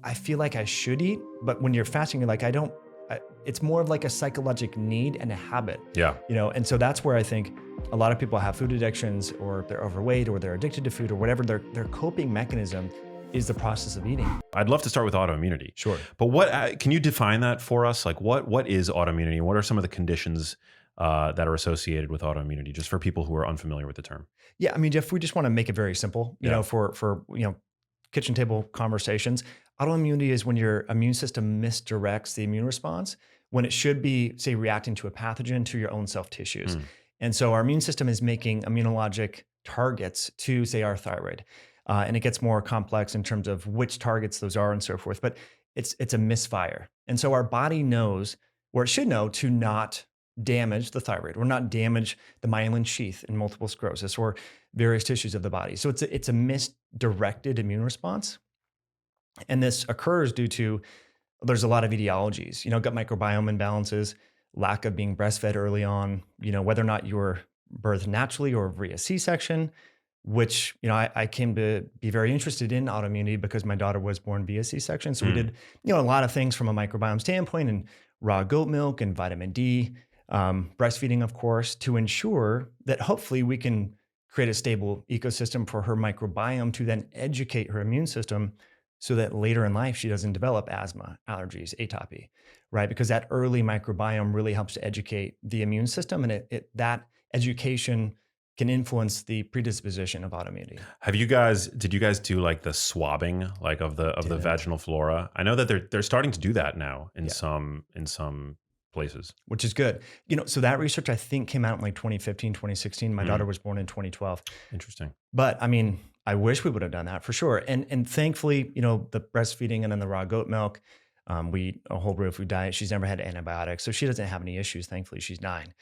I feel like I should eat, but when you're fasting, you're like, it's more of like a psychological need and a habit. Yeah. And so that's where I think a lot of people have food addictions, or they're overweight, or they're addicted to food, or whatever. Their coping mechanism is the process of eating. I'd love to start with autoimmunity. Sure. But what can you define that for us? Like what is autoimmunity? What are some of the conditions that are associated with autoimmunity, just for people who are unfamiliar with the term? Yeah, I mean, Jeff, we just want to make it very simple, Yeah. for kitchen table conversations. Autoimmunity is when your immune system misdirects the immune response when it should be, say, reacting to a pathogen to your own self tissues. And so our immune system is making immunologic targets to, say, our thyroid. And it gets more complex in terms of which targets those are and so forth. But it's a misfire. And so our body knows, or it should know, to not damage the thyroid or not damage the myelin sheath in multiple sclerosis or various tissues of the body. So it's a misdirected immune response. And this occurs due to, there's a lot of etiologies, gut microbiome imbalances, lack of being breastfed early on, whether or not you were birthed naturally or via C-section, which, I came to be very interested in autoimmunity because my daughter was born via C-section. So we did, a lot of things from a microbiome standpoint, and raw goat milk and vitamin D, breastfeeding, of course, to ensure that hopefully we can create a stable ecosystem for her microbiome to then educate her immune system so that later in life she doesn't develop asthma, allergies, atopy, right? Because that early microbiome really helps to educate the immune system, and that education can influence the predisposition of autoimmunity. Did you guys do like the swabbing, like of the vaginal flora? I know that they're starting to do that now in some places. Which is good. So that research I think came out in like 2015, 2016. My daughter was born in 2012. Interesting. But I mean, I wish we would have done that for sure. And thankfully, the breastfeeding and then the raw goat milk, we eat a whole raw food diet. She's never had antibiotics, so she doesn't have any issues. Thankfully, she's 9.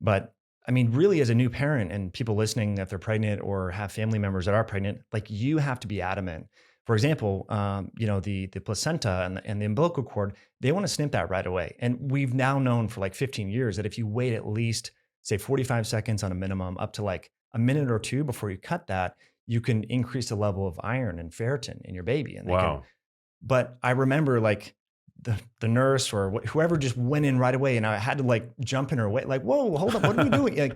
But I mean, really, as a new parent, and people listening, if they're pregnant or have family members that are pregnant, like, you have to be adamant. For example, the placenta and the umbilical cord, they want to snip that right away. And we've now known for like 15 years that if you wait at least, say, 45 seconds on a minimum, up to like a minute or two before you cut that, you can increase the level of iron and ferritin in your baby. And but I remember like the nurse or whoever just went in right away, and I had to like jump in her way, like, whoa, hold up, what are we doing?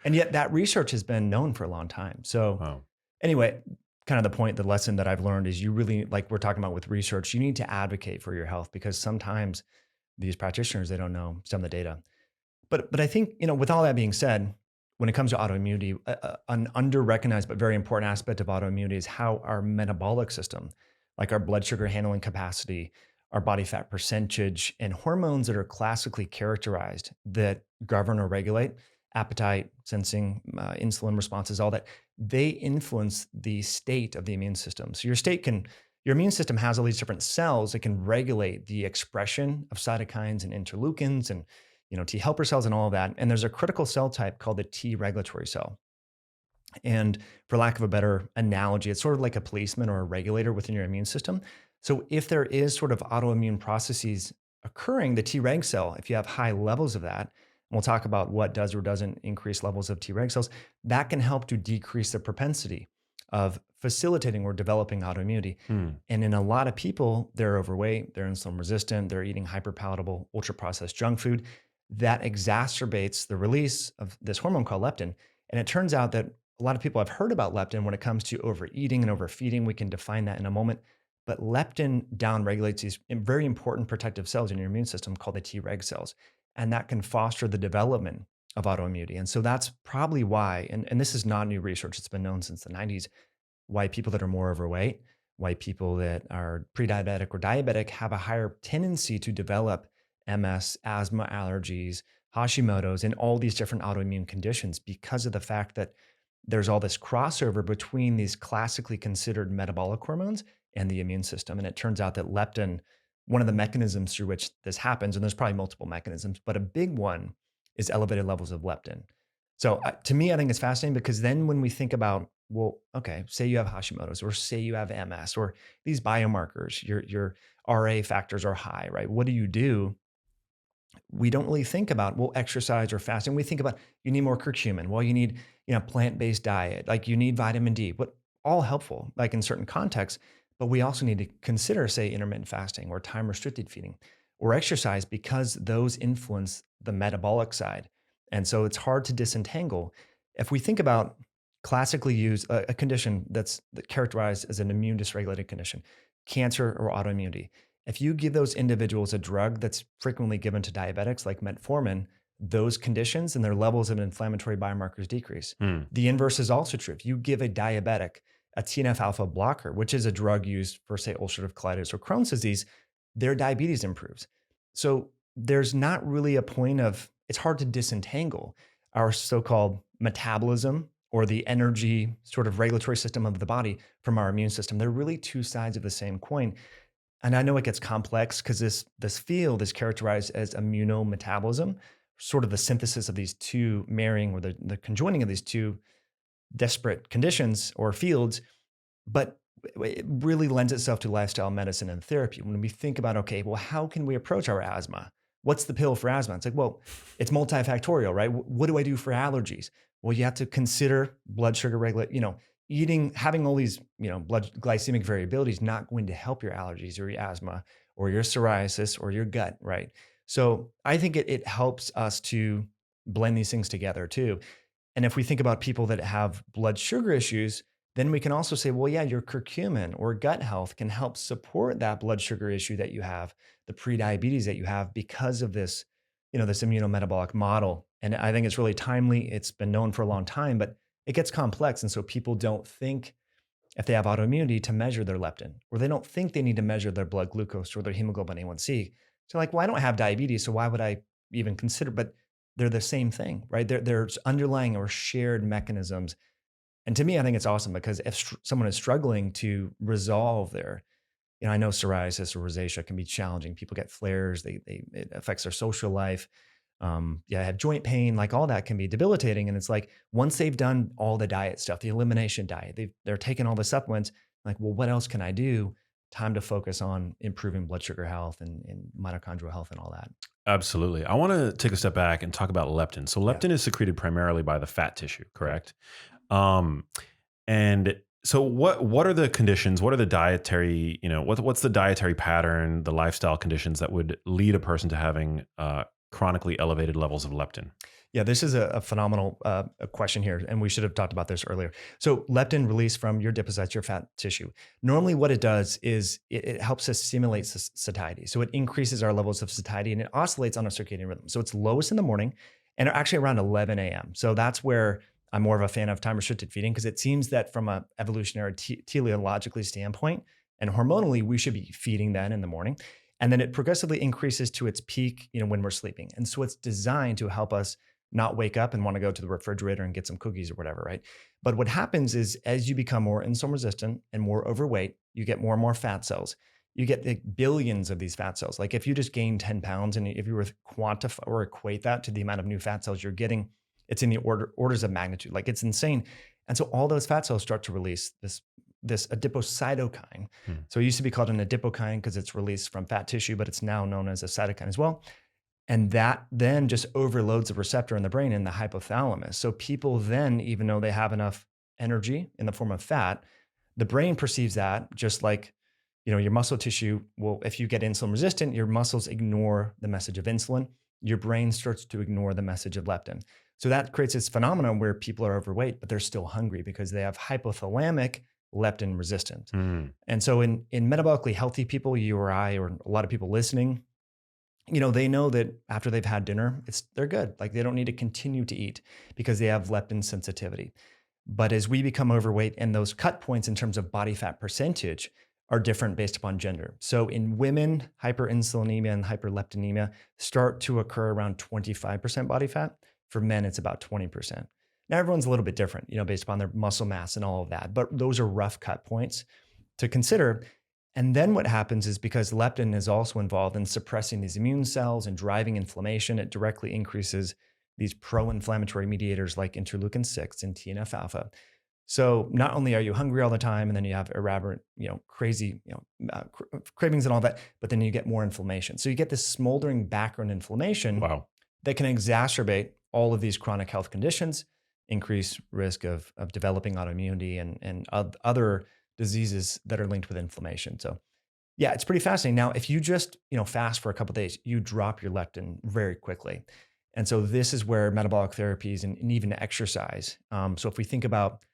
And yet that research has been known for a long time. So anyway, kind of the lesson that I've learned is, you really, like we're talking about with research, you need to advocate for your health, because sometimes these practitioners, they don't know some of the data. But I think, with all that being said, when it comes to autoimmunity, an under-recognized but very important aspect of autoimmunity is how our metabolic system, like our blood sugar handling capacity, our body fat percentage, and hormones that are classically characterized that govern or regulate appetite, sensing, insulin responses, all that, they influence the state of the immune system. So your immune system has all these different cells that can regulate the expression of cytokines and interleukins and T helper cells and all of that. And there's a critical cell type called the T regulatory cell. And for lack of a better analogy, it's sort of like a policeman or a regulator within your immune system. So if there is sort of autoimmune processes occurring, the Treg cell, if you have high levels of that, and we'll talk about what does or doesn't increase levels of Treg cells, that can help to decrease the propensity of facilitating or developing autoimmunity. And in a lot of people, they're overweight, they're insulin resistant, they're eating hyperpalatable, ultra-processed junk food. That exacerbates the release of this hormone called leptin. And it turns out that a lot of people have heard about leptin when it comes to overeating and overfeeding. We can define that in a moment. But leptin downregulates these very important protective cells in your immune system called the Treg cells. And that can foster the development of autoimmunity. And so that's probably why, and this is not new research, it's been known since the 90s, why people that are more overweight, why people that are pre-diabetic or diabetic have a higher tendency to develop MS, asthma, allergies, Hashimoto's, and all these different autoimmune conditions, because of the fact that there's all this crossover between these classically considered metabolic hormones and the immune system. And it turns out that leptin, one of the mechanisms through which this happens, and there's probably multiple mechanisms, but a big one is elevated levels of leptin. So to me, I think it's fascinating, because then when we think about, well, okay, say you have Hashimoto's, or say you have MS, or these biomarkers, your RA factors are high, right? What do? We don't really think about, well, exercise or fasting. We think about, you need more curcumin. Well, you need, plant-based diet. Like, you need vitamin D, but all helpful, like in certain contexts. But we also need to consider, say, intermittent fasting or time restricted feeding or exercise because those influence the metabolic side. And so it's hard to disentangle. If we think about classically used a condition that's characterized as an immune dysregulated condition, cancer or autoimmunity, if you give those individuals a drug that's frequently given to diabetics like metformin, those conditions and their levels of inflammatory biomarkers decrease. Hmm. The inverse is also true. If you give a diabetic a TNF alpha blocker, which is a drug used for, say, ulcerative colitis or Crohn's disease, their diabetes improves. So there's not really a point of, it's hard to disentangle our so-called metabolism or the energy sort of regulatory system of the body from our immune system. They're really two sides of the same coin. And I know it gets complex because this field is characterized as immunometabolism, sort of the synthesis of these two marrying or the conjoining of these two desperate conditions or fields, but it really lends itself to lifestyle medicine and therapy. When we think about, okay, well, how can we approach our asthma? What's the pill for asthma? It's like, well, it's multifactorial, right? What do I do for allergies? Well, you have to consider blood sugar regulate, eating, having all these, blood glycemic variability is not going to help your allergies or your asthma or your psoriasis or your gut, right? So I think it helps us to blend these things together too. And if we think about people that have blood sugar issues, then we can also say, well, yeah, your curcumin or gut health can help support that blood sugar issue that you have, the prediabetes that you have because of this, this immunometabolic model. And I think it's really timely. It's been known for a long time, but it gets complex. And so people don't think if they have autoimmunity to measure their leptin, or they don't think they need to measure their blood glucose or their hemoglobin A1C. So like, well, I don't have diabetes, so why would I even consider? But they're the same thing, right? There's underlying or shared mechanisms. And to me, I think it's awesome because if someone is struggling to resolve their, I know psoriasis or rosacea can be challenging. People get flares. It affects their social life. Have joint pain, like all that can be debilitating. And it's like, once they've done all the diet stuff, the elimination diet, they're taking all the supplements, like, well, what else can I do? Time to focus on improving blood sugar health and mitochondrial health and all that. Absolutely. I want to take a step back and talk about leptin. So leptin is secreted primarily by the fat tissue, correct? And so what are the conditions? What are the dietary, what's the dietary pattern, the lifestyle conditions that would lead a person to having chronically elevated levels of leptin? Yeah, this is a phenomenal question here, and we should have talked about this earlier. So leptin released from your adipocytes, your fat tissue. Normally what it does is it helps us stimulate satiety. So it increases our levels of satiety and it oscillates on a circadian rhythm. So it's lowest in the morning and actually around 11 a.m. So that's where I'm more of a fan of time restricted feeding because it seems that from a evolutionary teleologically standpoint and hormonally, we should be feeding then in the morning. And then it progressively increases to its peak, when we're sleeping. And so it's designed to help us not wake up and want to go to the refrigerator and get some cookies or whatever, right? But what happens is as you become more insulin resistant and more overweight, you get more and more fat cells. You get like billions of these fat cells. Like if you just gain 10 pounds and if you were to quantify or equate that to the amount of new fat cells you're getting, it's in the orders of magnitude. Like it's insane. And so all those fat cells start to release this adipocytokine. So it used to be called an adipokine because it's released from fat tissue, but it's now known as a cytokine as well. And that then just overloads the receptor in the brain in the hypothalamus. So people then, even though they have enough energy in the form of fat, the brain perceives that just like, your muscle tissue will, if you get insulin resistant, your muscles ignore the message of insulin. Your brain starts to ignore the message of leptin. So that creates this phenomenon where people are overweight, but they're still hungry because they have hypothalamic leptin resistant. And so in metabolically healthy people, you or I, or a lot of people listening, they know that after they've had dinner, they're good. Like they don't need to continue to eat because they have leptin sensitivity. But as we become overweight and those cut points in terms of body fat percentage are different based upon gender. So in women, hyperinsulinemia and hyperleptinemia start to occur around 25% body fat. For men, it's about 20%. Now everyone's a little bit different, based upon their muscle mass and all of that, but those are rough cut points to consider. And then what happens is because leptin is also involved in suppressing these immune cells and driving inflammation, it directly increases these pro-inflammatory mediators like interleukin 6 and TNF alpha. So not only are you hungry all the time and then you have irraverent, crazy, cravings and all that, but then you get more inflammation. So you get this smoldering background inflammation that can exacerbate all of these chronic health conditions, increase risk of developing autoimmunity and other diseases that are linked with inflammation. So yeah, it's pretty fascinating. Now, if you just, fast for a couple of days, you drop your leptin very quickly. And so this is where metabolic therapies and even exercise. So if we think about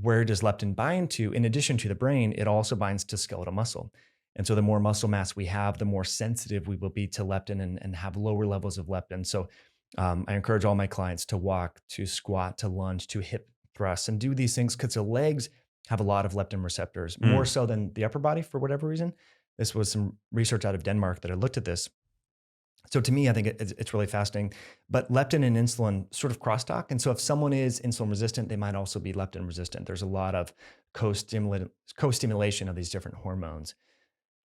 where does leptin bind to, in addition to the brain, it also binds to skeletal muscle. And so the more muscle mass we have, the more sensitive we will be to leptin and have lower levels of leptin. So I encourage all my clients to walk, to squat, to lunge, to hip thrusts, and do these things because the legs have a lot of leptin receptors, more so than the upper body for whatever reason. This was some research out of Denmark that I looked at this. So to me, I think it's really fascinating. But leptin and insulin sort of crosstalk. And so if someone is insulin resistant, they might also be leptin resistant. There's a lot of co-stimulation of these different hormones.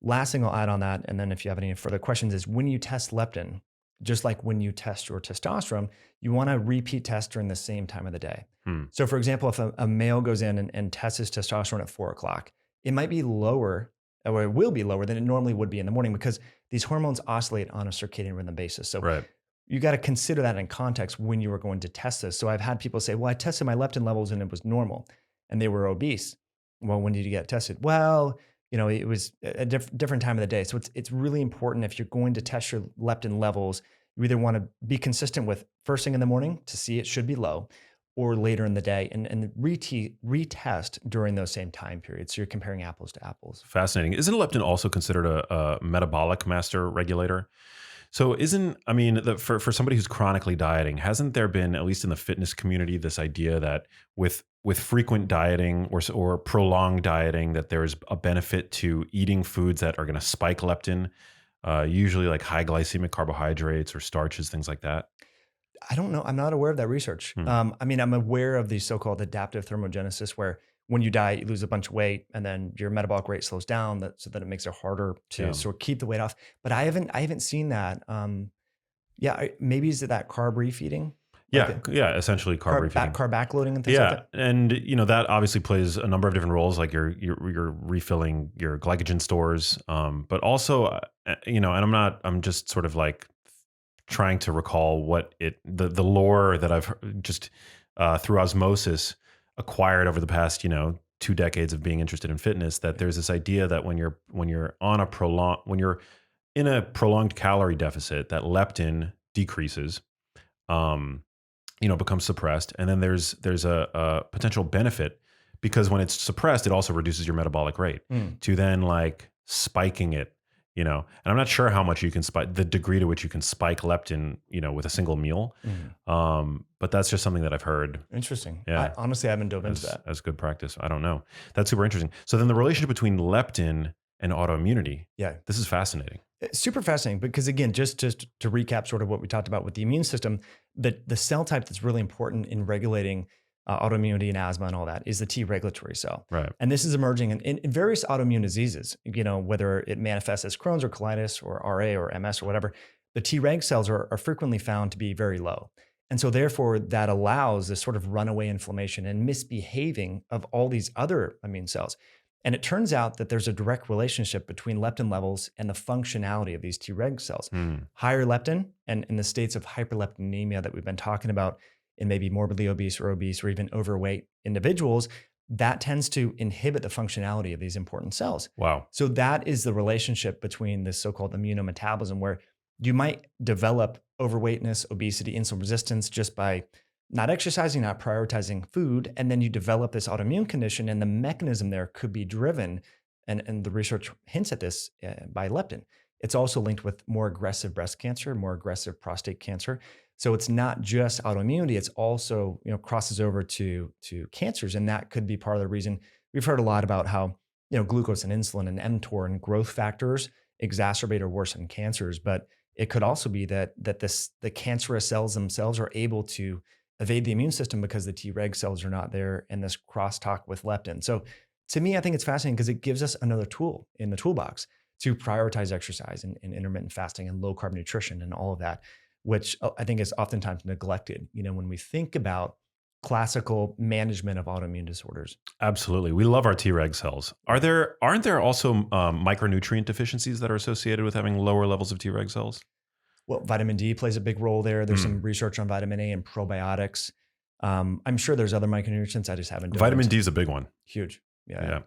Last thing I'll add on that, and then if you have any further questions, is when you test leptin, just like when you test your testosterone, you want to repeat test during the same time of the day. So for example, if a male goes in and tests his testosterone at 4:00, it might be lower, or it will be lower than it normally would be in the morning because these hormones oscillate on a circadian rhythm basis. So you got to consider that in context when you are going to test this. So I've had people say, well, I tested my leptin levels and it was normal and they were obese. Well, when did you get tested? Well, it was a different time of the day. So it's really important if you're going to test your leptin levels, you either want to be consistent with first thing in the morning to see it should be low, or later in the day and retest during those same time periods. So you're comparing apples to apples. Fascinating. Isn't leptin also considered a metabolic master regulator? So for somebody who's chronically dieting, hasn't there been, at least in the fitness community, this idea that with frequent dieting or prolonged dieting, that there's a benefit to eating foods that are going to spike leptin, usually like high glycemic carbohydrates or starches, things like that? I don't know. I'm not aware of that research. I'm aware of the so-called adaptive thermogenesis, where when you diet, you lose a bunch of weight, and then your metabolic rate slows down, so that it makes it harder to sort of keep the weight off. But I haven't seen that. Maybe is it that carb refeeding? Essentially carb refeeding, carb backloading, and things like that. And that obviously plays a number of different roles, like you're refilling your glycogen stores, but also and I'm just sort of like trying to recall what the lore that I've just through osmosis acquired over the past 2 decades of being interested in fitness, that there's this idea that when you're in a prolonged calorie deficit, that leptin decreases, becomes suppressed, and then there's a potential benefit because when it's suppressed, it also reduces your metabolic rate to then like spiking it. And I'm not sure how much you can spike, the degree to which you can spike leptin, with a single meal. But that's just something that I've heard. Interesting. Yeah. Honestly, I haven't dove into that. As good practice. I don't know. That's super interesting. So then the relationship between leptin and autoimmunity. Yeah. This is fascinating. It's super fascinating because, again, just to recap sort of what we talked about with the immune system, the cell type that's really important in regulating autoimmunity and asthma and all that is the T regulatory cell. Right. And this is emerging in various autoimmune diseases, whether it manifests as Crohn's or colitis or RA or MS or whatever, the T reg cells are frequently found to be very low. And so therefore that allows this sort of runaway inflammation and misbehaving of all these other immune cells. And it turns out that there's a direct relationship between leptin levels and the functionality of these T reg cells. Higher leptin and in the states of hyperleptinemia that we've been talking about in maybe morbidly obese or even overweight individuals, that tends to inhibit the functionality of these important cells. Wow. So that is the relationship between this so-called immunometabolism, where you might develop overweightness, obesity, insulin resistance just by not exercising, not prioritizing food, and then you develop this autoimmune condition, and the mechanism there could be driven, and the research hints at this, by leptin. It's also linked with more aggressive breast cancer, more aggressive prostate cancer. So it's not just autoimmunity, it's also, crosses over to cancers. And that could be part of the reason we've heard a lot about how, glucose and insulin and mTOR and growth factors exacerbate or worsen cancers. But it could also be that the cancerous cells themselves are able to evade the immune system because the T reg cells are not there, and this crosstalk with leptin. So to me, I think it's fascinating because it gives us another tool in the toolbox to prioritize exercise and intermittent fasting and low carb nutrition and all of that, which I think is oftentimes neglected, when we think about classical management of autoimmune disorders. Absolutely. We love our Treg cells. Aren't there also micronutrient deficiencies that are associated with having lower levels of Treg cells? Well, vitamin D plays a big role there. There's some research on vitamin A and probiotics. I'm sure there's other micronutrients. I just haven't done Vitamin D is a big one. Huge. Yeah.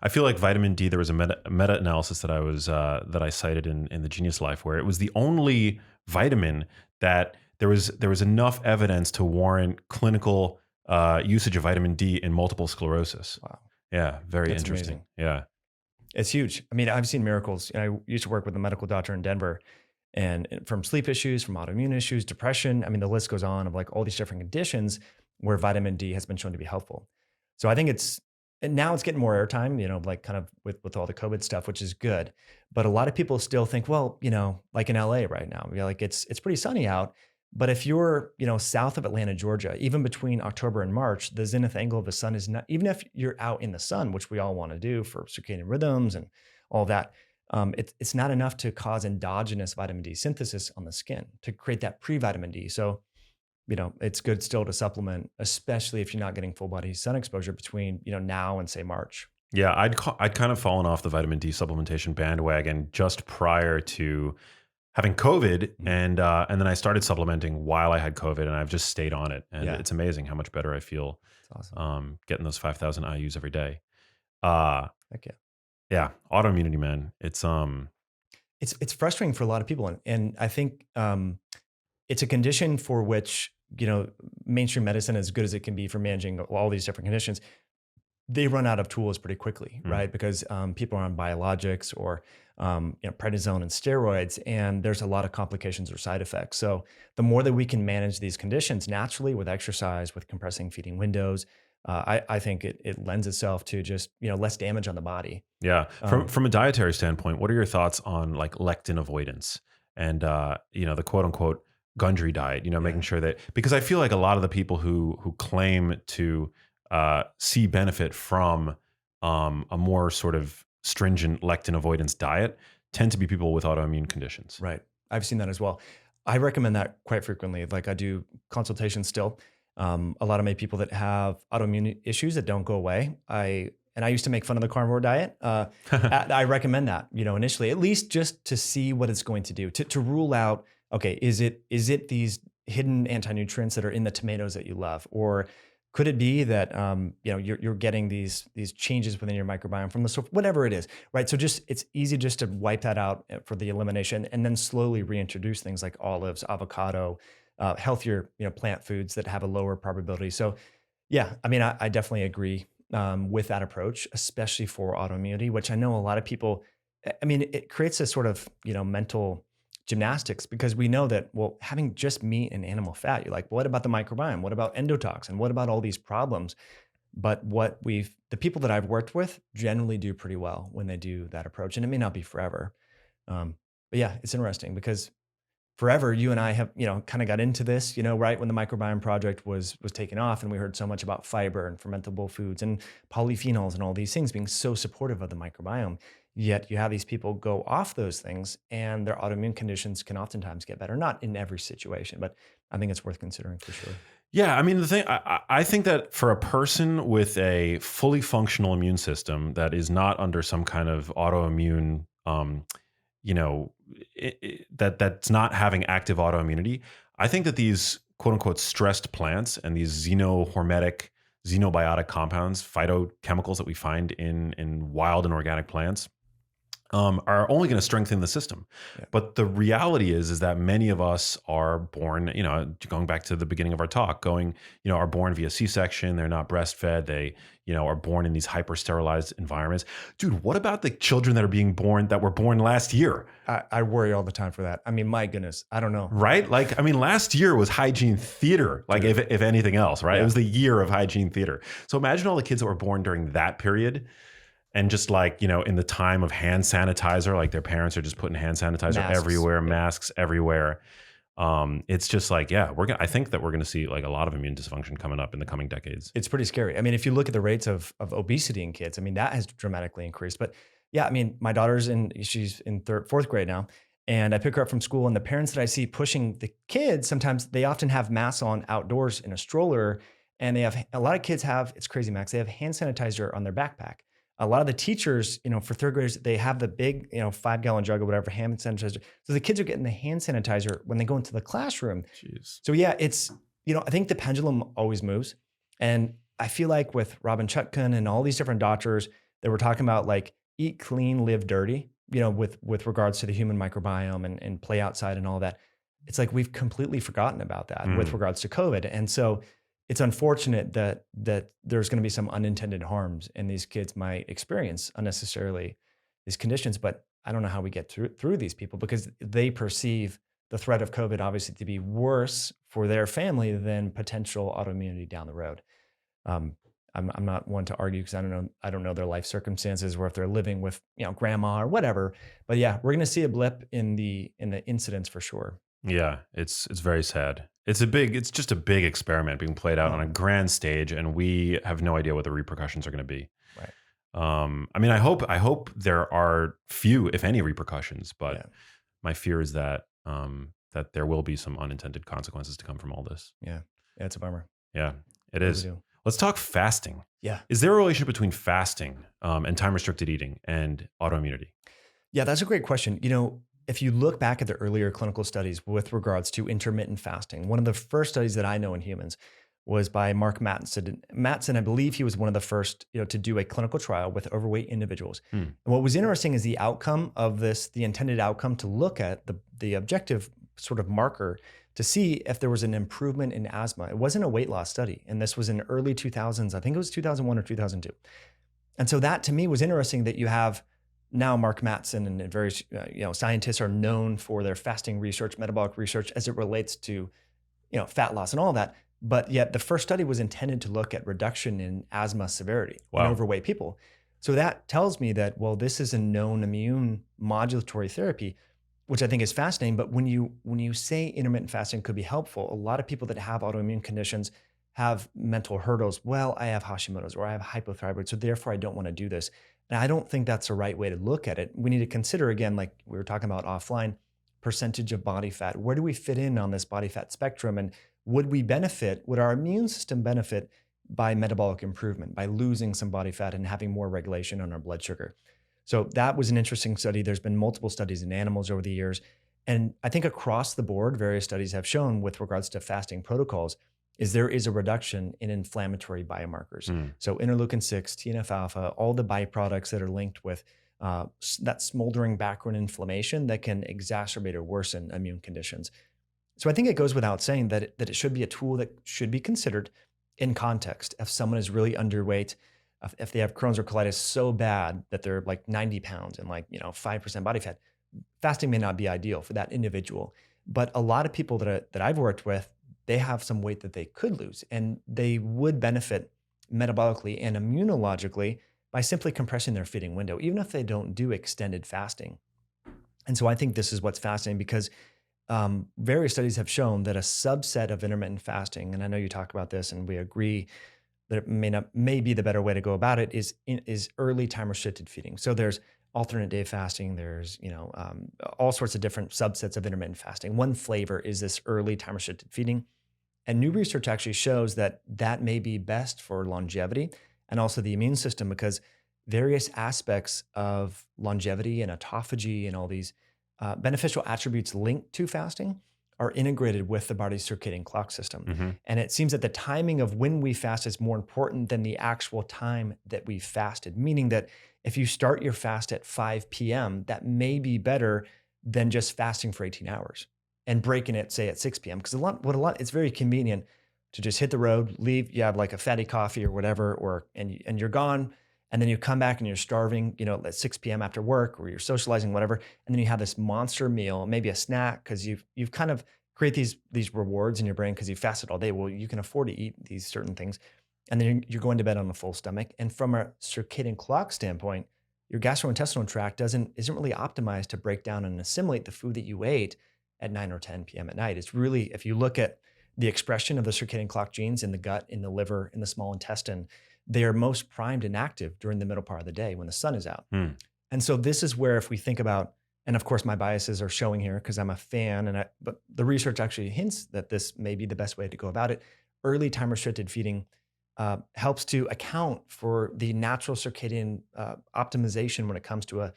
I feel like vitamin D. There was a meta analysis that that I cited in the Genius Life, where it was the only vitamin that there was enough evidence to warrant clinical usage of vitamin D in multiple sclerosis. Wow. Yeah, very That's interesting. amazing. Yeah, It's huge. I mean, I've seen miracles. I used to work with a medical doctor in Denver, and from sleep issues, from autoimmune issues, depression. I mean, the list goes on of like all these different conditions where vitamin D has been shown to be helpful. So I think and now it's getting more airtime, like kind of with all the COVID stuff, which is good. But a lot of people still think, well, like in LA right now, like it's pretty sunny out. But if you're, south of Atlanta, Georgia, even between October and March, the zenith angle of the sun is not, even if you're out in the sun, which we all want to do for circadian rhythms and all that, it's not enough to cause endogenous vitamin D synthesis on the skin to create that pre-vitamin D. So, it's good still to supplement, especially if you're not getting full body sun exposure between, now and say March. yeah. I'd kind of fallen off the vitamin D supplementation bandwagon just prior to having COVID, Mhm. and then I started supplementing while I had COVID, and I've just stayed on it, and Yeah, it's amazing how much better I feel it's awesome. getting those 5,000 IU's every day. Uh, Heck yeah. yeah, autoimmunity, man. It's It's frustrating for a lot of people. And I think it's a condition for which, mainstream medicine, as good as it can be for managing all these different conditions, they run out of tools pretty quickly, mm, right? Because people are on biologics or prednisone and steroids, and there's a lot of complications or side effects. So the more that we can manage these conditions naturally with exercise, with compressing feeding windows, I think it lends itself to just less damage on the body. yeah. From Um, from a dietary standpoint, what are your thoughts on like lectin avoidance and the quote unquote Gundry diet? Making yeah, sure that, because I feel like a lot of the people who claim to see benefit from a more sort of stringent lectin avoidance diet tend to be people with autoimmune conditions. right. I've seen that as well. I recommend that quite frequently. Like I do consultations still. A lot of my people that have autoimmune issues that don't go away. I used to make fun of the carnivore diet. I recommend that, initially, at least just to see what it's going to do, to rule out, okay, is it these hidden anti-nutrients that are in the tomatoes that you love? Or could it be that you're getting these changes within your microbiome from the soil, whatever it is, right? So just it's easy just to wipe that out for the elimination, and then slowly reintroduce things like olives, avocado, healthier plant foods that have a lower probability. So yeah, I mean, I definitely agree with that approach, especially for autoimmunity, which I know a lot of people. I mean, it creates a sort of mental gymnastics, because we know that, well, having just meat and animal fat, you're like, what about the microbiome? What about endotoxin? What about all these problems? But the people that I've worked with generally do pretty well when they do that approach, and it may not be forever. But yeah, it's interesting because forever you and I have kind of got into this right when the microbiome project was taken off, and we heard so much about fiber and fermentable foods and polyphenols and all these things being so supportive of the microbiome. Yet you have these people go off those things, and their autoimmune conditions can oftentimes get better. Not in every situation, but I think it's worth considering for sure. Yeah, I mean, the thing, I think that for a person with a fully functional immune system that is not under some kind of autoimmune, you know, that's not having active autoimmunity, I think that these quote unquote stressed plants and these xenohormetic, xenobiotic compounds, phytochemicals that we find in wild and organic plants, are only going to strengthen the system. Yeah. But the reality is that many of us are born, going back to the beginning of our talk, are born via C-section. They're not breastfed. They, are born in these hyper sterilized environments. Dude, what about the children that were born last year? I worry all the time for that. I mean, my goodness, I don't know. Right? Like, I mean, last year was hygiene theater, like if anything else, right? Yeah. It was the year of hygiene theater. So imagine all the kids that were born during that period. And just like, in the time of hand sanitizer, like their parents are just putting hand sanitizer Masks. everywhere, Yeah. masks everywhere. It's just like, yeah, I think that we're going to see like a lot of immune dysfunction coming up in the coming decades. It's pretty scary. I mean, if you look at the rates of obesity in kids, I mean, that has dramatically increased. But yeah, I mean, my daughter's she's in fourth grade now, and I pick her up from school, and the parents that I see pushing the kids, sometimes they often have masks on outdoors in a stroller, and a lot of kids it's crazy, Max, they have hand sanitizer on their backpack. A lot of the teachers, for third graders, they have the big, 5-gallon jug or whatever, hand sanitizer. So the kids are getting the hand sanitizer when they go into the classroom. Jeez. So yeah, it's, I think the pendulum always moves. And I feel like with Robin Chutkan and all these different doctors, They were talking about like eat clean, live dirty, with regards to the human microbiome and play outside and all that. It's like we've completely forgotten about that with Mm. regards to COVID. And so it's unfortunate that there's going to be some unintended harms and these kids might experience unnecessarily these conditions. But I don't know how we get through these people because they perceive the threat of COVID obviously to be worse for their family than potential autoimmunity down the road. Um, I'm not one to argue because I don't know their life circumstances or if they're living with grandma or whatever. But yeah, we're going to see a blip in the incidents for sure. Yeah, it's very sad. It's just a big experiment being played out on a Oh, grand stage, and we have no idea what the repercussions are going to be. right. I mean, I hope there are few, if any, repercussions, but Yeah. my fear is that that there will be some unintended consequences to come from all this. Yeah. Yeah. It's a bummer. Yeah, it Really is. do. Let's talk fasting. Yeah. Is there a relationship between fasting and time restricted eating and autoimmunity? Yeah, that's a great question. If you look back at the earlier clinical studies with regards to intermittent fasting, one of the first studies that I know in humans was by Mark Mattson. Mattson, I believe he was one of the first, to do a clinical trial with overweight individuals. Hmm. And what was interesting is the outcome of this, the intended outcome to look at the objective sort of marker to see if there was an improvement in asthma. It wasn't a weight loss study. And this was in early 2000s. I think it was 2001 or 2002. And so that to me was interesting that you have now Mark Mattson and various scientists are known for their fasting research, metabolic research as it relates to fat loss and all that. But yet the first study was intended to look at reduction in asthma severity in Wow. overweight people. So that tells me that, well, this is a known immune modulatory therapy, which I think is fascinating. But when you say intermittent fasting could be helpful, a lot of people that have autoimmune conditions have mental hurdles. Well, I have Hashimoto's or I have hypothyroid, so therefore I don't want to do this. And I don't think that's the right way to look at it. We need to consider, again, like we were talking about offline, percentage of body fat. Where do we fit in on this body fat spectrum? And would our immune system benefit by metabolic improvement, by losing some body fat and having more regulation on our blood sugar? So that was an interesting study. There's been multiple studies in animals over the years. And I think across the board, various studies have shown with regards to fasting protocols is there is a reduction in inflammatory biomarkers. Hmm. So interleukin 6, TNF alpha, all the byproducts that are linked with that smoldering background inflammation that can exacerbate or worsen immune conditions. So I think it goes without saying that it should be a tool that should be considered in context. If someone is really underweight, if they have Crohn's or colitis so bad that they're like 90 pounds and 5% body fat, fasting may not be ideal for that individual. But a lot of people that I've worked with, they have some weight that they could lose and they would benefit metabolically and immunologically by simply compressing their feeding window, even if they don't do extended fasting. And so I think this is what's fascinating because various studies have shown that a subset of intermittent fasting, and I know you talk about this and we agree that it may be the better way to go about it, is early time restricted feeding. So there's alternate day fasting. There's all sorts of different subsets of intermittent fasting. One flavor is this early time restricted feeding. And new research actually shows that that may be best for longevity and also the immune system because various aspects of longevity and autophagy and all these beneficial attributes linked to fasting are integrated with the body's circadian clock system. Hmm. And it seems that the timing of when we fast is more important than the actual time that we fasted, meaning that if you start your fast at 5 p.m., that may be better than just fasting for 18 hours and breaking it, say, at 6 p.m. Because it's very convenient to just hit the road, leave, you have like a fatty coffee or whatever, and you're gone. And then you come back and you're starving, at 6 p.m. after work or you're socializing, whatever. And then you have this monster meal, maybe a snack, because you've kind of create these rewards in your brain because you fasted all day. Well, you can afford to eat these certain things. And then you're going to bed on a full stomach. And from a circadian clock standpoint, your gastrointestinal tract isn't really optimized to break down and assimilate the food that you ate at 9 or 10 p.m. at night. It's really, if you look at the expression of the circadian clock genes in the gut, in the liver, in the small intestine, they are most primed and active during the middle part of the day when the sun is out. Hmm. And so this is where if we think about, and of course my biases are showing here because I'm a fan, but the research actually hints that this may be the best way to go about it. Early time restricted feeding helps to account for the natural circadian optimization when it comes to a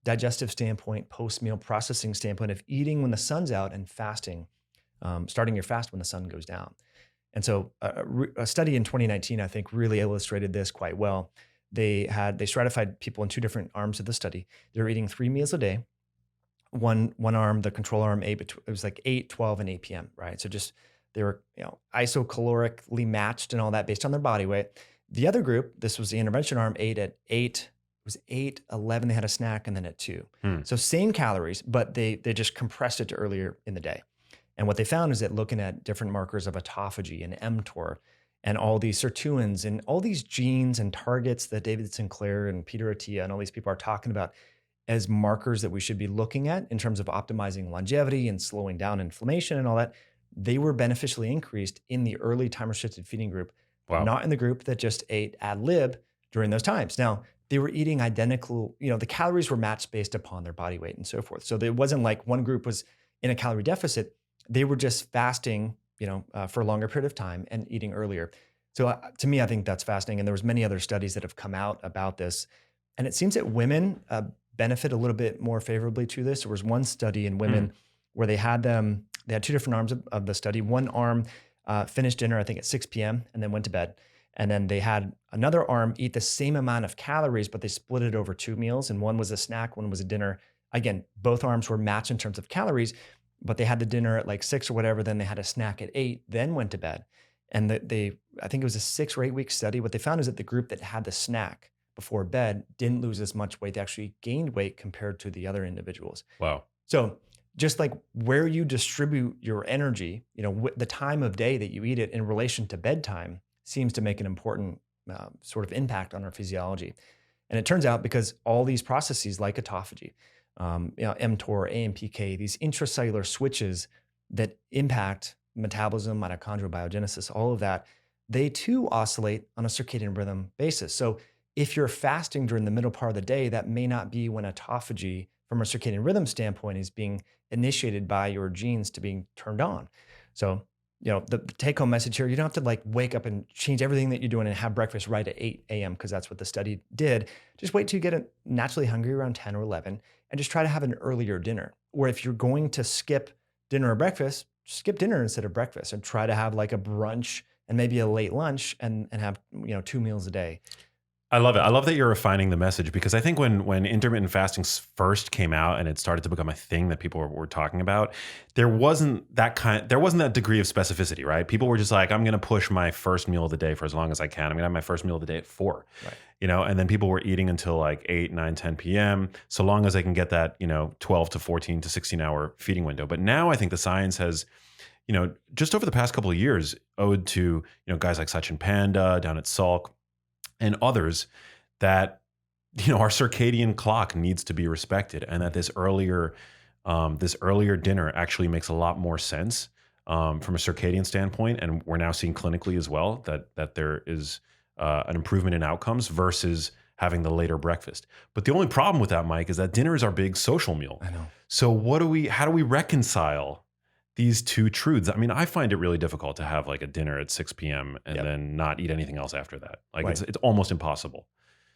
digestive standpoint, post-meal processing standpoint of eating when the sun's out and fasting, starting your fast when the sun goes down. And so a study in 2019, I think, really illustrated this quite well. they stratified people in two different arms of the study. They were eating 3 meals a day. One arm, the control arm, it was like 8, 12, and 8 p.m. Right. So just they were isocalorically matched and all that based on their body weight. The other group, this was the intervention arm, ate at 8. It was 8, 11. They had a snack, and then at 2. So same calories, but they just compressed it to earlier in the day. And what they found is that looking at different markers of autophagy and mtor and all these sirtuins and all these genes and targets that David Sinclair and Peter Attia and all these people are talking about as markers that we should be looking at in terms of optimizing longevity and slowing down inflammation and all that, they were beneficially increased in the early time-restricted feeding group, not in the group that just ate ad lib during those times. Now, they were eating identical, the calories were matched based upon their body weight and so forth. So it wasn't like one group was in a calorie deficit. They were just fasting, for a longer period of time and eating earlier. So to me, I think that's fascinating. And there was many other studies that have come out about this. And it seems that women benefit a little bit more favorably to this. There was one study in women where they had two different arms of the study. One arm finished dinner, I think at 6 p.m. and then went to bed. And then they had another arm eat the same amount of calories, but they split it over 2 meals. And one was a snack, one was a dinner. Again, both arms were matched in terms of calories, but they had the dinner at like 6 or whatever. Then they had a snack at 8, then went to bed. And I think it was a 6 or 8 week study. What they found is that the group that had the snack before bed didn't lose as much weight. They actually gained weight compared to the other individuals. Wow. So just like where you distribute your energy, the time of day that you eat it in relation to bedtime seems to make an important sort of impact on our physiology. And it turns out because all these processes like autophagy, mTOR, AMPK, these intracellular switches that impact metabolism, mitochondrial biogenesis, all of that, they too oscillate on a circadian rhythm basis. So if you're fasting during the middle part of the day, that may not be when autophagy from a circadian rhythm standpoint is being initiated by your genes to being turned on. So, the take-home message here, you don't have to wake up and change everything that you're doing and have breakfast right at 8 a.m. because that's what the study did. Just wait till you get naturally hungry around 10 or 11 and just try to have an earlier dinner. Or if you're going to skip dinner or breakfast, skip dinner instead of breakfast and try to have like a brunch and maybe a late lunch and have 2 meals a day. I love it. I love that you're refining the message because I think when intermittent fasting first came out and it started to become a thing that people were talking about, there wasn't that degree of specificity, right? People were just like, I'm going to push my first meal of the day for as long as I can. I'm going to have my first meal of the day at 4, right. And then people were eating until like 8, 9, 10 p.m. so long as they can get that, 12 to 14 to 16 hour feeding window. But now I think the science has, just over the past couple of years owed to, guys like Sachin Panda down at Salk, and others that, our circadian clock needs to be respected and that this earlier dinner actually makes a lot more sense from a circadian standpoint. And we're now seeing clinically as well that there is an improvement in outcomes versus having the later breakfast. But the only problem with that, Mike, is that dinner is our big social meal. I know. So how do we reconcile these two truths? I mean, I find it really difficult to have like a dinner at 6 p.m. and then not eat anything else after that. Like it's almost impossible.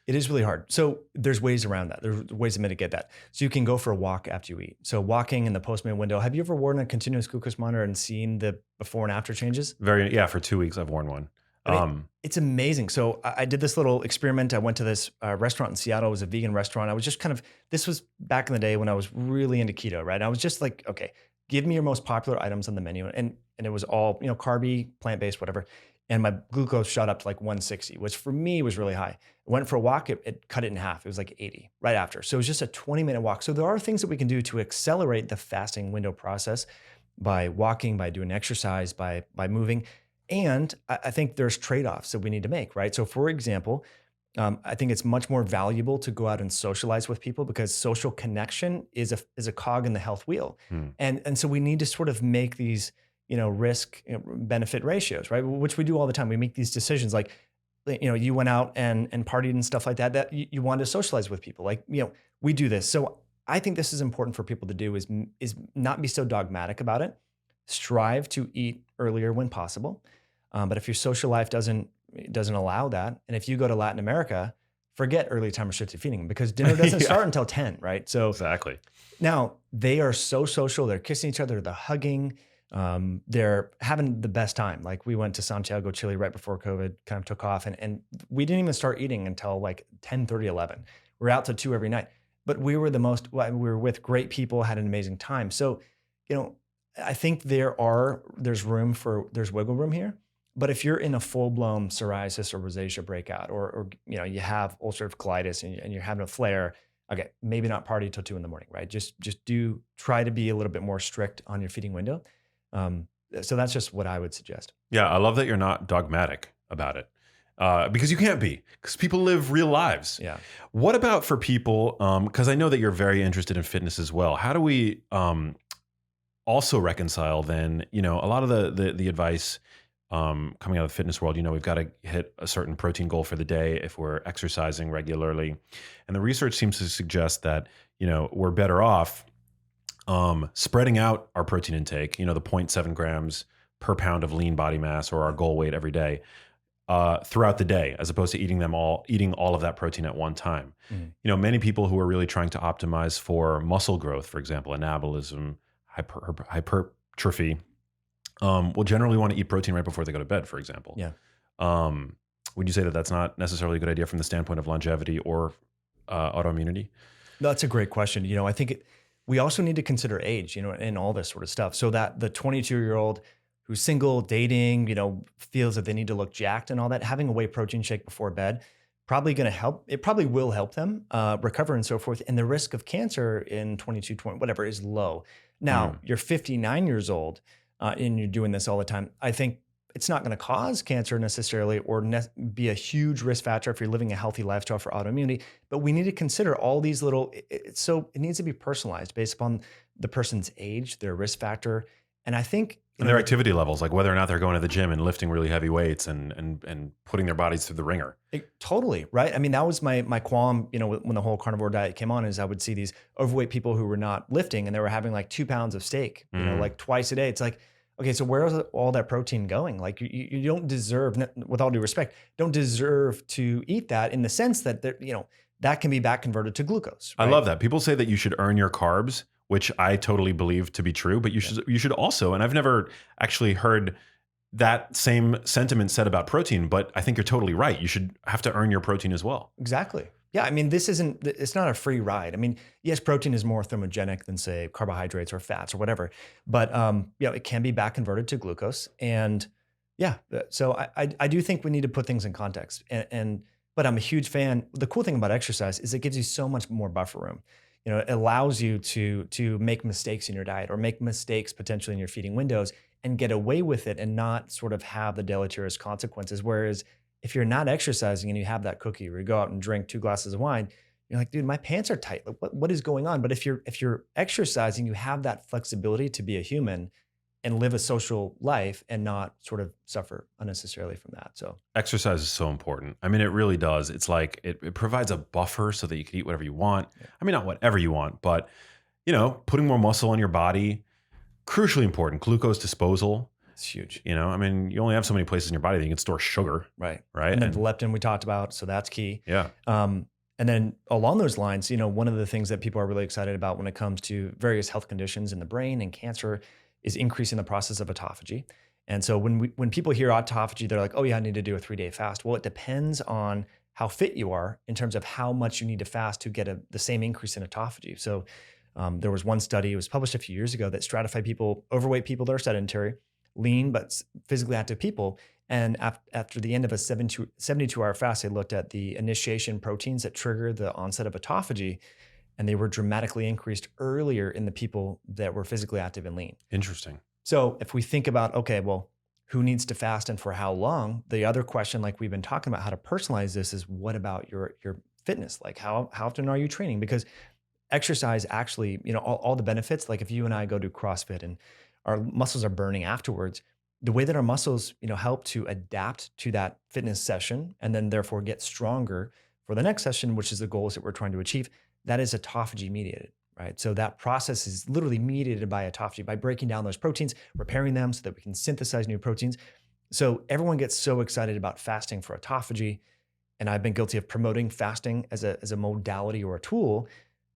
It is really hard. So there's ways around that. There's ways to mitigate that. So you can go for a walk after you eat. So walking in the post-meal window. Have you ever worn a continuous glucose monitor and seen the before and after changes? For 2 weeks I've worn one. It's amazing. So I did this little experiment. I went to this restaurant in Seattle. It was a vegan restaurant. I was just this was back in the day when I was really into keto, right? I was just like, okay, give me your most popular items on the menu. And it was all, carby, plant-based, whatever. And my glucose shot up to like 160, which for me was really high. I went for a walk, it cut it in half. It was like 80 right after. So it was just a 20-minute walk. So there are things that we can do to accelerate the fasting window process by walking, by doing exercise, by moving. And I think there's trade-offs that we need to make, right? So for example, I think it's much more valuable to go out and socialize with people because social connection is a cog in the health wheel. And so we need to sort of make these, risk benefit ratios, right? Which we do all the time. We make these decisions like, you went out and partied and stuff like that you wanted to socialize with people. Like, we do this. So I think this is important for people to do is not be so dogmatic about it. Strive to eat earlier when possible. But if your social life doesn't allow that, and if you go to Latin America, forget early time restricted feeding because dinner doesn't start until 10, right? So exactly. Now they are so social. They're kissing each other, they're hugging. They're having the best time. Like we went to Santiago, Chile right before COVID kind of took off, and we didn't even start eating until like 10:30, 11. We're out to 2 every night, but we were we were with great people, had an amazing time. So, you know, I think there's wiggle room here. But if you're in a full-blown psoriasis or rosacea breakout, or you know, you have ulcerative colitis and you're having a flare, okay, maybe not party till 2 in the morning, right? Just try to be a little bit more strict on your feeding window. Um, so that's just what I would suggest. Yeah, I love that you're not dogmatic about it, because you can't be, because people live real lives. Yeah. What about for people, because I know that you're very interested in fitness as well. How do we also reconcile then, you know, a lot of the advice coming out of the fitness world, you know, we've got to hit a certain protein goal for the day if we're exercising regularly. And the research seems to suggest that, you know, we're better off spreading out our protein intake, you know, the 0.7 grams per pound of lean body mass, or our goal weight every day, throughout the day, as opposed to eating all of that protein at one time. Mhm. You know, many people who are really trying to optimize for muscle growth, for example, anabolism, hypertrophy, will generally want to eat protein right before they go to bed, for example. Yeah. Would you say that that's not necessarily a good idea from the standpoint of longevity or autoimmunity? No, that's a great question. You know, I think we also need to consider age, you know, in all this sort of stuff. So that the 22-year-old who's single, dating, you know, feels that they need to look jacked and all that, having a whey protein shake before bed, probably going to help. It probably will help them recover and so forth. And the risk of cancer in 22, 20, whatever is low. Now, you're 59 years old and you're doing this all the time. I think it's not going to cause cancer necessarily or be a huge risk factor if you're living a healthy lifestyle for autoimmunity. But we need to consider all these little, so it needs to be personalized based upon the person's age, their risk factor. And I think and their activity levels, like whether or not they're going to the gym and lifting really heavy weights and putting their bodies through the ringer. Totally, right? I mean, that was my qualm, you know, when the whole carnivore diet came on, is I would see these overweight people who were not lifting and they were having like 2 pounds of steak, you know, like twice a day. It's like, okay, so where is all that protein going? Like you don't deserve, with all due respect, don't deserve to eat that, in the sense that, you know, that can be back converted to glucose. Right? I love that. People say that you should earn your carbs, which I totally believe to be true, but you should also, and I've never actually heard that same sentiment said about protein, but I think you're totally right. You should have to earn your protein as well. Exactly. Yeah. I mean, it's not a free ride. I mean, yes, protein is more thermogenic than, say, carbohydrates or fats or whatever, but you know, it can be back converted to glucose. And yeah, so I do think we need to put things in context. But I'm a huge fan. The cool thing about exercise is it gives you so much more buffer room. You know, it allows you to make mistakes in your diet, or make mistakes potentially in your feeding windows, and get away with it and not sort of have the deleterious consequences. Whereas if you're not exercising and you have that cookie, or you go out and drink 2 glasses of wine, you're like, dude, my pants are tight. Like, what is going on? But if you're exercising, you have that flexibility to be a human and live a social life and not sort of suffer unnecessarily from that. So exercise is so important. I mean, it really does. It's like it provides a buffer so that you can eat whatever you want. Yeah. I mean, not whatever you want, but you know, putting more muscle in your body, crucially important. Glucose disposal. It's huge. You know, I mean, you only have so many places in your body that you can store sugar. Right. Right. And then the leptin we talked about. So that's key. Yeah. And then along those lines, you know, one of the things that people are really excited about when it comes to various health conditions in the brain and cancer is increasing the process of autophagy. And so when people hear autophagy, they're like, oh yeah, I need to do a 3-day fast. Well, it depends on how fit you are in terms of how much you need to fast to get the same increase in autophagy. So there was one study, it was published a few years ago, that stratified people, overweight people that are sedentary, lean but physically active people. And after the end of a 72-hour fast, they looked at the initiation proteins that trigger the onset of autophagy, and they were dramatically increased earlier in the people that were physically active and lean. Interesting. So if we think about, okay, well, who needs to fast and for how long? The other question, like we've been talking about how to personalize this, is what about your fitness? Like how often are you training? Because exercise actually, you know, all the benefits, like if you and I go do CrossFit and our muscles are burning afterwards, the way that our muscles, you know, help to adapt to that fitness session and then therefore get stronger for the next session, which is the goals that we're trying to achieve, that is autophagy mediated, right? So that process is literally mediated by autophagy, by breaking down those proteins, repairing them so that we can synthesize new proteins. So everyone gets so excited about fasting for autophagy. And I've been guilty of promoting fasting as a modality or a tool.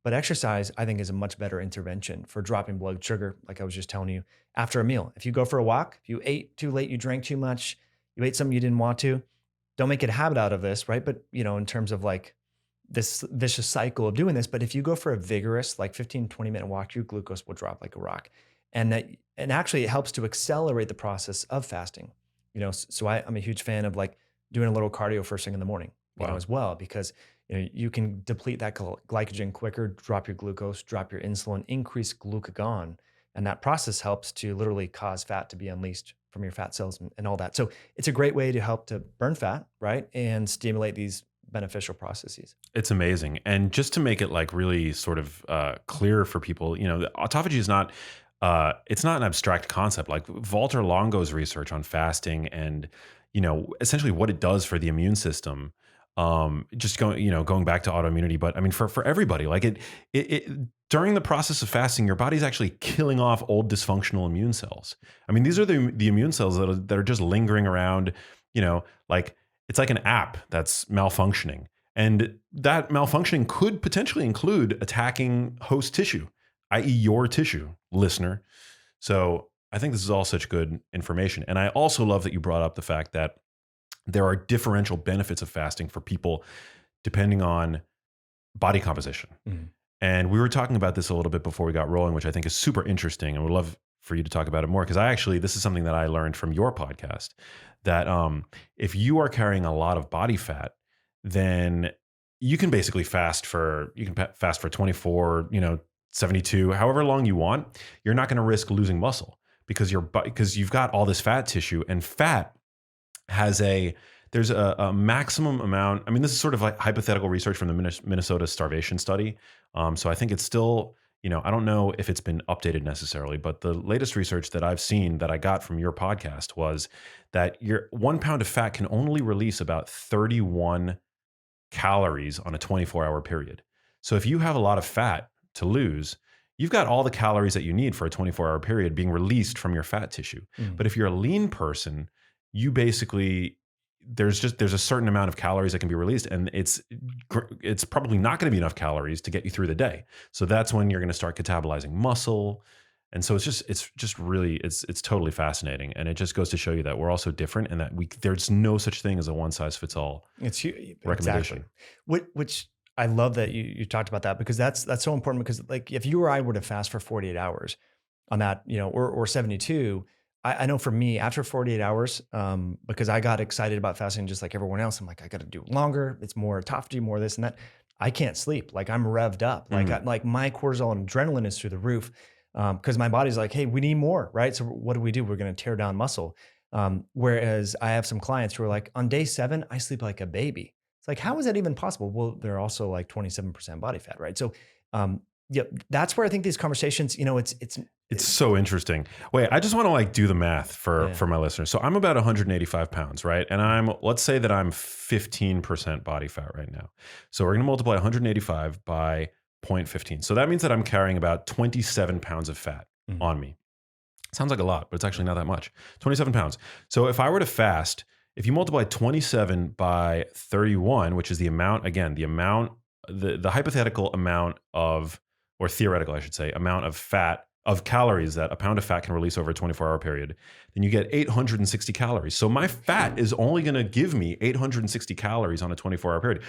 But exercise, I think, is a much better intervention for dropping blood sugar, like I was just telling you, after a meal. If you go for a walk, if you ate too late, you drank too much, you ate something you didn't want to, don't make it a habit out of this, right? But, in terms of like this vicious cycle of doing this, but if you go for a vigorous, like 15, 20-minute walk, your glucose will drop like a rock. And actually it helps to accelerate the process of fasting. So I'm a huge fan of like doing a little cardio first thing in the morning, Wow. as well, because you can deplete that glycogen quicker, drop your glucose, drop your insulin, increase glucagon. And that process helps to literally cause fat to be unleashed from your fat cells and all that. So it's a great way to help to burn fat, right? And stimulate these beneficial processes. It's amazing. And just to make it like really sort of clear for people, the autophagy is not, it's not an abstract concept. Like Walter Longo's research on fasting and, essentially what it does for the immune system. Just going back to autoimmunity, but I mean, for everybody, like it during the process of fasting, your body's actually killing off old dysfunctional immune cells. I mean, these are the immune cells that are just lingering around, like it's like an app that's malfunctioning. And that malfunctioning could potentially include attacking host tissue, i.e. your tissue, listener. So I think this is all such good information. And I also love that you brought up the fact that there are differential benefits of fasting for people depending on body composition. Mm-hmm. And we were talking about this a little bit before we got rolling, which I think is super interesting. And would love for you to talk about it more. Because this is something that I learned from your podcast, that if you are carrying a lot of body fat, then you can basically fast for 24, 72, however long you want. You're not going to risk losing muscle because you've got all this fat tissue, and fat has there's a maximum amount. I mean, this is sort of like hypothetical research from the Minnesota starvation study. So I think it's still, I don't know if it's been updated necessarily, but the latest research that I've seen that I got from your podcast was that your 1 pound of fat can only release about 31 calories on a 24-hour period. So if you have a lot of fat to lose, you've got all the calories that you need for a 24-hour period being released from your fat tissue. Mm. But if you're a lean person, you basically, there's a certain amount of calories that can be released, and it's probably not going to be enough calories to get you through the day. So that's when you're going to start catabolizing muscle. And so it's totally fascinating. And it just goes to show you that we're also different, and that there's no such thing as a one size fits all recommendation. Exactly. Which I love that you talked about that, because that's so important, because like if you or I were to fast for 48 hours on that, or 72, I know for me, after 48 hours, because I got excited about fasting just like everyone else, I'm like, I got to do it longer. It's more autophagy, more this and that. I can't sleep. Like I'm revved up. Like my cortisol and adrenaline is through the roof, because my body's like, hey, we need more, right? So what do? We're going to tear down muscle. Whereas I have some clients who are like, on day 7, I sleep like a baby. It's like, how is that even possible? Well, they're also like 27% body fat, right? So, yeah, that's where I think these conversations, It's so interesting. Wait, I just want to like do the math for my listeners. So I'm about 185 pounds, right? And let's say that I'm 15% body fat right now. So we're going to multiply 185 by 0.15. So that means that I'm carrying about 27 pounds of fat on me. Sounds like a lot, but it's actually not that much. 27 pounds. So if I were to fast, if you multiply 27 by 31, which is the hypothetical amount of, or theoretical, I should say, amount of fat, of calories that a pound of fat can release over a 24-hour period, then you get 860 calories. So my fat is only going to give me 860 calories on a 24-hour period.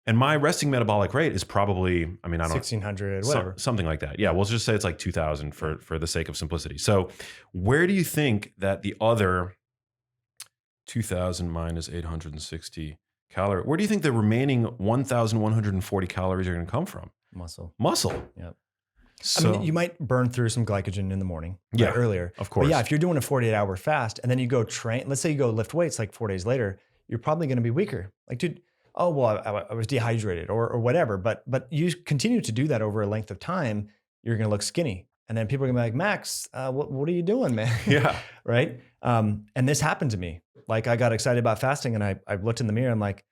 And my resting metabolic rate is probably, I don't know, 1600, whatever. Something like that. Yeah, we'll just say it's like 2000 for the sake of simplicity. So where do you think that the other 2000 minus 860 calories, where do you think the remaining 1140 calories are going to come from? Muscle. Yep. So, you might burn through some glycogen in the morning, earlier. Of course. But yeah, if you're doing a 48-hour fast and then you go train, let's say you go lift weights like 4 days later, you're probably going to be weaker. Like, dude, oh, well, I was dehydrated or whatever. But you continue to do that over a length of time, you're going to look skinny. And then people are going to be like, Max, what are you doing, man? Yeah. Right. And this happened to me. Like I got excited about fasting and I looked in the mirror and like,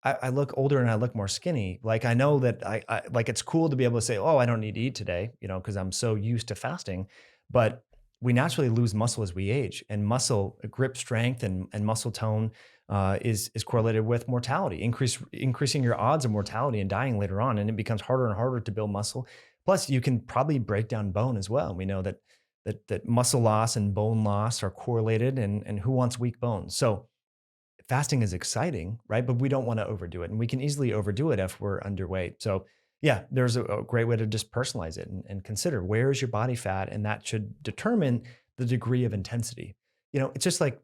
I look older and I look more skinny. Like I know that I like, it's cool to be able to say, oh, I don't need to eat today, because I'm so used to fasting. But we naturally lose muscle as we age, and muscle grip strength and muscle tone is correlated with mortality, increasing your odds of mortality and dying later on. And it becomes harder and harder to build muscle. Plus, you can probably break down bone as well. We know that muscle loss and bone loss are correlated, and who wants weak bones? So fasting is exciting, right? But we don't want to overdo it. And we can easily overdo it if we're underweight. So yeah, there's a great way to just personalize it and consider where is your body fat, and that should determine the degree of intensity. It's just like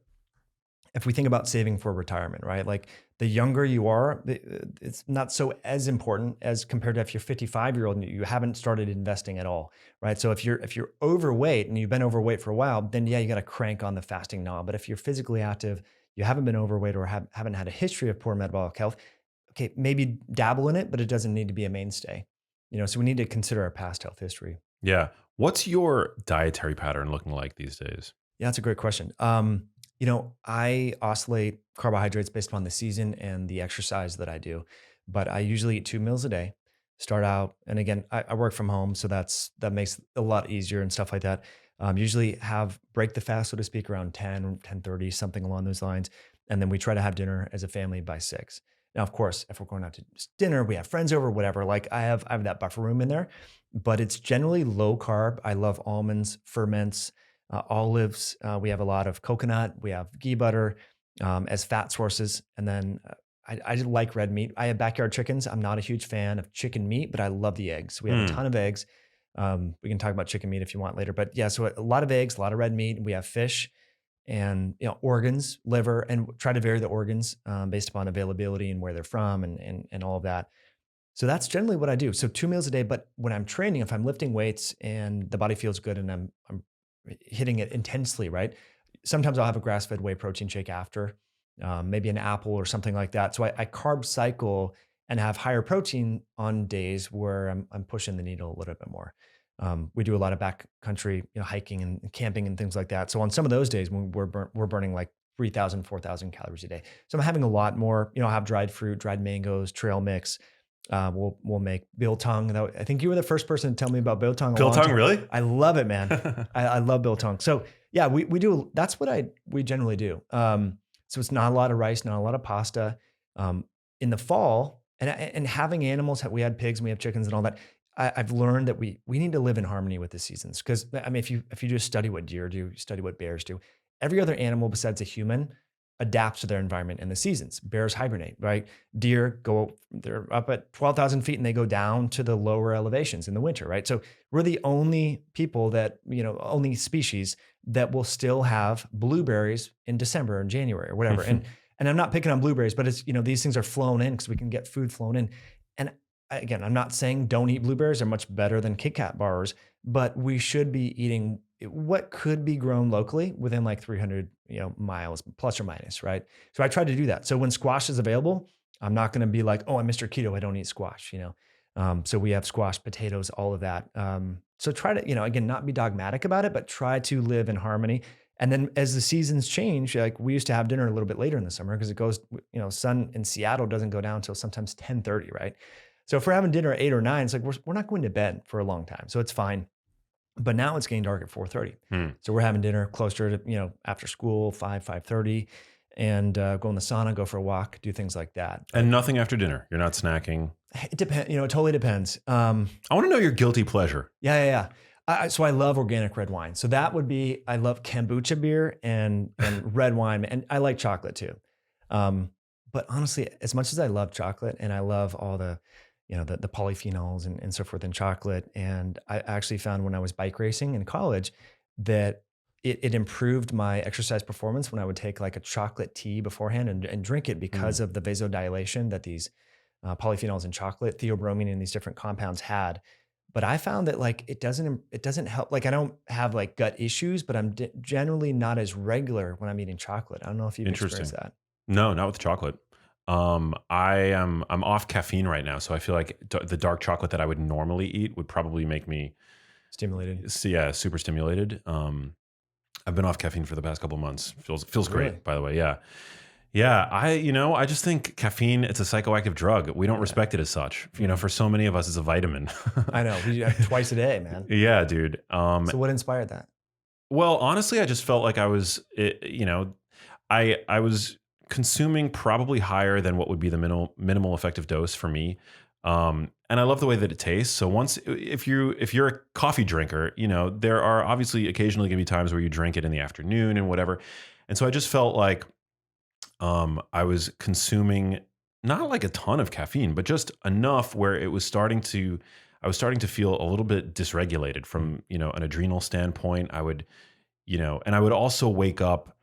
if we think about saving for retirement, right? Like the younger you are, it's not so as important as compared to if you're 55-year-old and you haven't started investing at all, right? So if you're overweight and you've been overweight for a while, then yeah, you got to crank on the fasting knob. But if you're physically active, you haven't been overweight or haven't had a history of poor metabolic health, okay, maybe dabble in it, but it doesn't need to be a mainstay. So we need to consider our past health history. Yeah. What's your dietary pattern looking like these days? Yeah, that's a great question. I oscillate carbohydrates based upon the season and the exercise that I do, but I usually eat 2 meals a day. Start out, and again, I work from home, so that makes it a lot easier and stuff like that. Usually have break the fast, so to speak, around 10:30, something along those lines, and then we try to have dinner as a family by 6. Now, of course, if we're going out to just dinner, we have friends over, whatever. Like I have that buffer room in there, but it's generally low carb. I love almonds, ferments, olives. We have a lot of coconut. We have ghee butter as fat sources. And then I just like red meat. I have backyard chickens. I'm not a huge fan of chicken meat, but I love the eggs. We have a ton of eggs. We can talk about chicken meat if you want later. But yeah, so a lot of eggs, a lot of red meat. We have fish and organs, liver, and try to vary the organs based upon availability and where they're from and all of that. So that's generally what I do. So 2 meals a day. But when I'm training, if I'm lifting weights and the body feels good and I'm hitting it intensely, right? Sometimes I'll have a grass-fed whey protein shake after, maybe an apple or something like that. So I carb cycle and have higher protein on days where I'm pushing the needle a little bit more. We do a lot of backcountry, hiking and camping and things like that. So on some of those days, when we're burning like 3,000, 4,000 calories a day. So I'm having a lot more. I'll have dried fruit, dried mangoes, trail mix. We'll make biltong. I think you were the first person to tell me about biltong. Biltong, really? I love it, man. I love biltong. So yeah, we do. That's what we generally do. So it's not a lot of rice, not a lot of pasta. In the fall, and having animals, we had pigs and we have chickens and all that. I've learned that we need to live in harmony with the seasons. Because I mean, if you just study what deer do, you study what bears do. Every other animal besides a human adapts to their environment and the seasons. Bears hibernate, right? Deer they're up at 12,000 feet and they go down to the lower elevations in the winter, right? So we're the only people only species that will still have blueberries in December and January or whatever. And I'm not picking on blueberries, but it's, these things are flown in because we can get food flown in. And again, I'm not saying don't eat blueberries. They're much better than Kit Kat bars, but we should be eating what could be grown locally within like 300 miles plus or minus, right? So I try to do that. So when squash is available, I'm not going to be like, oh, I'm Mr. Keto, I don't eat squash. So we have squash, potatoes, all of that. So try to again, not be dogmatic about it, but try to live in harmony. And then as the seasons change, like we used to have dinner a little bit later in the summer because it goes, sun in Seattle doesn't go down until sometimes 10:30, right? So if we're having dinner at 8 or 9, it's like we're not going to bed for a long time, so it's fine. But now it's getting dark at 4:30. So we're having dinner closer to, after school, 5:30, and go in the sauna, go for a walk, do things like that. And nothing after dinner. You're not snacking. It depends. It totally depends. I want to know your guilty pleasure. Yeah. So I love organic red wine. So that would be, I love kombucha beer and red wine, and I like chocolate too. But honestly, as much as I love chocolate and I love all the the polyphenols and so forth in chocolate. And I actually found when I was bike racing in college that it improved my exercise performance when I would take like a chocolate tea beforehand and drink it because of the vasodilation that these polyphenols in chocolate, theobromine, and these different compounds had. But I found that like it doesn't help. Like I don't have like gut issues, but I'm generally not as regular when I'm eating chocolate. I don't know if you've experienced that. No, not with chocolate. I'm off caffeine right now, so I feel like the dark chocolate that I would normally eat would probably make me stimulated. Yeah, super stimulated. I've been off caffeine for the past couple of months. Feels great, Really? by the way. Yeah. I just think caffeine, it's a psychoactive drug. We don't respect it as such. For so many of us, it's a vitamin. I know. We do twice a day, man. Yeah, dude. So what inspired that? Well, honestly, I just felt like I was, I was consuming probably higher than what would be the minimal effective dose for me. And I love the way that it tastes. So if you're a coffee drinker, there are obviously occasionally going to be times where you drink it in the afternoon and whatever. And so I just felt like I was consuming not like a ton of caffeine, but just enough where I was starting to feel a little bit dysregulated from, an adrenal standpoint. I would, and I would also wake up,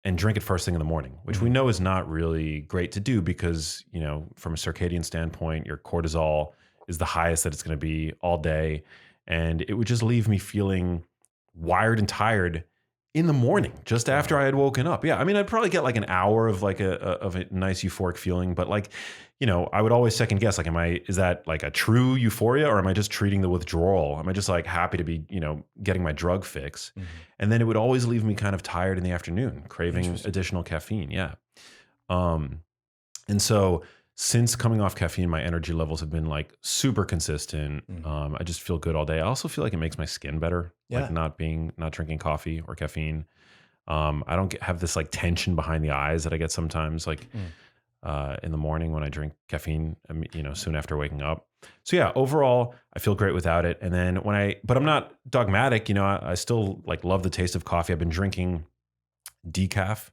and drink it first thing in the morning, which we know is not really great to do because, from a circadian standpoint, your cortisol is the highest that it's going to be all day. And it would just leave me feeling wired and tired in the morning, just after I had woken up. Yeah. I mean, I'd probably get like an hour of like of a nice euphoric feeling, but like, I would always second guess, like, is that like a true euphoria or am I just treating the withdrawal? Am I just like happy to be, getting my drug fix? And then it would always leave me kind of tired in the afternoon, craving additional caffeine. Yeah. And so since coming off caffeine, my energy levels have been like super consistent. I just feel good all day. I also feel like it makes my skin better, like not drinking coffee or caffeine. I don't have this like tension behind the eyes that I get sometimes, like in the morning when I drink caffeine, soon after waking up. So yeah, overall, I feel great without it. And then but I'm not dogmatic, I still like love the taste of coffee. I've been drinking decaf,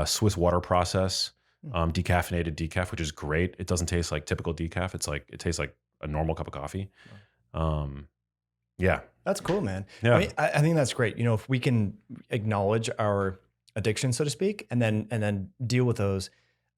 Swiss water process, decaffeinated decaf, which is great. It doesn't taste like typical decaf. It tastes like a normal cup of coffee. Yeah. That's cool, man. Yeah. I think that's great. If we can acknowledge our addiction, so to speak, and then deal with those,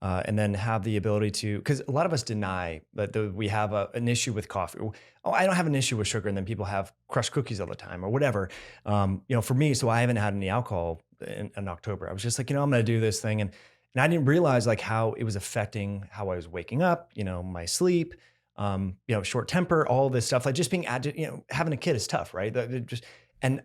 and then have the ability to, because a lot of us deny that we have an issue with coffee. Oh, I don't have an issue with sugar, and then people have crushed cookies all the time or whatever. For me, so I haven't had any alcohol in October. I was just like, I'm going to do this thing, and I didn't realize like how it was affecting how I was waking up. My sleep, short temper, all this stuff. Like just being having a kid is tough, right? And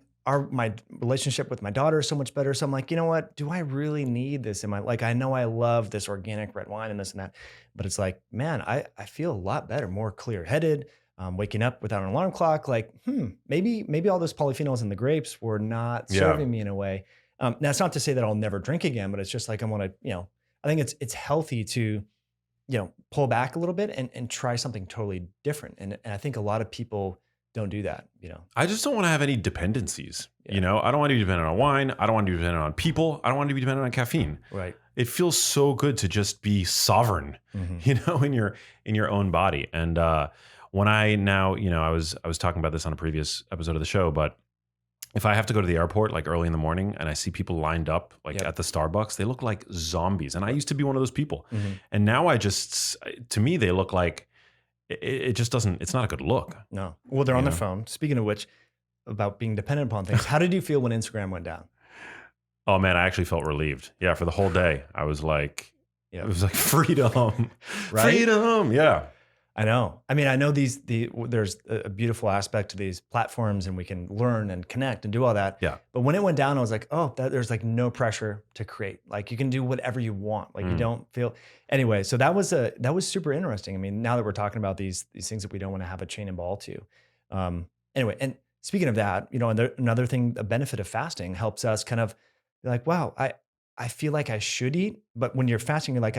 my relationship with my daughter is so much better. So I'm like, what? Do I really need this? I know I love this organic red wine and this and that, but it's like, man, I feel a lot better, more clear-headed, waking up without an alarm clock. Like, maybe all those polyphenols in the grapes were not serving me in a way. Now it's not to say that I'll never drink again, but it's just like, I want to, I think it's healthy to, pull back a little bit and try something totally different. And I think a lot of people don't do that, I just don't want to have any dependencies. I don't want to be dependent on wine. I don't want to be dependent on people. I don't want to be dependent on caffeine. Right. It feels so good to just be sovereign, in your own body. And when I now, I was talking about this on a previous episode of the show, but if I have to go to the airport like early in the morning and I see people lined up like at the Starbucks, they look like zombies. And I used to be one of those people. And now to me, they look like, it just doesn't, it's not a good look. No. Well, they're on their phone. Speaking of which, about being dependent upon things, how did you feel when Instagram went down? Oh man, I actually felt relieved. Yeah. For the whole day, I was like, it was like freedom, right? Freedom. Yeah. I know. I mean, I know there's a beautiful aspect to these platforms and we can learn and connect and do all that. Yeah. But when it went down, I was like, there's like no pressure to create. Like you can do whatever you want. Like you don't feel, anyway. So that was super interesting. I mean, now that we're talking about these things that we don't want to have a chain and ball to. Anyway, and speaking of that, another thing, a benefit of fasting helps us kind of be like, wow, I feel like I should eat, but when you're fasting, you're like,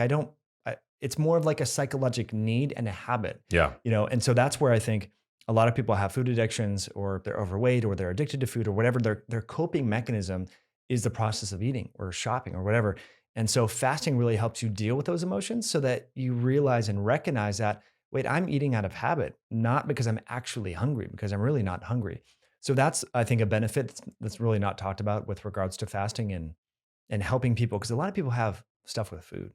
it's more of like a psychological need and a habit. Yeah. And so that's where I think a lot of people have food addictions, or they're overweight, or they're addicted to food, or whatever. Their coping mechanism is the process of eating or shopping or whatever. And so fasting really helps you deal with those emotions so that you realize and recognize that, wait, I'm eating out of habit, not because I'm actually hungry, because I'm really not hungry. So that's, I think, a benefit that's really not talked about with regards to fasting and helping people, because a lot of people have stuff with food,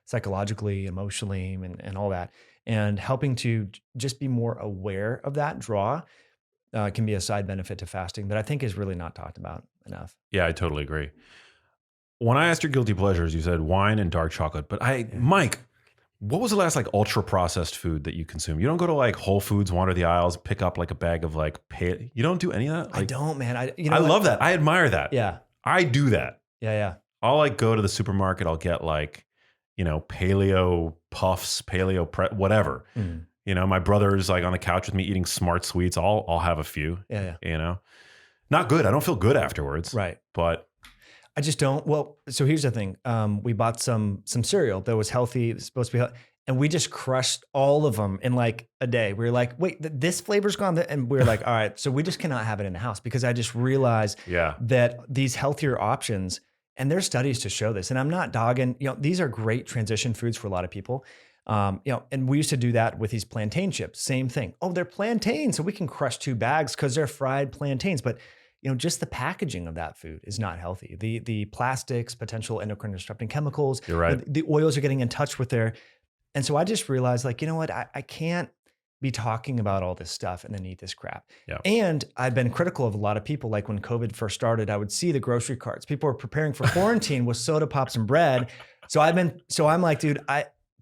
psychologically, emotionally, and all that. And helping to just be more aware of that draw can be a side benefit to fasting that I think is really not talked about enough. Yeah, I totally agree. When I asked your guilty pleasures, you said wine and dark chocolate. But Mike, what was the last like ultra processed food that you consume? You don't go to like Whole Foods, wander the aisles, pick up like a bag of like you don't do any of that? Like, I don't, man. I love that. I admire that. Yeah. I do that. Yeah. I'll like go to the supermarket. I'll get like, paleo puffs, whatever. My brother's like on the couch with me eating Smart Sweets. I'll have a few. Yeah. Not good. I don't feel good afterwards. Right. But I just don't. Well, so here's the thing. We bought some cereal that was healthy, it was supposed to be healthy, and we just crushed all of them in like a day. We were like, wait, this flavor's gone. And we were like, all right, so we just cannot have it in the house because I just realized Yeah. that these healthier options, and there's studies to show this, and I'm not dogging, these are great transition foods for a lot of people. And we used to do that with these plantain chips. Same thing. Oh, they're plantains, so we can crush 2 bags because they're fried plantains. But just the packaging of that food is not healthy. The plastics, potential endocrine disrupting chemicals, You're right. the oils are getting in touch with their. And so I just realized, like, you know what, I can't be talking about all this stuff and then eat this crap. Yeah. And I've been critical of a lot of people. Like when COVID first started, I would see the grocery carts. People were preparing for quarantine with soda pops and bread. So I'm like, dude,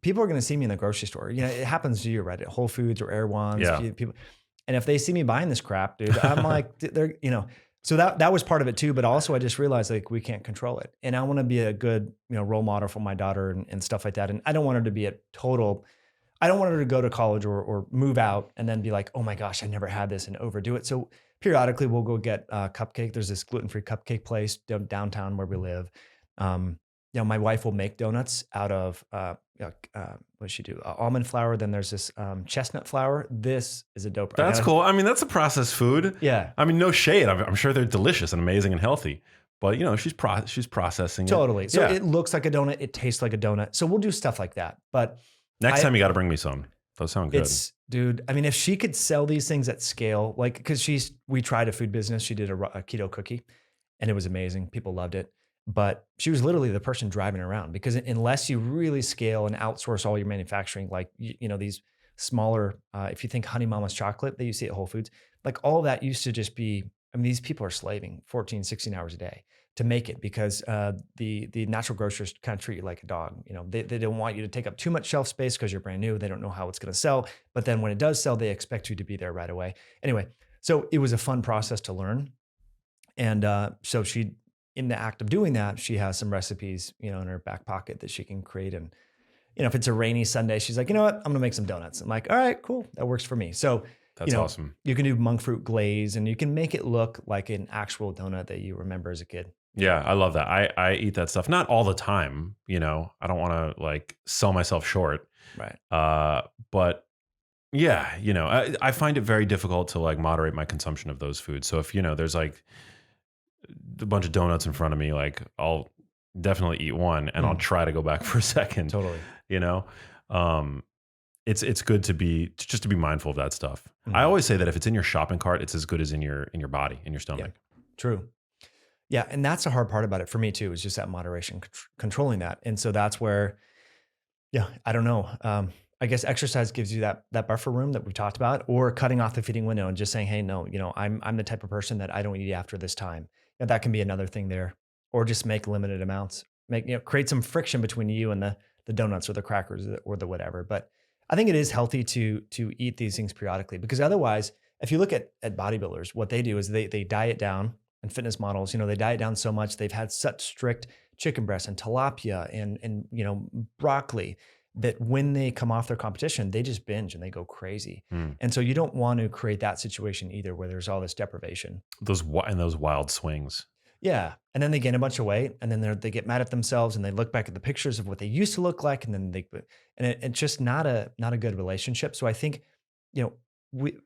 people are going to see me in the grocery store. It happens to you, right? At Whole Foods or Erewhon's. Yeah. People, and if they see me buying this crap, dude, I'm like, so that was part of it too. But also I just realized like we can't control it. And I want to be a good, role model for my daughter and stuff like that. And I don't want her to be I don't want her to go to college or move out and then be like, oh my gosh, I never had this and overdo it. So periodically we'll go get a cupcake. There's this gluten-free cupcake place downtown where we live. My wife will make donuts out of, what does she do? Almond flour. Then there's this chestnut flour. This is a dope. That's cool. I mean, that's a processed food. Yeah. I mean, no shade. I'm sure they're delicious and amazing and healthy. But she's processing it. Totally. So Yeah. it looks like a donut. It tastes like a donut. So we'll do stuff like that. But Next time you got to bring me some. Those sound good. Dude, I mean, if she could sell these things at scale, like, because we tried a food business, she did a keto cookie and it was amazing. People loved it. But she was literally the person driving around because unless you really scale and outsource all your manufacturing, like, these smaller, if you think Honey Mama's chocolate that you see at Whole Foods, like all that used to just be, I mean, these people are slaving 14, 16 hours a day to make it because the natural grocers kind of treat you like a dog. They don't want you to take up too much shelf space because you're brand new. They don't know how it's going to sell. But then when it does sell, they expect you to be there right away. Anyway, so it was a fun process to learn. And so in the act of doing that, she has some recipes, in her back pocket that she can create. And, if it's a rainy Sunday, she's like, you know what, I'm going to make some donuts. I'm like, all right, cool. That works for me. So That's awesome. You can do monk fruit glaze and you can make it look like an actual donut that you remember as a kid. Yeah, I love that. I eat that stuff. Not all the time, I don't want to like sell myself short. Right. But yeah, I find it very difficult to like moderate my consumption of those foods. So if, there's like a bunch of donuts in front of me, like I'll definitely eat one and I'll try to go back for a second. Totally. It's good to be mindful of that stuff. I always say that if it's in your shopping cart, it's as good as in your body, in your stomach. Yeah, true. Yeah. And that's the hard part about it for me too, is just that moderation, controlling that. And so that's where, I don't know. I guess exercise gives you that buffer room that we've talked about, or cutting off the feeding window and just saying, hey, no, I'm the type of person that I don't eat after this time. And that can be another thing there, or just make limited amounts, create some friction between you and the donuts or the crackers or the whatever. But I think it is healthy to eat these things periodically, because otherwise, if you look at bodybuilders, what they do is they diet down, and fitness models, they diet down so much, they've had such strict chicken breast and tilapia and broccoli that when they come off their competition, they just binge and they go crazy. And so you don't want to create that situation either, where there's all this deprivation. Those wild swings. Yeah. And then they gain a bunch of weight, and then they get mad at themselves, and they look back at the pictures of what they used to look like. And then it's just not a good relationship. So I think, the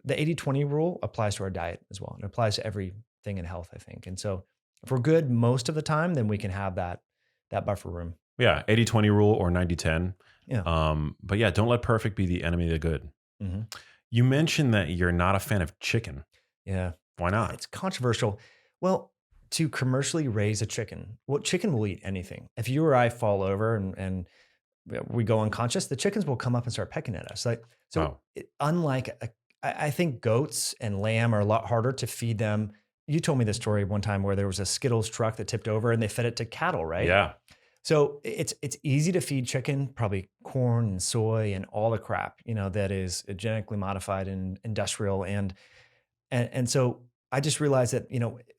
80-20 rule applies to our diet as well. And it applies to everything in health, I think. And so if we're good most of the time, then we can have that buffer room. Yeah. 80-20 rule or 90-10. Yeah. But yeah, don't let perfect be the enemy of the good. Mm-hmm. You mentioned that you're not a fan of chicken. Yeah. Why not? It's controversial. Well, to commercially raise a chicken, chicken will eat anything. If you or I fall over and we go unconscious, the chickens will come up and start pecking at us. Unlike, I think goats and lamb are a lot harder to feed them. You told me this story one time where there was a Skittles truck that tipped over and they fed it to cattle, right? Yeah. So it's easy to feed chicken, probably corn and soy and all the crap, that is genetically modified and industrial. And so I just realized that,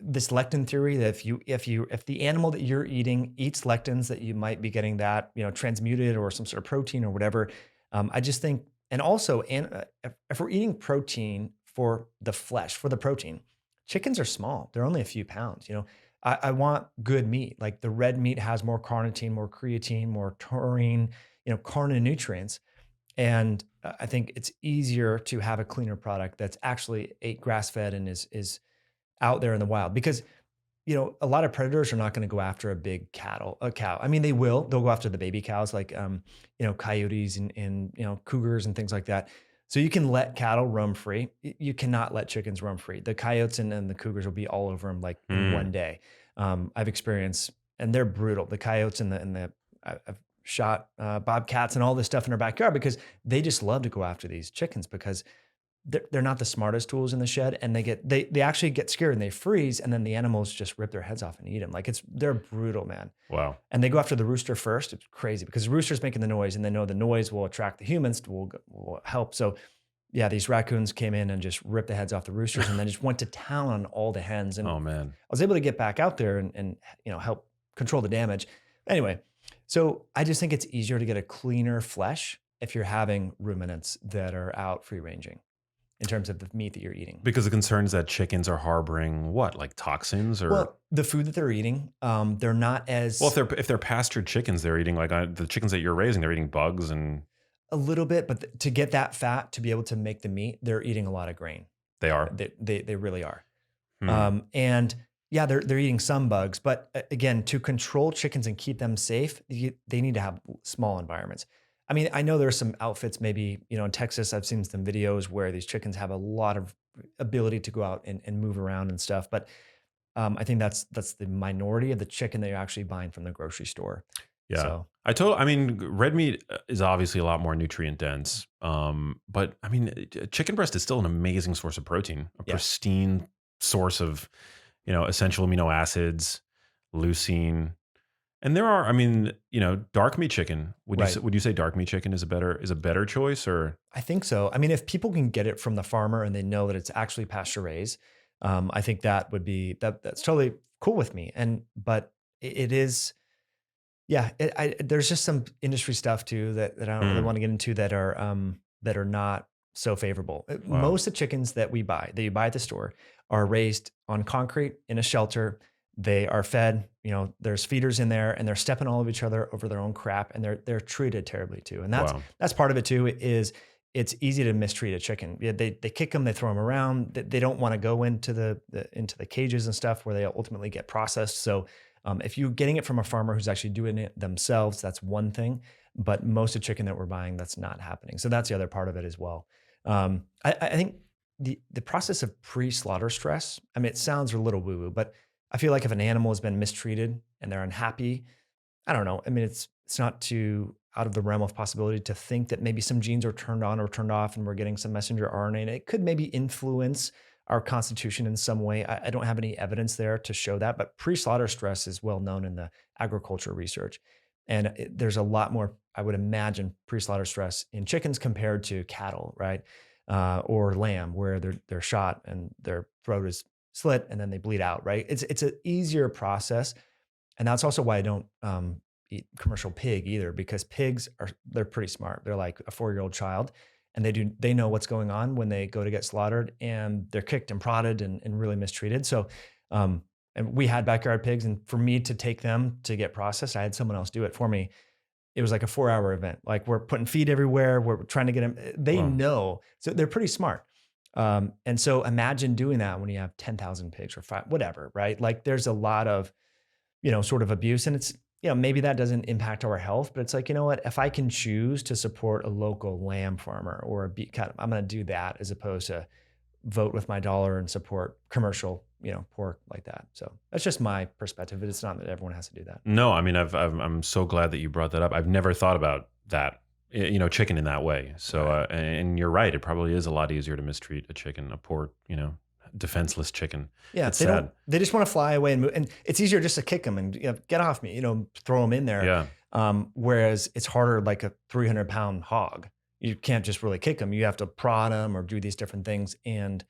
this lectin theory, that if the animal that you're eating eats lectins, that you might be getting that, transmuted or some sort of protein or whatever. I just think, and also, if we're eating protein for the flesh, for the protein, chickens are small. They're only a few pounds, I want good meat. Like the red meat has more carnitine, more creatine, more taurine, carnonutrients. And I think it's easier to have a cleaner product that's actually ate grass fed and is out there in the wild because a lot of predators are not going to go after a cow. I mean, they will. They'll go after the baby cows, like coyotes and cougars and things like that. So you can let cattle roam free. You cannot let chickens roam free. The coyotes and the cougars will be all over them like in one Mm. day. I've experienced, and they're brutal. The coyotes I've shot bobcats and all this stuff in our backyard because they just love to go after these chickens because they're not the smartest tools in the shed, and they actually get scared and they freeze, and then the animals just rip their heads off and eat them. Like they're brutal, man. Wow. And they go after the rooster first. It's crazy because the rooster's making the noise, and they know the noise will attract the humans, will help. So yeah, these raccoons came in and just ripped the heads off the roosters, and then just went to town on all the hens. And Oh man. I was able to get back out there and help control the damage. Anyway, so I just think it's easier to get a cleaner flesh if you're having ruminants that are out free ranging in terms of the meat that you're eating. Because the concern is that chickens are harboring what, like toxins or? Well, the food that they're eating, they're not as Well, if they're pastured chickens, they're eating like the chickens that you're raising. They're eating bugs and a little bit, but to get that fat to be able to make the meat, they're eating a lot of grain. they are. They really are. Hmm. And yeah, they're eating some bugs, but again, to control chickens and keep them safe, they need to have small environments. I mean, I know there's some outfits, maybe, in Texas, I've seen some videos where these chickens have a lot of ability to go out and move around and stuff. But I think that's the minority of the chicken that you're actually buying from the grocery store. Yeah. So I mean, red meat is obviously a lot more nutrient dense. But I mean, chicken breast is still an amazing source of protein, a yeah, pristine source of, essential amino acids, leucine. And there are, I mean, dark meat chicken. right. Would you say dark meat chicken is a better choice or? I think so. I mean, if people can get it from the farmer and they know that it's actually pasture raised, I think that would be that's totally cool with me. But it is, yeah. There's just some industry stuff too that I don't really Mm, want to get into that are not so favorable. wow. Most of the chickens that you buy at the store, are raised on concrete in a shelter. They are fed. There's feeders in there, and they're stepping all of each other over their own crap, and they're treated terribly too. And Wow. that's part of it too. Is it's easy to mistreat a chicken. Yeah, they kick them, they throw them around. They don't want to go into the cages and stuff where they ultimately get processed. So if you're getting it from a farmer who's actually doing it themselves, that's one thing. But most of the chicken that we're buying, that's not happening. So that's the other part of it as well. I think the process of pre-slaughter stress. I mean, it sounds a little woo-woo, but I feel like if an animal has been mistreated and they're unhappy, I don't know. I mean, it's not too out of the realm of possibility to think that maybe some genes are turned on or turned off, and we're getting some messenger RNA, and it could maybe influence our constitution in some way. I don't have any evidence there to show that, but pre-slaughter stress is well known in the agriculture research, and there's a lot more, I would imagine, pre-slaughter stress in chickens compared to cattle, right? Or lamb, where they're shot and their throat is slit and then they bleed out, right? It's an easier process, and that's also why I don't eat commercial pig either, because they're pretty smart. They're like a 4-year-old child, and they know what's going on when they go to get slaughtered, and they're kicked and prodded and really mistreated. So, and we had backyard pigs, and for me to take them to get processed, I had someone else do it for me. It was like a 4-hour event. Like we're putting feed everywhere. We're trying to get them. They Wow. know, so they're pretty smart. And so imagine doing that when you have 10,000 pigs or five, whatever, right? Like there's a lot of, sort of abuse, and it's, maybe that doesn't impact our health, but it's like, you know what, if I can choose to support a local lamb farmer or a beef cut, I'm going to do that as opposed to vote with my dollar and support commercial, pork like that. So that's just my perspective. It's not that everyone has to do that. No, I mean, I'm so glad that you brought that up. I've never thought about that, chicken in that way. So, Right. and you're right. It probably is a lot easier to mistreat a chicken, a poor, defenseless chicken. Yeah, It's sad. they just want to fly away and move. And it's easier just to kick them and get off me, throw them in there. Yeah. Whereas it's harder like a 300-pound hog. You can't just really kick them. You have to prod them or do these different things. And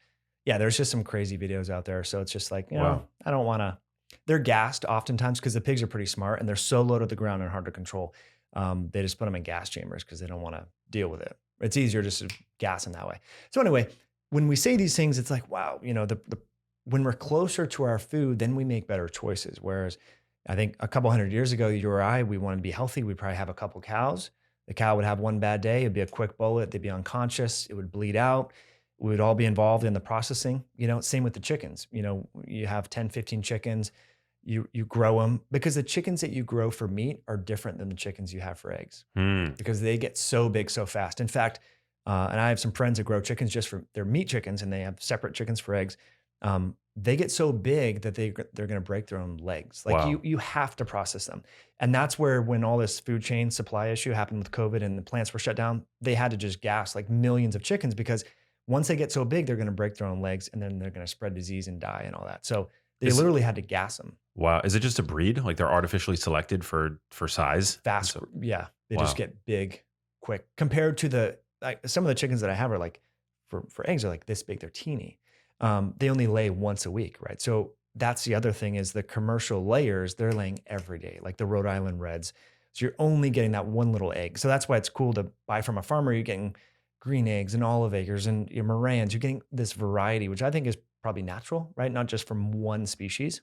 yeah, there's just some crazy videos out there. So it's just like, Wow. I don't want to. They're gassed oftentimes because the pigs are pretty smart and they're so low to the ground and hard to control. They just put them in gas chambers because they don't want to deal with it. It's easier just to gas them that way. So anyway, when we say these things, it's like, wow, when we're closer to our food, then we make better choices. Whereas I think a couple hundred years ago, you or I, we wanted to be healthy. We'd probably have a couple cows. The cow would have one bad day. It'd be a quick bullet. They'd be unconscious. It would bleed out. We would all be involved in the processing. Same with the chickens. You have 10, 15 chickens. You grow them because the chickens that you grow for meat are different than the chickens you have for eggs Hmm. because they get so big so fast. In fact, and I have some friends that grow chickens just for their meat chickens, and they have separate chickens for eggs. They get so big that they're going to break their own legs. Like Wow. you have to process them, and that's where when all this food chain supply issue happened with COVID and the plants were shut down, they had to just gas like millions of chickens because once they get so big, they're going to break their own legs, and then they're going to spread disease and die and all that. So they Is literally had to gas them wow. Is it just a breed? Like they're artificially selected for size? fast. So, Yeah, they just wow. get big quick compared to the like some of the chickens that I have are like for eggs are like this big. They're teeny. They only lay once a week, right? So that's the other thing is the commercial layers, they're laying every day, like the Rhode Island Reds. So you're only getting that one little egg. So that's why it's cool to buy from a farmer. You're getting green eggs and olive eggs and your Morans. You're getting this variety, which I think is probably natural, right? Not just from one species.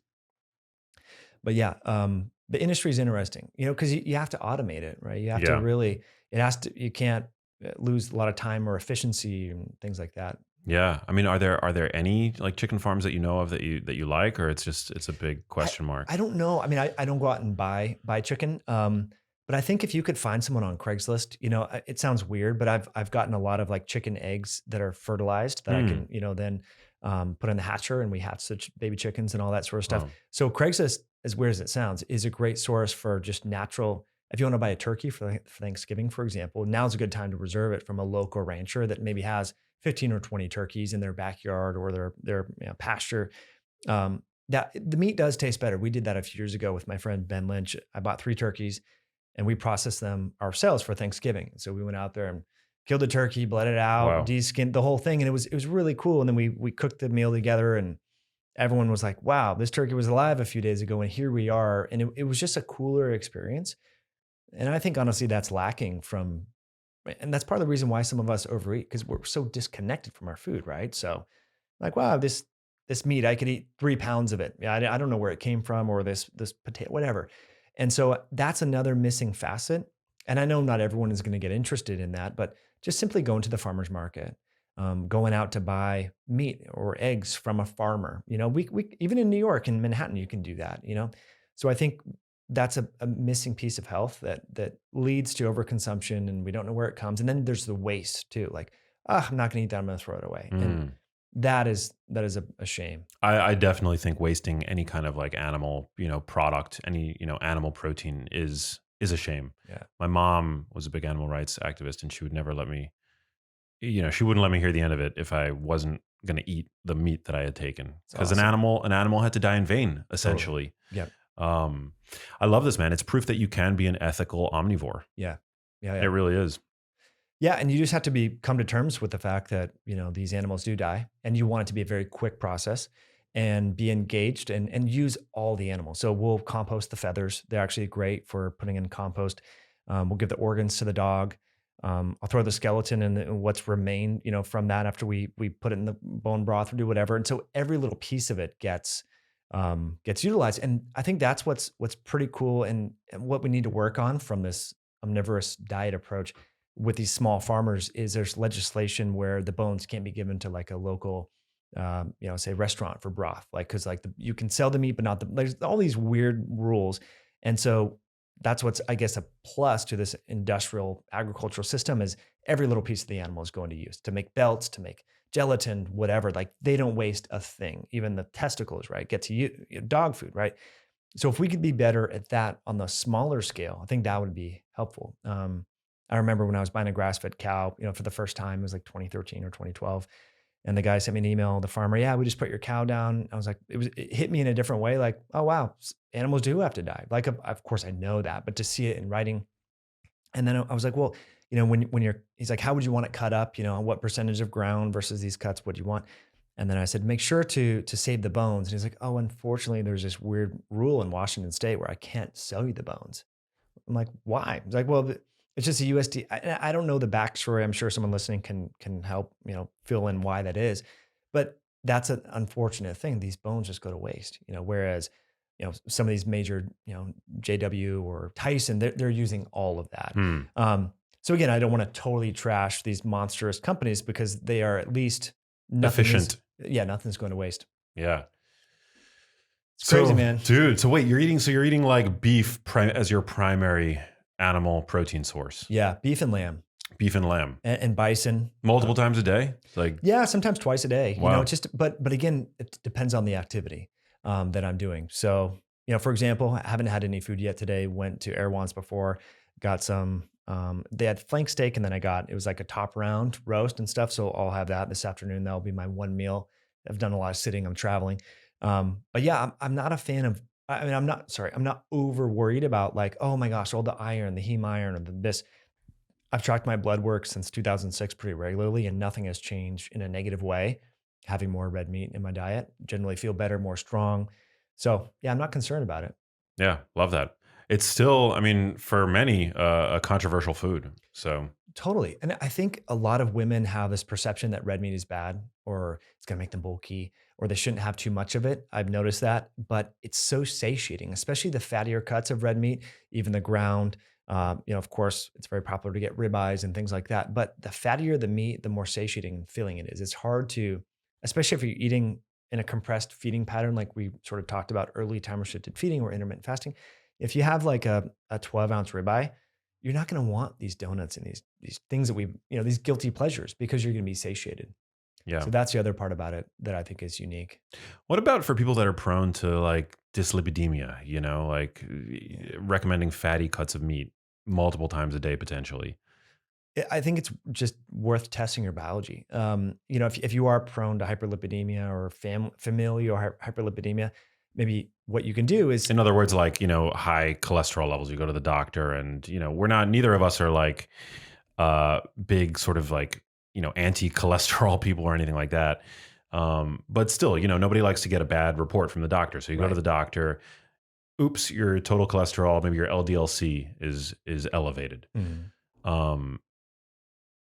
But yeah, the industry is interesting, because you have to automate it, right? You have to Yeah. really, it has to, you can't lose a lot of time or efficiency and things like that. Yeah. I mean, are there any like chicken farms that you know of that you like, or it's a big I question mark? I don't know. I mean, I don't go out and buy chicken. But I think if you could find someone on Craigslist, it sounds weird, but I've gotten a lot of like chicken eggs that are fertilized that I Hmm. can, then put in the hatcher and we hatch the baby chickens and all that sort of stuff. Wow. So Craigslist, as weird as it sounds, is a great source for just natural. If you want to buy a turkey for Thanksgiving, for example, now's a good time to reserve it from a local rancher that maybe has 15 or 20 turkeys in their backyard or their pasture. That the meat does taste better. We did that a few years ago with my friend Ben Lynch. I bought 3 turkeys and we processed them ourselves for Thanksgiving. So we went out there and killed the turkey, bled it out, Wow. de-skinned the whole thing, and it was really cool. And then we cooked the meal together, and everyone was like, "Wow, this turkey was alive a few days ago, and here we are." And it was just a cooler experience. And I think honestly, that's lacking from, and that's part of the reason why some of us overeat because we're so disconnected from our food, right? So like, wow, this meat, I could eat 3 pounds of it. Yeah, I don't know where it came from or this potato, whatever. And so that's another missing facet. And I know not everyone is going to get interested in that, but just simply going to the farmer's market, going out to buy meat or eggs from a farmer. We even in New York and Manhattan, you can do that. So I think that's a missing piece of health that leads to overconsumption, and we don't know where it comes. And then there's the waste too, like, I'm not going to eat that. I'm going to throw it away. And Mm. that is a shame. I definitely think wasting any kind of like animal, product, any, animal protein is a shame. Yeah. My mom was a big animal rights activist and she would never let me, she wouldn't let me hear the end of it if I wasn't going to eat the meat that I had taken It's because an awesome. animal had to die in vain, Totally. essentially. Yep. Um, I love this, man. It's proof that you can be an ethical omnivore. Yeah. Yeah. It Yeah. really is. Yeah. And you just have to come to terms with the fact that, these animals do die and you want it to be a very quick process and be engaged and use all the animals. So we'll compost the feathers. They're actually great for putting in compost. We'll give the organs to the dog. I'll throw the skeleton and what's remained, from that after we put it in the bone broth or do whatever. And so every little piece of it gets utilized. And I think that's what's pretty cool and what we need to work on from this omnivorous diet approach with these small farmers is there's legislation where the bones can't be given to like a local, say restaurant for broth, like because like you can sell the meat, but not there's all these weird rules, and so that's what's I guess a plus to this industrial agricultural system is every little piece of the animal is going to use to make belts, to make gelatin, whatever. Like they don't waste a thing. Even the testicles, right, get to you dog food, right? So if we could be better at that on the smaller scale, I think that would be helpful. I remember when I was buying a grass-fed cow, for the first time, it was like 2013 or 2012. And the guy sent me an email, the farmer, yeah, we just put your cow down. I was like, it hit me in a different way. Like, oh, wow, animals do have to die. Like, of course I know that, but to see it in writing. And then I was like, well, he's like, how would you want it cut up? What percentage of ground versus these cuts, what do you want? And then I said, make sure to save the bones. And he's like, oh, unfortunately, there's this weird rule in Washington State where I can't sell you the bones. I'm like, why? He's like, well, it's just a USD. I don't know the backstory. I'm sure someone listening can help, fill in why that is. But that's an unfortunate thing. These bones just go to waste, whereas, some of these major, JW or Tyson, they're using all of that. Hmm. So again, I don't want to totally trash these monstrous companies because they are at least Efficient. nothing's going to waste. Yeah. It's crazy, So, man. dude, so wait, you're eating like beef as your primary animal protein source. Yeah. Beef and lamb Beef and lamb. and bison. Multiple times a day? Like, Yeah, sometimes twice a day. wow. But again, it depends on the activity that I'm doing. So, for example, I haven't had any food yet today. Went to Erewhon's before, got some. They had flank steak, and then it was like a top round roast and stuff. So I'll have that this afternoon. That'll be my one meal. I've done a lot of sitting. I'm traveling, but yeah, I'm not a fan of. I mean, I'm not over worried about like, oh my gosh, all the iron, the heme iron, or this. I've tracked my blood work since 2006 pretty regularly, and nothing has changed in a negative way. Having more red meat in my diet, generally feel better, more strong. So yeah, I'm not concerned about it. Yeah, love that. It's still, I mean, for many, a controversial food. So, Totally. And I think a lot of women have this perception that red meat is bad or it's going to make them bulky or they shouldn't have too much of it. I've noticed that, but it's so satiating, especially the fattier cuts of red meat, even the ground. Of course, it's very popular to get ribeyes and things like that. But the fattier the meat, the more satiating and filling it is. It's hard to, especially if you're eating in a compressed feeding pattern, like we sort of talked about early time restricted feeding or intermittent fasting. If you have like a 12-ounce ribeye, you're not going to want these donuts and these things that these guilty pleasures because you're going to be satiated. yeah. So that's the other part about it that I think is unique. What about for people that are prone to like dyslipidemia, like recommending fatty cuts of meat multiple times a day potentially? I think it's just worth testing your biology. If you are prone to hyperlipidemia or familial hyperlipidemia, maybe what you can do is In other words, like, high cholesterol levels, you go to the doctor and, neither of us are like big sort of like, anti-cholesterol people or anything like that. But still, nobody likes to get a bad report from the doctor. So you go to right. the doctor, oops, your total cholesterol, maybe your LDL-C is elevated. Mhm. Um,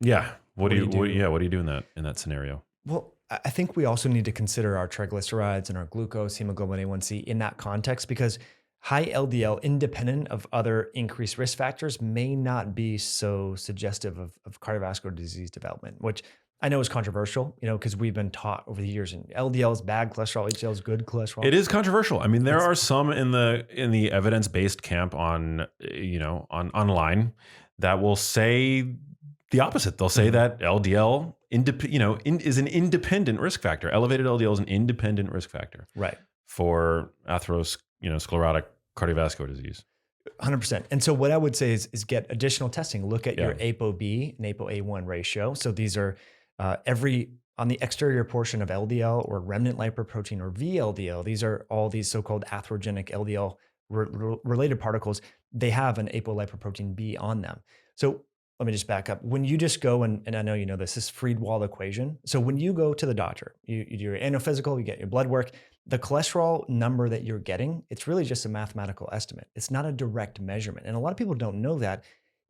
yeah. What do you do? what do you do in that scenario? Well, I think we also need to consider our triglycerides and our glucose, hemoglobin A1C in that context because high LDL, independent of other increased risk factors, may not be so suggestive of cardiovascular disease development, which I know is controversial, because we've been taught over the years and LDL is bad cholesterol, HDL is good cholesterol. It is controversial. I mean, there It's- are some in the evidence-based camp on online that will say the opposite. They'll say Mhm. that LDL is an independent risk factor. Elevated LDL is an independent risk factor Right. for sclerotic cardiovascular disease. 100%. And so what I would say is get additional testing. Look at your Yeah. ApoB and ApoA1 ratio. So these are on the exterior portion of LDL or remnant lipoprotein or VLDL. These are all these so-called atherogenic LDL related particles. They have an apolipoprotein B on them. So let me just back up. When you just go and I know you know this is Fried-Wald equation. So when you go to the doctor, you do your annual physical, you get your blood work, the cholesterol number that you're getting, it's really just a mathematical estimate. It's not a direct measurement. And a lot of people don't know that.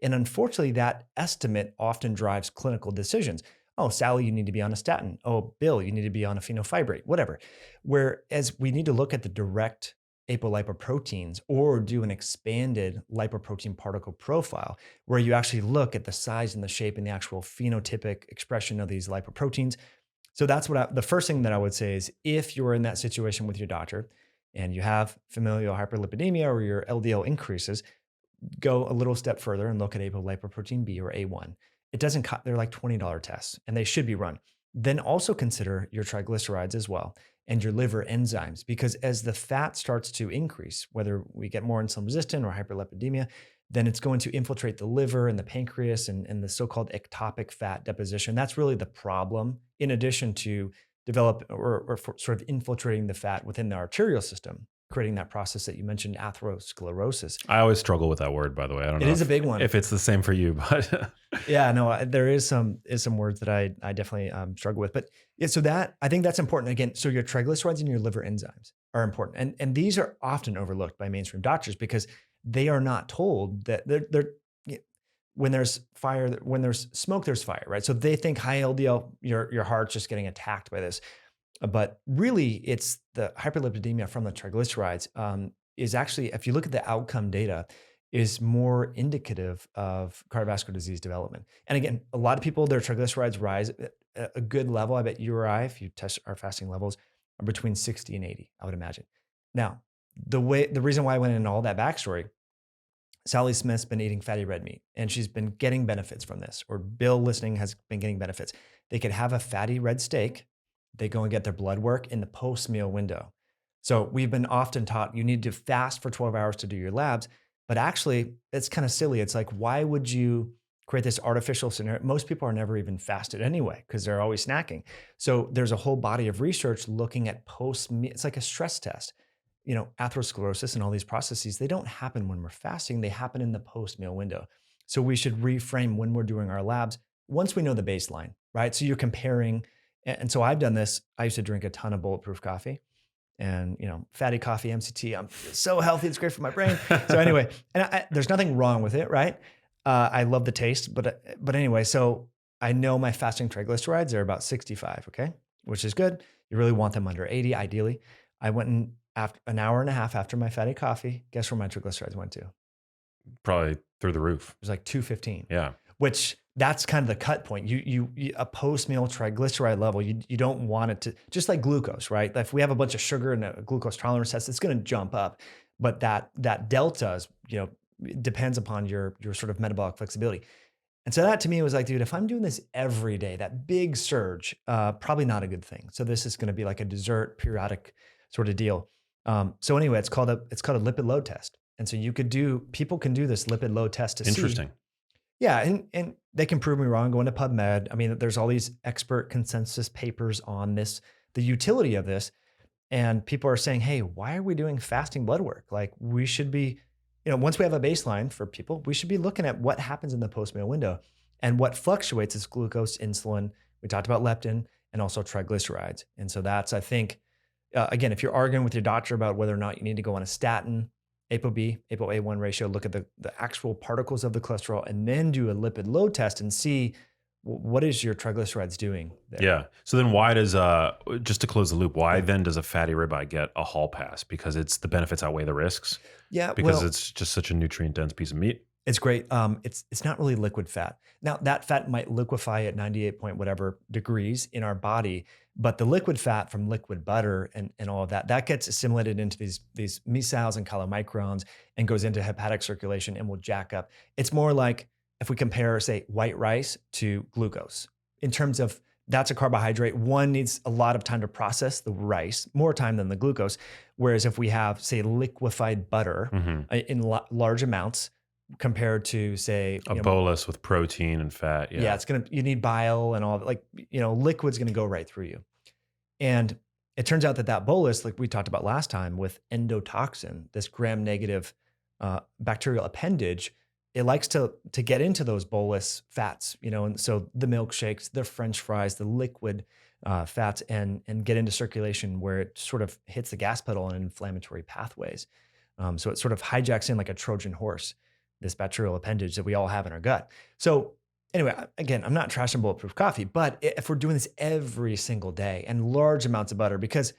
And unfortunately, that estimate often drives clinical decisions. Oh, Sally, you need to be on a statin. Oh, Bill, you need to be on a phenofibrate, whatever. Whereas we need to look at the direct apolipoproteins or do an expanded lipoprotein particle profile where you actually look at the size and the shape and the actual phenotypic expression of these lipoproteins. So that's the first thing that I would say is if you're in that situation with your doctor and you have familial hyperlipidemia or your LDL increases, go a little step further and look at apolipoprotein B or A1. It doesn't cut, they're like $20 tests and they should be run. Then also consider your triglycerides as well and your liver enzymes, because as the fat starts to increase, whether we get more insulin resistant or hyperlipidemia, then it's going to infiltrate the liver and the pancreas and the so-called ectopic fat deposition. That's really the problem, in addition to develop or sort of infiltrating the fat within the arterial system, creating that process that you mentioned, atherosclerosis. I always struggle with that word, by the way. I don't know. It is a big one. If it's the same for you, but Yeah, no, there is some words that I definitely struggle with, but yeah, so that I think that's important. Again, so your triglycerides and your liver enzymes are important, and these are often overlooked by mainstream doctors because they are not told that they're when there's fire, when there's smoke, there's fire, right? So they think high LDL, your heart's just getting attacked by this. But really, it's the hyperlipidemia from the triglycerides is actually, if you look at the outcome data, is more indicative of cardiovascular disease development. And again, a lot of people, their triglycerides rise at a good level. I bet you or I, if you test our fasting levels, are between 60 and 80, I would imagine. Now, the reason why I went into all that backstory, Sally Smith's been eating fatty red meat and she's been getting benefits from this, or Bill listening has been getting benefits. They could have a fatty red steak. They go and get their blood work in the post meal window. So we've been often taught you need to fast for 12 hours to do your labs, but actually it's kind of silly. It's like, why would you create this artificial scenario? Most people are never even fasted anyway because they're always snacking. So there's a whole body of research looking at post meal. It's like a stress test. Atherosclerosis and all these processes, they don't happen when we're fasting, they happen in the post-meal window. So we should reframe when we're doing our labs once we know the baseline, right? So you're comparing, and so I've done this. I used to drink a ton of bulletproof coffee and, fatty coffee, MCT. I'm so healthy, it's great for my brain. So anyway, and there's nothing wrong with it, right? I love the taste, but anyway, so I know my fasting triglycerides are about 65, okay? Which is good. You really want them under 80, ideally. I went and after an hour and a half after my fatty coffee, guess where my triglycerides went to? It Probably through the roof. was like 215. Yeah. Which that's kind of the cut point. You a post meal triglyceride level, you don't want it to, just like glucose, right? If we have a bunch of sugar and a glucose tolerance test, it's going to jump up, but that delta is, depends upon your sort of metabolic flexibility. And so that to me was like, dude, if I'm doing this every day, that big surge, probably not a good thing. So this is going to be like a dessert periodic sort of deal. So anyway, it's called a lipid load test. And so people can do this lipid load test to see. Interesting. Yeah. And they can prove me wrong, go into PubMed. I mean, there's all these expert consensus papers on this, the utility of this. And people are saying, hey, why are we doing fasting blood work? Like we should be, once we have a baseline for people, we should be looking at what happens in the post-meal window, and what fluctuates is glucose, insulin. We talked about leptin and also triglycerides. And so that's, I think, again, if you're arguing with your doctor about whether or not you need to go on a statin, ApoB, ApoA1 ratio, look at the actual particles of the cholesterol, and then do a lipid load test and see what is your triglycerides doing there. Yeah. So then why does, just to close the loop, why then does a fatty ribeye get a hall pass? Because the benefits outweigh the risks? Yeah. Because it's just such a nutrient dense piece of meat? It's great. It's not really liquid fat. Now that fat might liquefy at 98 point whatever degrees in our body, but the liquid fat from liquid butter and all of that gets assimilated into these micelles and chylomicrons and goes into hepatic circulation and will jack up. It's more like if we compare, say, white rice to glucose in terms of that's a carbohydrate. One needs a lot of time to process the rice, more time than the glucose. Whereas if we have, say, liquefied butter in large amounts, compared to say a bolus with protein and fat. Yeah. You need bile and all, like, liquid's going to go right through you. And it turns out that bolus, like we talked about last time with endotoxin, this gram negative bacterial appendage, it likes to get into those bolus fats, and so the milkshakes, the French fries, the liquid fats and get into circulation where it sort of hits the gas pedal in inflammatory pathways. So it sort of hijacks in like a Trojan horse, this bacterial appendage that we all have in our gut. So anyway, again, I'm not trashing bulletproof coffee, but if we're doing this every single day and large amounts of butter, because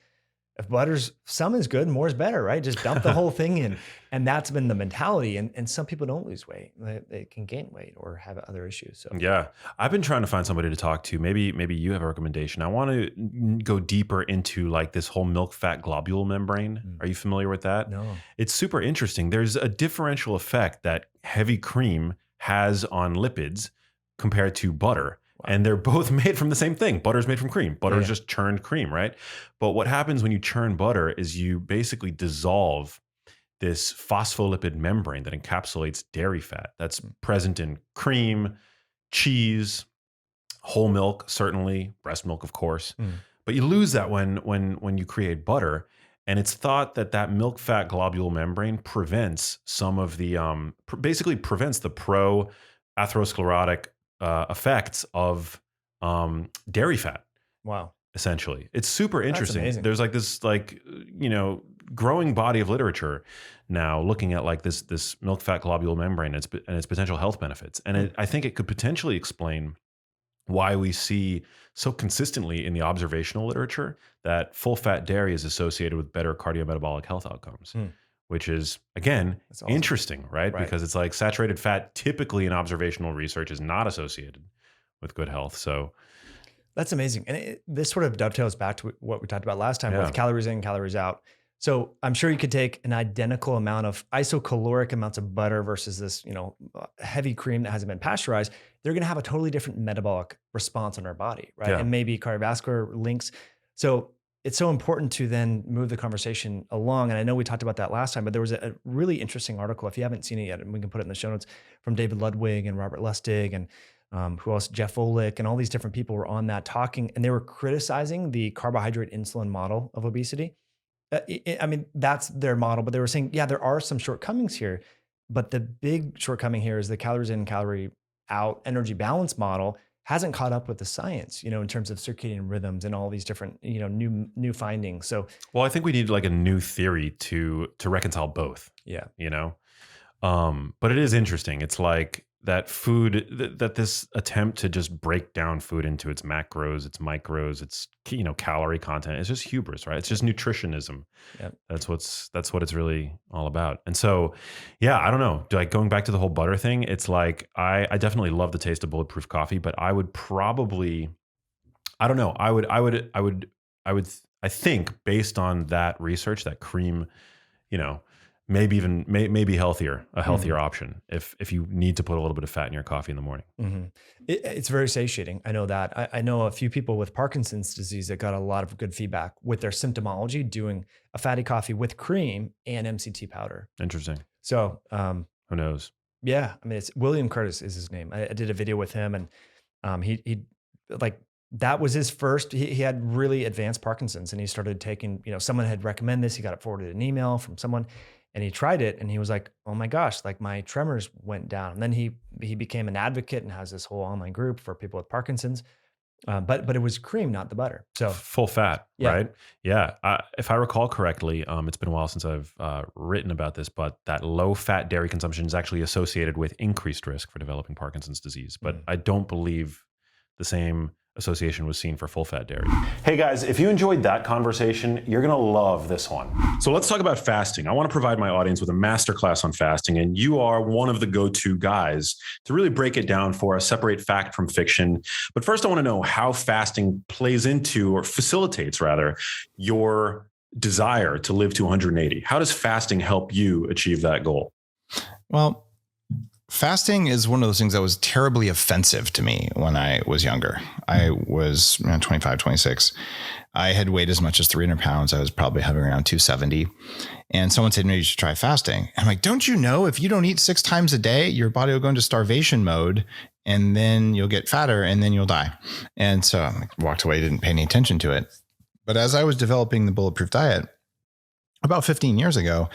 if some is good, more is better, right? Just dump the whole thing in. And that's been the mentality. And some people don't lose weight. They can gain weight or have other issues. So yeah, I've been trying to find somebody to talk to. Maybe you have a recommendation. I want to go deeper into like this whole milk fat globule membrane. Are you familiar with that? No. It's super interesting. There's a differential effect that heavy cream has on lipids compared to butter. Wow. And they're both made from the same thing. Butter's made from cream. Butter is just churned cream, right? But what happens when you churn butter is you basically dissolve this phospholipid membrane that encapsulates dairy fat that's present in cream, cheese, whole milk, certainly, breast milk, of course. But you lose that when you create butter. And it's thought that milk fat globule membrane prevents some of the, basically prevents the pro-atherosclerotic effects of dairy fat. Wow. Essentially. It's super interesting. That's amazing. There's like this growing body of literature now looking at like this milk fat globule membrane and its potential health benefits. And I think it could potentially explain why we see so consistently in the observational literature that full fat dairy is associated with better cardiometabolic health outcomes, which is, again, That's awesome. interesting, right? Because it's like saturated fat typically in observational research is not associated with good health. So That's amazing. And this sort of dovetails back to what we talked about last time Yeah. with calories in, calories out. So I'm sure you could take an identical amount of isocaloric amounts of butter versus this, heavy cream that hasn't been pasteurized. They're going to have a totally different metabolic response in our body, right? Yeah. And maybe cardiovascular links. So it's so important to then move the conversation along. And I know we talked about that last time, but there was a really interesting article, if you haven't seen it yet, and we can put it in the show notes, from David Ludwig and Robert Lustig and who else? Jeff Olick and all these different people were on that talking, and they were criticizing the carbohydrate insulin model of obesity. I mean, that's their model, but they were saying, yeah, there are some shortcomings here, but the big shortcoming here is the calories in, calorie out energy balance model hasn't caught up with the science, in terms of circadian rhythms and all these different, new findings. So, well, I think we need like a new theory to reconcile both. yeah, But it is interesting. It's like that food, that this attempt to just break down food into its macros, its micros, its calorie content is just hubris, right? It's just nutritionism. Yep. That's what it's really all about. And so, yeah, I don't know. Like going back to the whole butter thing, it's like I definitely love the taste of bulletproof coffee, but I would probably, I don't know. I think based on that research, that cream, maybe even maybe a healthier option if you need to put a little bit of fat in your coffee in the morning. It's very satiating. I know that. I know a few people with Parkinson's disease that got a lot of good feedback with their symptomology doing a fatty coffee with cream and MCT powder. Interesting. So who knows? Yeah, I mean, it's William Curtis is his name. I did a video with him, and he like that was his first. He had really advanced Parkinson's, and he started taking. Someone had recommended this. He got it forwarded an email from someone. And he tried it and he was like, oh my gosh, like my tremors went down. And then he became an advocate and has this whole online group for people with Parkinson's. But it was cream, not the butter. So full fat, Yeah. right? Yeah. If I recall correctly, it's been a while since I've written about this, but that low fat dairy consumption is actually associated with increased risk for developing Parkinson's disease. But I don't believe the same association was seen for full fat dairy. Hey guys, if you enjoyed that conversation, you're gonna love this one. So let's talk about fasting. I wanna provide my audience with a masterclass on fasting, and you are one of the go-to guys to really break it down for us, separate fact from fiction. But first I wanna know how fasting plays into, or facilitates rather, your desire to live to 180. How does fasting help you achieve that goal? Well, fasting is one of those things that was terribly offensive to me when I was younger. I was 25, 26. I had weighed as much as 300 pounds. I was probably hovering around 270. And someone said, no, you should try fasting. I'm like, don't you know if you don't eat 6 times a day, your body will go into starvation mode and then you'll get fatter and then you'll die. And so I walked away, didn't pay any attention to it. But as I was developing the bulletproof diet, about 15 years ago,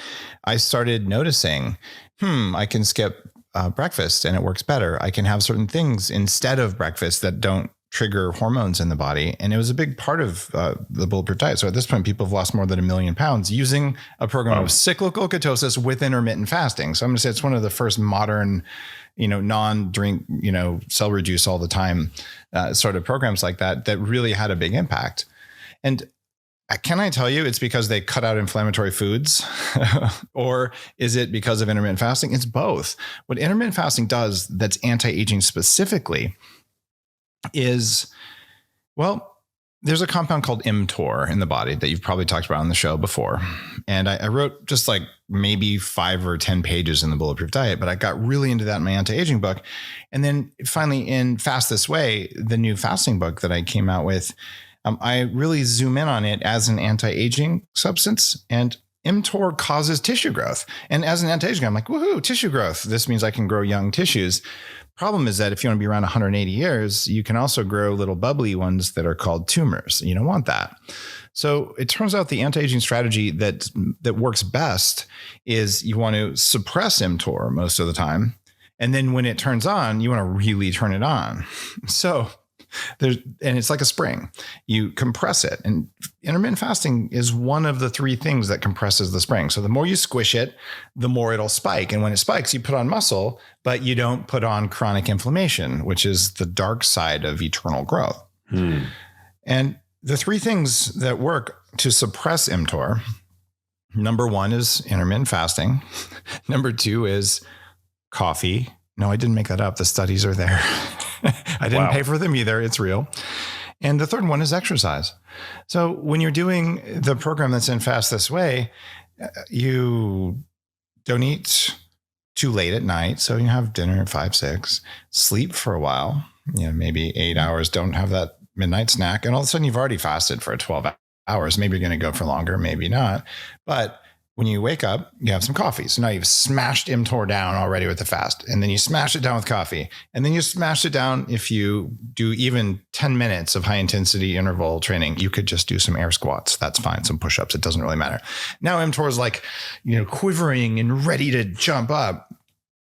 I started noticing, I can skip breakfast and it works better. I can have certain things instead of breakfast that don't trigger hormones in the body. And it was a big part of the bulletproof diet. So at this point, people have lost more than 1 million pounds using a program of cyclical ketosis with intermittent fasting. So I'm going to say it's one of the first modern, non-drink, cell reduce all the time sort of programs like that really had a big impact. And can I tell you it's because they cut out inflammatory foods or is it because of intermittent fasting? It's both. What intermittent fasting does that's anti-aging specifically is, there's a compound called mtor in the body that you've probably talked about on the show before. And I wrote just like maybe 5 or 10 pages in the Bulletproof Diet, but I got really into that in my anti-aging book. And then finally in Fast This Way, the new fasting book that I came out with, I really zoom in on it as an anti-aging substance, and mTOR causes tissue growth. And as an anti-aging, I'm like, woohoo, tissue growth. This means I can grow young tissues. Problem is that if you want to be around 180 years, you can also grow little bubbly ones that are called tumors. You don't want that. So it turns out the anti-aging strategy that works best is you want to suppress mTOR most of the time. And then when it turns on, you want to really turn it on. So And it's like a spring. You compress it. And intermittent fasting is one of the three things that compresses the spring. So the more you squish it, the more it'll spike. And when it spikes, you put on muscle, but you don't put on chronic inflammation, which is the dark side of eternal growth. And the three things that work to suppress mTOR, number one is intermittent fasting. Number two is coffee. No, I didn't make that up. The studies are there. I didn't pay for them either. It's real. And the third one is exercise. So when you're doing the program that's in Fast This Way, you don't eat too late at night. So you have dinner at 5, 6, sleep for a while, maybe 8 hours, don't have that midnight snack. And all of a sudden you've already fasted for 12 hours. Maybe you're going to go for longer, maybe not. But when you wake up, you have some coffee. So now you've smashed mTOR down already with the fast. And then you smash it down with coffee. And then you smash it down if you do even 10 minutes of high intensity interval training. You could just do some air squats. That's fine. Some push-ups. It doesn't really matter. Now mTOR is like, quivering and ready to jump up.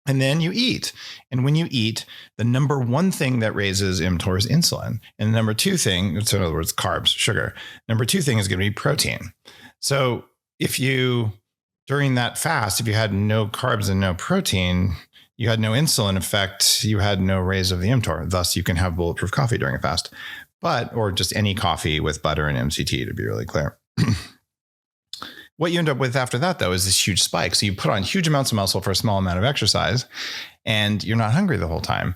And then you eat. And when you eat, the number one thing that raises mTOR is insulin. And the number two thing, so in other words, carbs, sugar. Number two thing is going to be protein. So if you, during that fast, if you had no carbs and no protein, you had no insulin effect, you had no raise of the mTOR. Thus, you can have bulletproof coffee during a fast, or just any coffee with butter and MCT, to be really clear. What you end up with after that, though, is this huge spike. So you put on huge amounts of muscle for a small amount of exercise, and you're not hungry the whole time,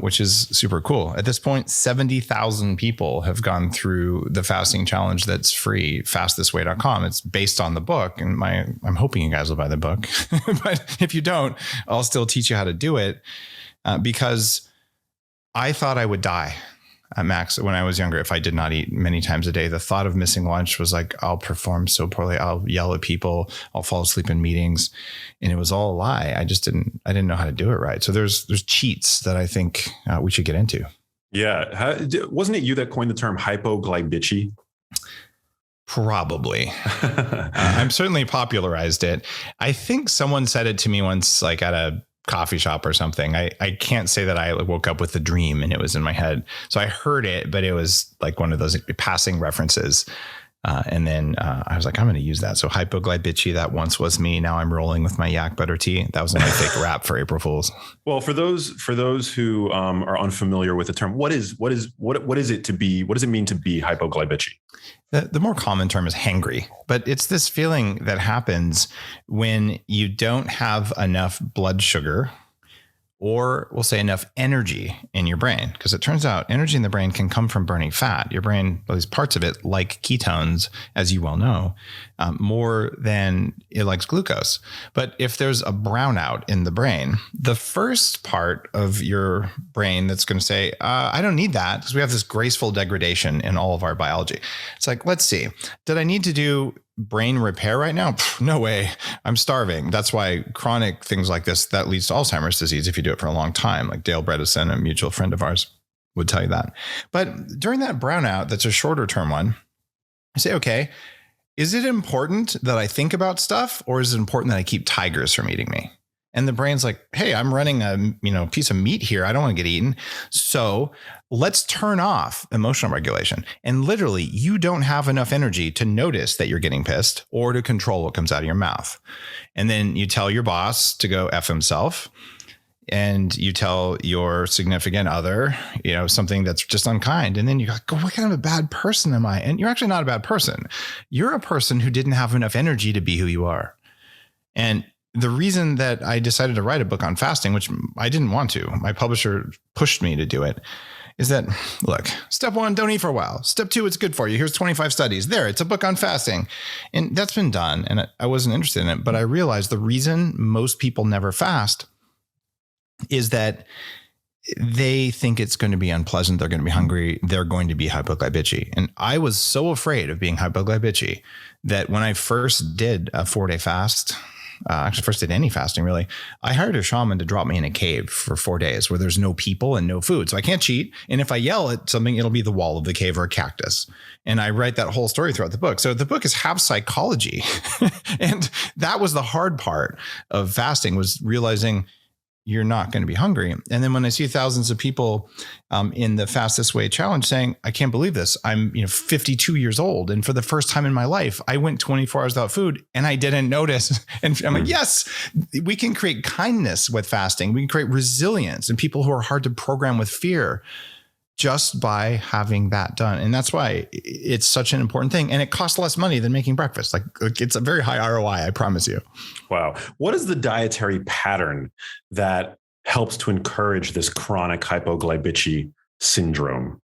which is super cool. At this point, 70,000 people have gone through the fasting challenge that's free, fastthisway.com. It's based on the book, and I'm hoping you guys will buy the book. But if you don't, I'll still teach you how to do it, because I thought I would die at max when I was younger if I did not eat many times a day. The thought of missing lunch was like, I'll perform so poorly. I'll yell at people. I'll fall asleep in meetings. And it was all a lie. I didn't know how to do it right. So there's cheats that I think we should get into. Yeah. Wasn't it you that coined the term hypoglybitchy? Probably. I'm certainly popularized it. I think someone said it to me once, like at a coffee shop or something. I can't say that I woke up with a dream and it was in my head. So I heard it, but it was like one of those passing references. And then I was like, I'm going to use that. So hypoglybitchy, that once was me. Now I'm rolling with my yak butter tea. That was my fake rap for April Fools. Well, for those who are unfamiliar with the term, what is it to be? What does it mean to be hypoglybitchy? The more common term is hangry, but it's this feeling that happens when you don't have enough blood sugar, or we'll say enough energy in your brain. Because it turns out energy in the brain can come from burning fat. Your brain, at least parts of it, like ketones, as you well know, more than it likes glucose. But if there's a brownout in the brain, the first part of your brain that's going to say, I don't need that, because we have this graceful degradation in all of our biology. It's like, let's see, did I need to do brain repair right now? No way. I'm starving. That's why chronic things like this, that leads to Alzheimer's disease if you do it for a long time, like Dale Bredesen, a mutual friend of ours, would tell you that. But during that brownout, that's a shorter term one, I say, okay, is it important that I think about stuff, or is it important that I keep tigers from eating me? And the brain's like, hey, I'm running a piece of meat here. I don't want to get eaten. So let's turn off emotional regulation. And literally, you don't have enough energy to notice that you're getting pissed or to control what comes out of your mouth. And then you tell your boss to go F himself. And you tell your significant other, something that's just unkind. And then you go, what kind of a bad person am I? And you're actually not a bad person. You're a person who didn't have enough energy to be who you are. And the reason that I decided to write a book on fasting, which I didn't want to, my publisher pushed me to do it, is that, look, step 1, don't eat for a while. Step 2, it's good for you. Here's 25 studies. There, it's a book on fasting. And that's been done. And I wasn't interested in it. But I realized the reason most people never fast is that they think it's going to be unpleasant. They're going to be hungry. They're going to be hypoglybitchy. And I was so afraid of being hypoglybitchy that when I first did a 4-day fast, actually first did any fasting really, I hired a shaman to drop me in a cave for 4 days where there's no people and no food. So I can't cheat. And if I yell at something, it'll be the wall of the cave or a cactus. And I write that whole story throughout the book. So the book is half psychology. And that was the hard part of fasting, was realizing you're not going to be hungry. And then when I see thousands of people in the Fast This Way challenge saying, I can't believe this. I'm 52 years old. And for the first time in my life, I went 24 hours without food and I didn't notice. And I'm like, yes, we can create kindness with fasting. We can create resilience in people who are hard to program with fear just by having that done. And that's why it's such an important thing. And it costs less money than making breakfast. Like it's a very high ROI, I promise you. Wow. What is the dietary pattern that helps to encourage this chronic hypoglybitchy syndrome?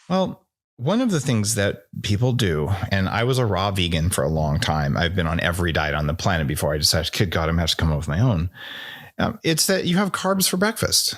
Well, one of the things that people do, and I was a raw vegan for a long time. I've been on every diet on the planet before I decided, good God, I'm going to have to come up with my own. It's that you have carbs for breakfast.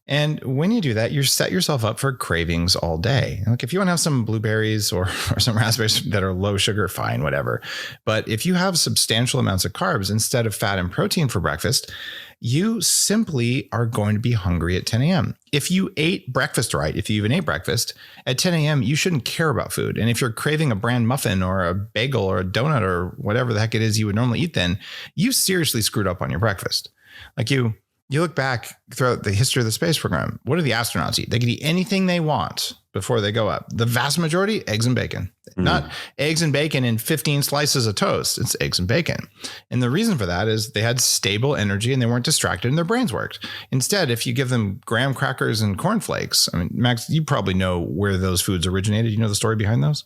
And when you do that, you set yourself up for cravings all day. Like if you want to have some blueberries or some raspberries that are low sugar, fine, whatever. But if you have substantial amounts of carbs instead of fat and protein for breakfast, you simply are going to be hungry at 10 a.m. If you ate breakfast right, if you even ate breakfast, at 10 a.m., you shouldn't care about food. And if you're craving a bran muffin or a bagel or a donut or whatever the heck it is you would normally eat, then you seriously screwed up on your breakfast. Like you look back throughout the history of the space program. What do the astronauts eat? They can eat anything they want before they go up. The vast majority, eggs and bacon. Not eggs and bacon in 15 slices of toast. It's eggs and bacon. And the reason for that is they had stable energy and they weren't distracted and their brains worked. Instead, if you give them graham crackers and cornflakes, I mean, Max, you probably know where those foods originated. You know the story behind those?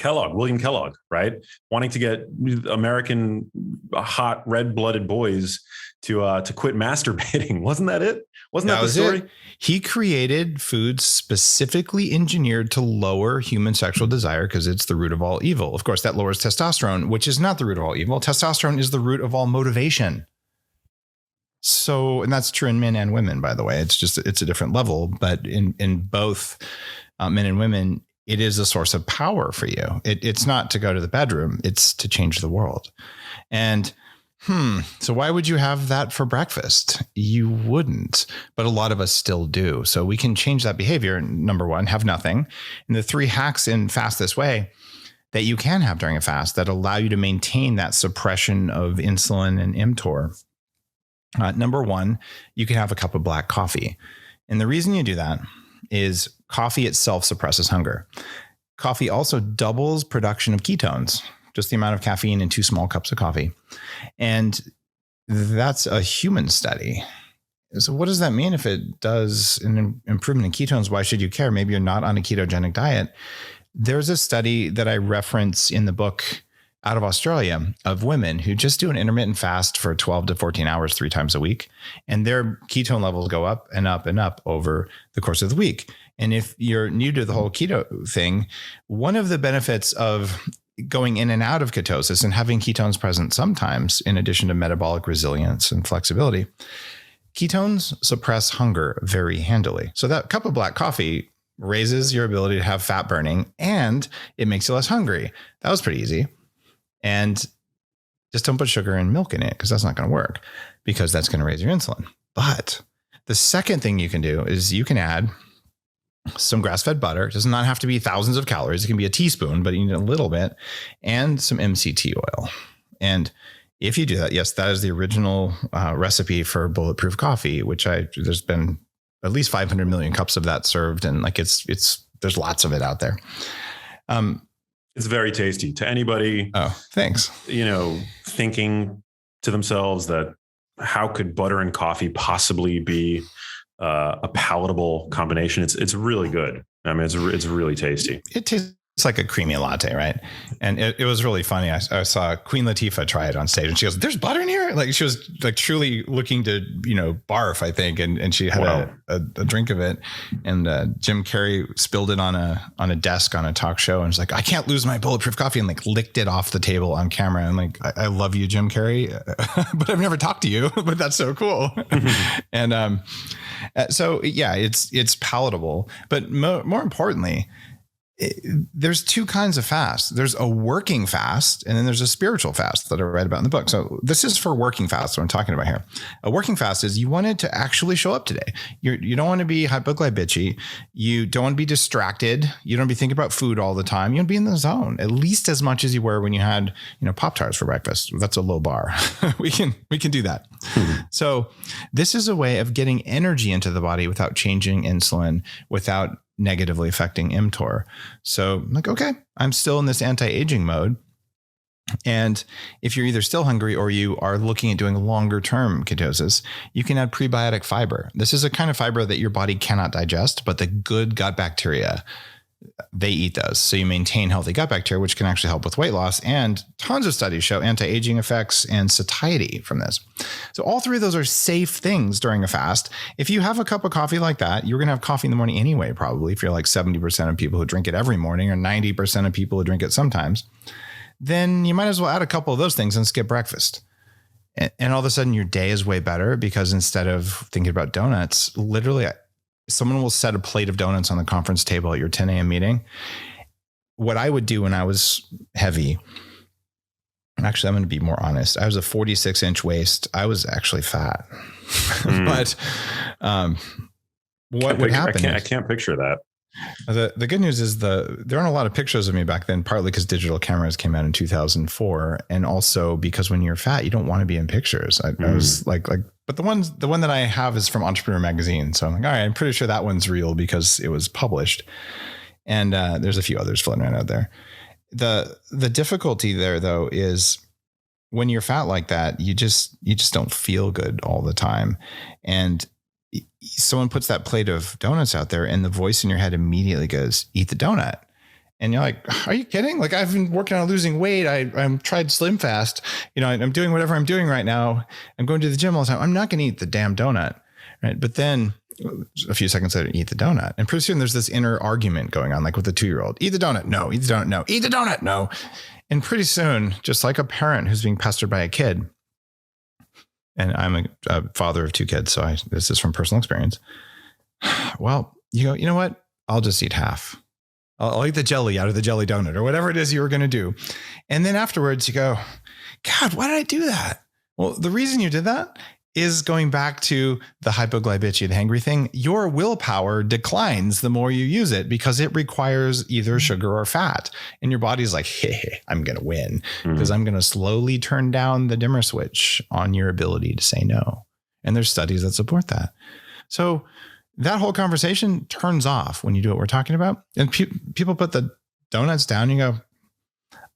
William Kellogg, right? Wanting to get American hot red-blooded boys to quit masturbating. Wasn't that it? Wasn't that the story? It. He created foods specifically engineered to lower human sexual desire because it's the root of all evil. Of course, that lowers testosterone, which is not the root of all evil. Testosterone is the root of all motivation. So, and that's true in men and women, by the way. It's a different level, but in both men and women, it is a source of power for you. It's not to go to the bedroom. It's to change the world. And so why would you have that for breakfast? You wouldn't, but a lot of us still do. So we can change that behavior. Number one, have nothing. And the 3 hacks in Fast This Way that you can have during a fast that allow you to maintain that suppression of insulin and mTOR. Number one, you can have a cup of black coffee. And the reason you do that is coffee itself suppresses hunger. Coffee also doubles production of ketones, just the amount of caffeine in 2 small cups of coffee. And that's a human study. So what does that mean if it does an improvement in ketones? Why should you care? Maybe you're not on a ketogenic diet. There's a study that I reference in the book out of Australia of women who just do an intermittent fast for 12 to 14 hours 3 times a week. And their ketone levels go up and up and up over the course of the week. And if you're new to the whole keto thing, one of the benefits of going in and out of ketosis and having ketones present sometimes, in addition to metabolic resilience and flexibility, ketones suppress hunger very handily. So that cup of black coffee raises your ability to have fat burning and it makes you less hungry. That was pretty easy. And just don't put sugar and milk in it because that's not going to work because that's going to raise your insulin. But the second thing you can do is you can add some grass-fed butter. It does not have to be thousands of calories. It can be a teaspoon, but you need a little bit, and some MCT oil. And if you do that, yes, that is the original recipe for bulletproof coffee, which there's been at least 500 million cups of that served. And like there's lots of it out there. It's very tasty to anybody. Oh, thanks. Thinking to themselves that how could butter and coffee possibly be a palatable combination? It's really good. I mean, it's really tasty. It tastes like a creamy latte, right? And it was really funny. I saw Queen Latifah try it on stage, and she goes, "There's butter in here!" Like she was like truly looking to barf, I think, and she had a drink of it. And Jim Carrey spilled it on a desk on a talk show, and was like, "I can't lose my bulletproof coffee," and like licked it off the table on camera. And like, I love you, Jim Carrey, but I've never talked to you. But that's so cool. And so yeah, it's palatable, but more importantly, there's two kinds of fast. There's a working fast, and then there's a spiritual fast that I write about in the book. So this is for working fast, what I'm talking about here. A working fast is you want it to actually show up today. You don't want to be hypoglybitchy. You don't want to be distracted. You don't want to be thinking about food all the time. You want to be in the zone, at least as much as you were when you had, Pop-Tarts for breakfast. That's a low bar. we can do that. So this is a way of getting energy into the body without changing insulin, without negatively affecting mTOR. So I'm like, okay, I'm still in this anti-aging mode. And if you're either still hungry or you are looking at doing longer term ketosis, you can add prebiotic fiber. This is a kind of fiber that your body cannot digest, but the good gut bacteria, they eat those. So you maintain healthy gut bacteria, which can actually help with weight loss. And tons of studies show anti-aging effects and satiety from this. So all three of those are safe things during a fast. If you have a cup of coffee like that, you're going to have coffee in the morning anyway, probably, if you're like 70% of people who drink it every morning or 90% of people who drink it sometimes, then you might as well add a couple of those things and skip breakfast. And all of a sudden your day is way better, because instead of thinking about donuts, literally someone will set a plate of donuts on the conference table at your 10 a.m. meeting. What I would do when I was heavy, actually, I'm going to be more honest. I was a 46-inch waist. I was actually fat. But what would happen? I can't picture that. The good news is there aren't a lot of pictures of me back then, partly because digital cameras came out in 2004. And also because when you're fat, you don't want to be in pictures. I was like, but the one that I have is from Entrepreneur Magazine. So I'm like, all right, I'm pretty sure that one's real because it was published. And there's a few others floating around out there. The difficulty there, though, is when you're fat like that, you just don't feel good all the time. And someone puts that plate of donuts out there and the voice in your head immediately goes, eat the donut. And you're like, are you kidding? Like, I've been working on losing weight. I'm tried Slim Fast. I'm doing whatever I'm doing right now. I'm going to the gym all the time. I'm not going to eat the damn donut. Right. But then a few seconds later, eat the donut. And pretty soon there's this inner argument going on, like with the 2-year-old, eat the donut. No, eat the donut. No, eat the donut. No. And pretty soon, just like a parent who's being pestered by a kid, and I'm a father of 2 kids, so this is from personal experience. Well, you go, you know what? I'll just eat half. I'll eat the jelly out of the jelly donut or whatever it is you were going to do. And then afterwards you go, God, why did I do that? Well, the reason you did that is going back to the hypoglybitchy, the hangry thing. Your willpower declines the more you use it because it requires either sugar or fat. And your body's like, hey, I'm going to win because I'm going to slowly turn down the dimmer switch on your ability to say no. And there's studies that support that. So that whole conversation turns off when you do what we're talking about. And people put the donuts down and you go,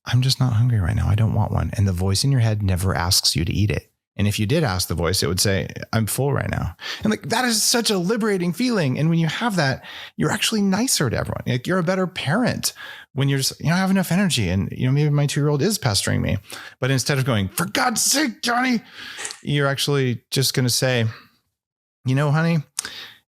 I'm just not hungry right now. I don't want one. And the voice in your head never asks you to eat it. And if you did ask the voice, it would say, I'm full right now. And like, that is such a liberating feeling. And when you have that, you're actually nicer to everyone. Like, you're a better parent when you're just, I have enough energy. And, maybe my 2-year-old is pestering me, but instead of going, for God's sake, Johnny, you're actually just going to say, honey,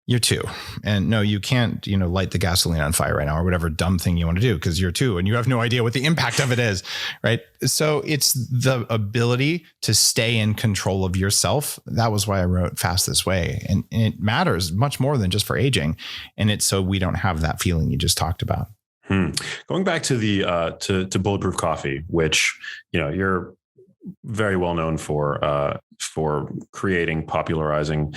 you're 2. And no, you can't, light the gasoline on fire right now or whatever dumb thing you want to do because you're 2 and you have no idea what the impact of it is. Right. So it's the ability to stay in control of yourself. That was why I wrote Fast This Way. And it matters much more than just for aging. And it's so we don't have that feeling you just talked about. Going back to the to Bulletproof Coffee, which, you're very well known for creating, popularizing.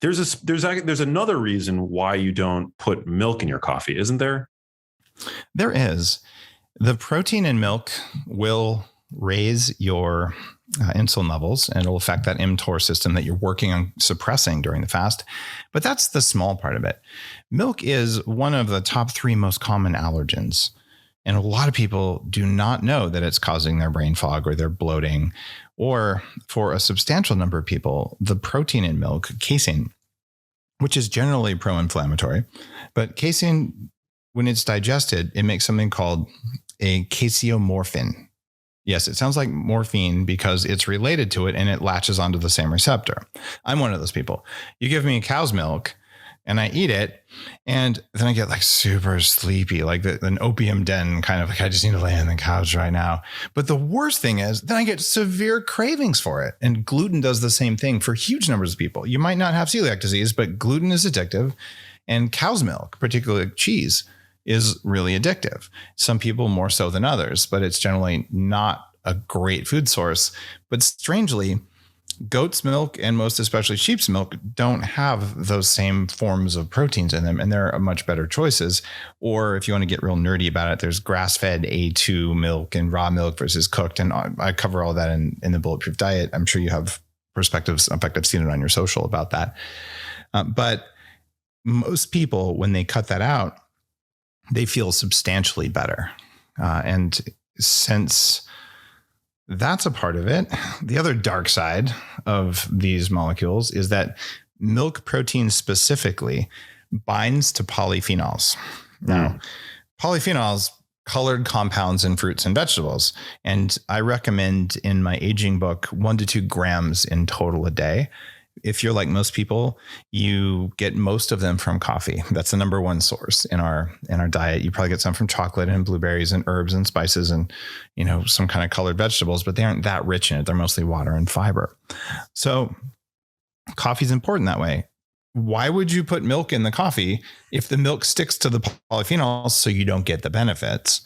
There's another reason why you don't put milk in your coffee, isn't there? There is. The protein in milk will raise your insulin levels, and it'll affect that mTOR system that you're working on suppressing during the fast. But that's the small part of it. Milk is one of the top 3 most common allergens. And a lot of people do not know that it's causing their brain fog or their bloating, or for a substantial number of people, the protein in milk, casein, which is generally pro-inflammatory, but casein, when it's digested, it makes something called a caseomorphin. Yes, it sounds like morphine because it's related to it and it latches onto the same receptor. I'm one of those people. You give me cow's milk and I eat it, and then I get like super sleepy, like an opium den kind of like, I just need to lay on the couch right now. But the worst thing is then I get severe cravings for it. And gluten does the same thing for huge numbers of people. You might not have celiac disease, but gluten is addictive, and cow's milk, particularly cheese, is really addictive. Some people more so than others, but it's generally not a great food source. But strangely, goat's milk and most especially sheep's milk don't have those same forms of proteins in them, and they're much better choices. Or if you want to get real nerdy about it, there's grass-fed A2 milk and raw milk versus cooked. And I cover all that in the Bulletproof Diet. I'm sure you have perspectives. In fact, I've seen it on your social about that. But most people, when they cut that out, they feel substantially better. And since that's a part of it, the other dark side of these molecules is that milk protein specifically binds to polyphenols. Now, polyphenols, colored compounds in fruits and vegetables. And I recommend in my aging book 1 to 2 grams in total a day. If you're like most people, you get most of them from coffee. That's the number one source in our diet. You probably get some from chocolate and blueberries and herbs and spices and, some kind of colored vegetables, but they aren't that rich in it. They're mostly water and fiber. So coffee is important that way. Why would you put milk in the coffee if the milk sticks to the polyphenols so you don't get the benefits?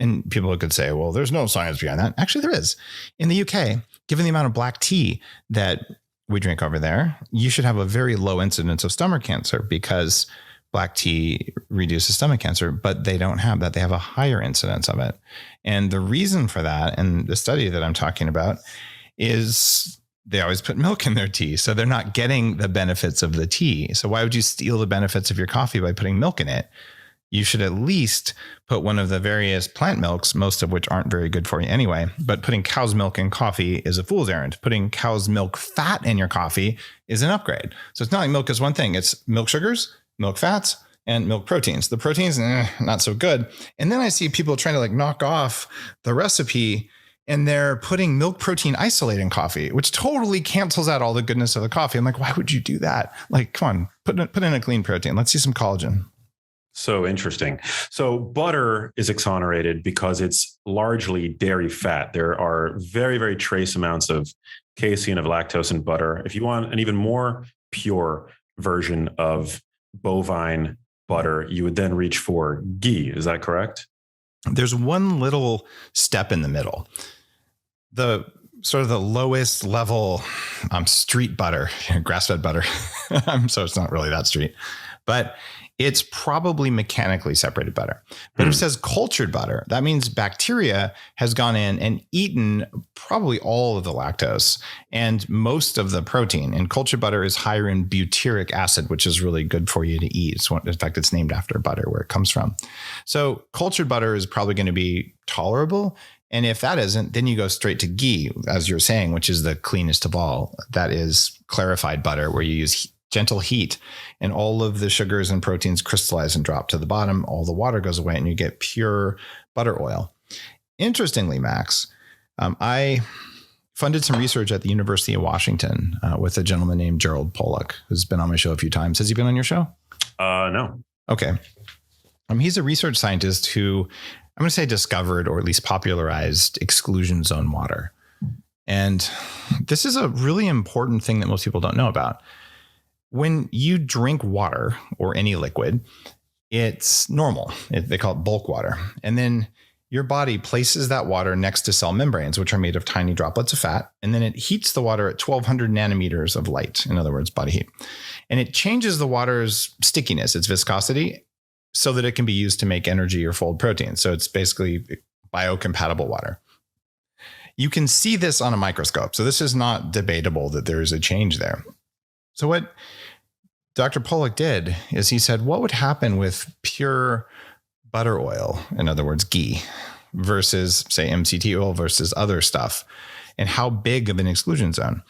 And people could say, well, there's no science behind that. Actually, there is. In the UK, given the amount of black tea that we drink over there, you should have a very low incidence of stomach cancer because black tea reduces stomach cancer, but they don't have that. They have a higher incidence of it. And the reason for that, and the study that I'm talking about, is they always put milk in their tea. So they're not getting the benefits of the tea. So why would you steal the benefits of your coffee by putting milk in it? You should at least put one of the various plant milks, most of which aren't very good for you anyway. But putting cow's milk in coffee is a fool's errand. Putting cow's milk fat in your coffee is an upgrade. So it's not like milk is one thing. It's milk sugars, milk fats, and milk proteins. The proteins, not so good. And then I see people trying to knock off the recipe, and they're putting milk protein isolate in coffee, which totally cancels out all the goodness of the coffee. I'm like, why would you do that? Come on, put in a clean protein. Let's see some collagen. So interesting. So butter is exonerated because it's largely dairy fat. There are very, very trace amounts of casein, of lactose in butter. If you want an even more pure version of bovine butter, you would then reach for ghee. Is that correct? There's one little step in the middle. The sort of the lowest level street butter, grass-fed butter. So it's not really that street, but it's probably mechanically separated butter. But if it says cultured butter, that means bacteria has gone in and eaten probably all of the lactose and most of the protein. And cultured butter is higher in butyric acid, which is really good for you to eat. So in fact, it's named after butter, where it comes from. So cultured butter is probably going to be tolerable. And if that isn't, then you go straight to ghee, as you're saying, which is the cleanest of all. That is clarified butter, where you use gentle heat and all of the sugars and proteins crystallize and drop to the bottom. All the water goes away and you get pure butter oil. Interestingly, Max, I funded some research at the University of Washington with a gentleman named Gerald Pollack, who's been on my show a few times. Has he been on your show? No. Okay. He's a research scientist who, I'm going to say, discovered or at least popularized exclusion zone water. And this is a really important thing that most people don't know about. When you drink water or any liquid, it's normal. They call it bulk water. And then your body places that water next to cell membranes, which are made of tiny droplets of fat. And then it heats the water at 1200 nanometers of light. In other words, body heat. And it changes the water's stickiness, its viscosity, so that it can be used to make energy or fold protein. So it's basically biocompatible water. You can see this on a microscope. So this is not debatable that there is a change there. So what Dr. Pollack did is he said, what would happen with pure butter oil, in other words, ghee, versus, say, MCT oil versus other stuff? And how big of an exclusion zone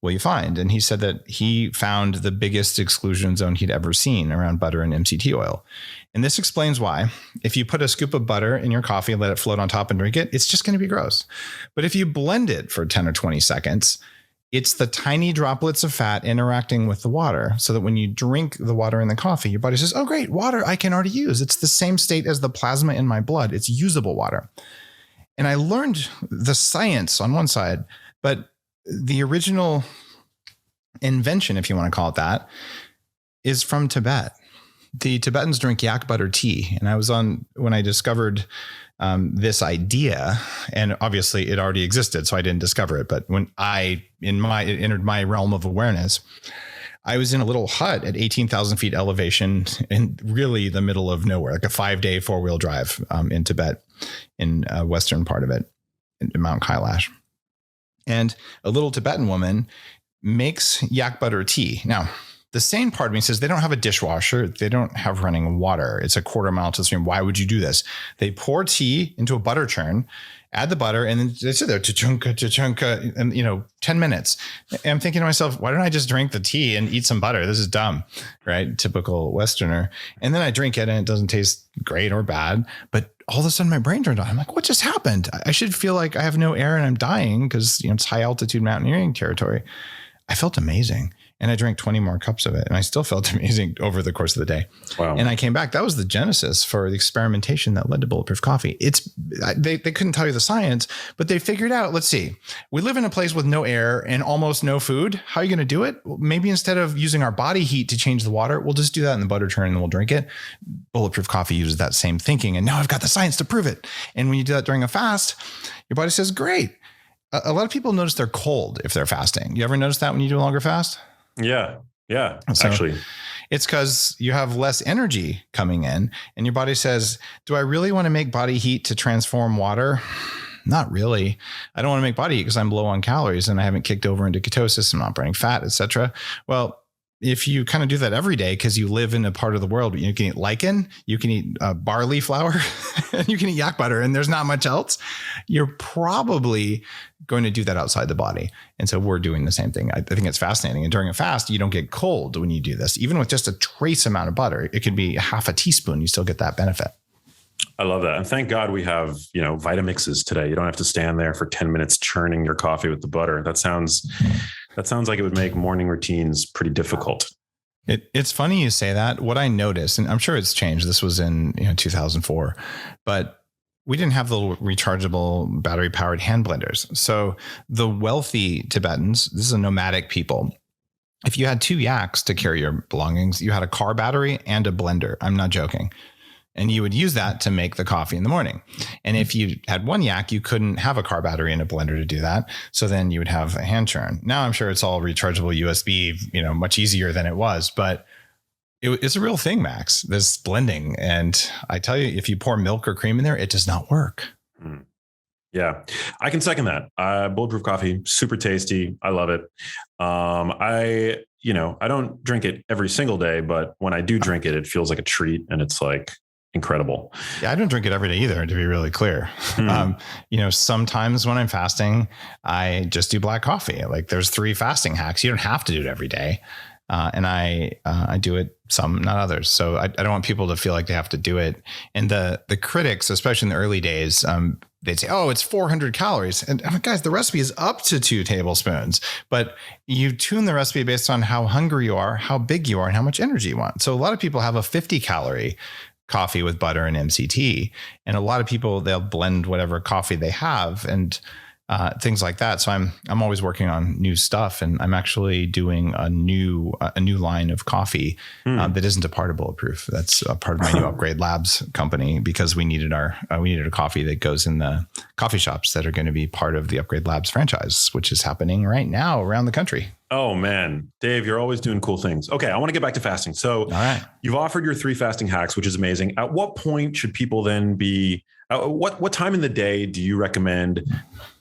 will you find? And he said that he found the biggest exclusion zone he'd ever seen around butter and MCT oil. And this explains why, if you put a scoop of butter in your coffee and let it float on top and drink it, it's just going to be gross. But if you blend it for 10 or 20 seconds, it's the tiny droplets of fat interacting with the water, so that when you drink the water in the coffee, your body says, oh, great, water I can already use. It's the same state as the plasma in my blood. It's usable water. And I learned the science on one side, but the original invention, if you want to call it that, is from Tibet. the Tibetans drink yak butter tea. And I was when I discovered this idea, and obviously it already existed, so I didn't discover it. But when it entered my realm of awareness, I was in a little hut at 18,000 feet elevation in really the middle of nowhere, like a 5-day 4-wheel drive in Tibet, in western part of it, in Mount Kailash. And a little Tibetan woman makes yak butter tea. Now, the sane part of me says they don't have a dishwasher. They don't have running water. It's a quarter mile to the stream. Why would you do this? They pour tea into a butter churn, add the butter, and then they sit there, cha-chunka, and 10 minutes. And I'm thinking to myself, why don't I just drink the tea and eat some butter? This is dumb, right? Typical Westerner. And then I drink it and it doesn't taste great or bad, but all of a sudden my brain turned on. I'm like, what just happened? I should feel like I have no air and I'm dying because it's high altitude mountaineering territory. I felt amazing. And I drank 20 more cups of it. And I still felt amazing over the course of the day. Wow. And I came back. That was the genesis for the experimentation that led to Bulletproof Coffee. They couldn't tell you the science, but they figured out, let's see, we live in a place with no air and almost no food. How are you going to do it? Well, maybe instead of using our body heat to change the water, we'll just do that in the butter churn and we'll drink it. Bulletproof Coffee uses that same thinking. And now I've got the science to prove it. And when you do that during a fast, your body says, great. A lot of people notice they're cold if they're fasting. You ever notice that when you do a longer fast? Yeah. So actually, it's because you have less energy coming in and your body says, do I really want to make body heat to transform water? Not really. I don't want to make body heat because I'm low on calories and I haven't kicked over into ketosis. I'm not burning fat, etc. Well, if you kind of do that every day because you live in a part of the world where you can eat lichen, you can eat barley flour, and you can eat yak butter, and there's not much else, you're probably going to do that outside the body. And so we're doing the same thing. I think it's fascinating. And during a fast, you don't get cold when you do this. Even with just a trace amount of butter, it could be half a teaspoon. You still get that benefit. I love that. And thank God we have, Vitamixes today. You don't have to stand there for 10 minutes churning your coffee with the butter. That sounds like it would make morning routines pretty difficult. It's funny you say that. What I noticed, and I'm sure it's changed, this was in 2004, but we didn't have the rechargeable battery powered hand blenders. So the wealthy Tibetans, this is a nomadic people. If you had 2 yaks to carry your belongings, you had a car battery and a blender. I'm not joking. And you would use that to make the coffee in the morning. And if you had 1 yak, you couldn't have a car battery and a blender to do that. So then you would have a hand churn. Now I'm sure it's all rechargeable USB, much easier than it was, but it's a real thing, Max, this blending. And I tell you, if you pour milk or cream in there, it does not work. Yeah, I can second that. Bulletproof coffee, super tasty. I love it. I don't drink it every single day, but when I do drink it, it feels like a treat and it's like incredible. Yeah, I don't drink it every day either, to be really clear. Sometimes when I'm fasting, I just do black coffee. Like there's 3 fasting hacks. You don't have to do it every day. And I do it some, not others. So I don't want people to feel like they have to do it. And the critics, especially in the early days, they'd say, oh, it's 400 calories. And I'm like, guys, the recipe is up to 2 tablespoons, but you tune the recipe based on how hungry you are, how big you are, and how much energy you want. So a lot of people have a 50 calorie coffee with butter and MCT. And a lot of people, they'll blend whatever coffee they have and things like that. So I'm always working on new stuff, and I'm actually doing a new line of coffee that isn't a part of Bulletproof. That's a part of my new Upgrade Labs company, because we needed a coffee that goes in the coffee shops that are going to be part of the Upgrade Labs franchise, which is happening right now around the country. Oh man, Dave, you're always doing cool things. Okay, I want to get back to fasting. So all right. You've offered your 3 fasting hacks, which is amazing. At what point should people then be, what time in the day do you recommend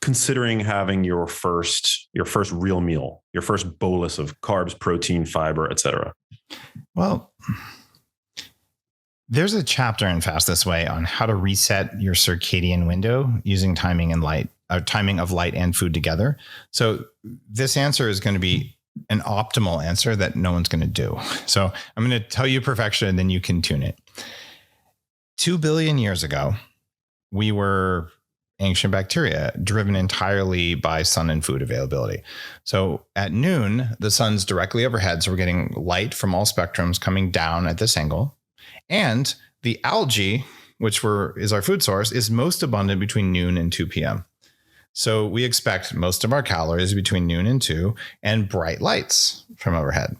considering having your first real meal, your first bolus of carbs, protein, fiber, et cetera? Well, there's a chapter in Fast This Way on how to reset your circadian window using timing of light and food together. So this answer is going to be an optimal answer that no one's going to do. So I'm going to tell you perfection, and then you can tune it. 2 billion years ago, we were ancient bacteria driven entirely by sun and food availability. So at noon, the sun's directly overhead. So we're getting light from all spectrums coming down at this angle. And the algae, which is our food source, is most abundant between noon and 2 p.m. So we expect most of our calories between noon and 2 and bright lights from overhead.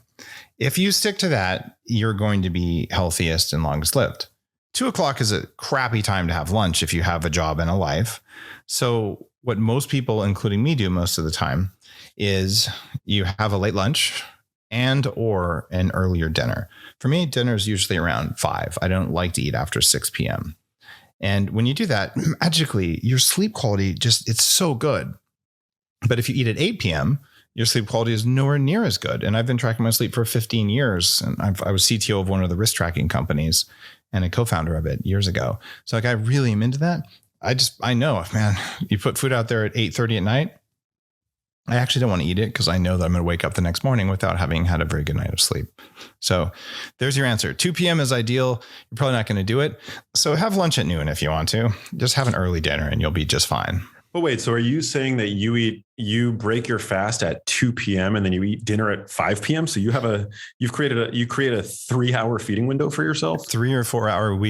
If you stick to that, you're going to be healthiest and longest lived. 2:00 is a crappy time to have lunch if you have a job and a life. So what most people, including me, do most of the time is you have a late lunch and or an earlier dinner. For me, dinner is usually around 5. I don't like to eat after 6 p.m. And when you do that, magically, your sleep quality it's so good. But if you eat at 8 p.m., your sleep quality is nowhere near as good. And I've been tracking my sleep for 15 years. And I was CTO of one of the risk tracking companies and a co-founder of it years ago. So like I really am into that. I know, man, you put food out there at 8:30 at night, I actually don't want to eat it because I know that I'm going to wake up the next morning without having had a very good night of sleep. So there's your answer. 2 p.m. is ideal. You're probably not going to do it. So have lunch at noon if you want to. Just have an early dinner and you'll be just fine. But wait, so are you saying that you break your fast at 2 p.m. and then you eat dinner at 5 p.m.? So you create a 3-hour feeding window for yourself? 3 or 4 hour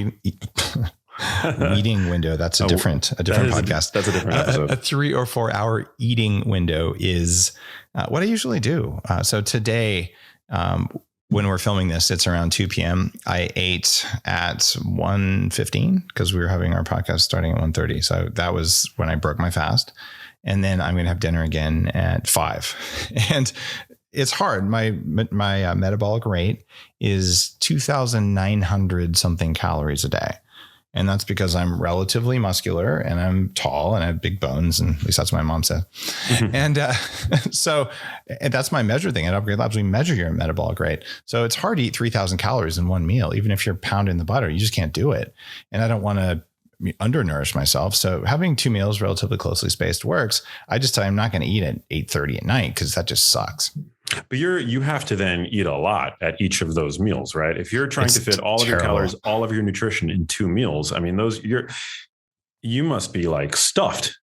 eating window. That's a different podcast. That's a different episode. A 3 or 4 hour eating window is what I usually do. So today, when we're filming this, it's around 2 p.m. I ate at 1:15 because we were having our podcast starting at 1:30. So that was when I broke my fast. And then I'm going to have dinner again at 5. And it's hard. My metabolic rate is 2,900 something calories a day. And that's because I'm relatively muscular and I'm tall and I have big bones. And at least that's what my mom said. And so that's my measure thing. At Upgrade Labs, we measure your metabolic rate. So it's hard to eat 3,000 calories in one meal. Even if you're pounding the butter, you just can't do it. And I don't want to undernourish myself. So having 2 meals relatively closely spaced works. I just tell you I'm not going to eat at 8:30 at night because that just sucks. But you have to then eat a lot at each of those meals, right? If you're trying to fit all of your calories, all of your nutrition in 2 meals, I mean, you must be like stuffed.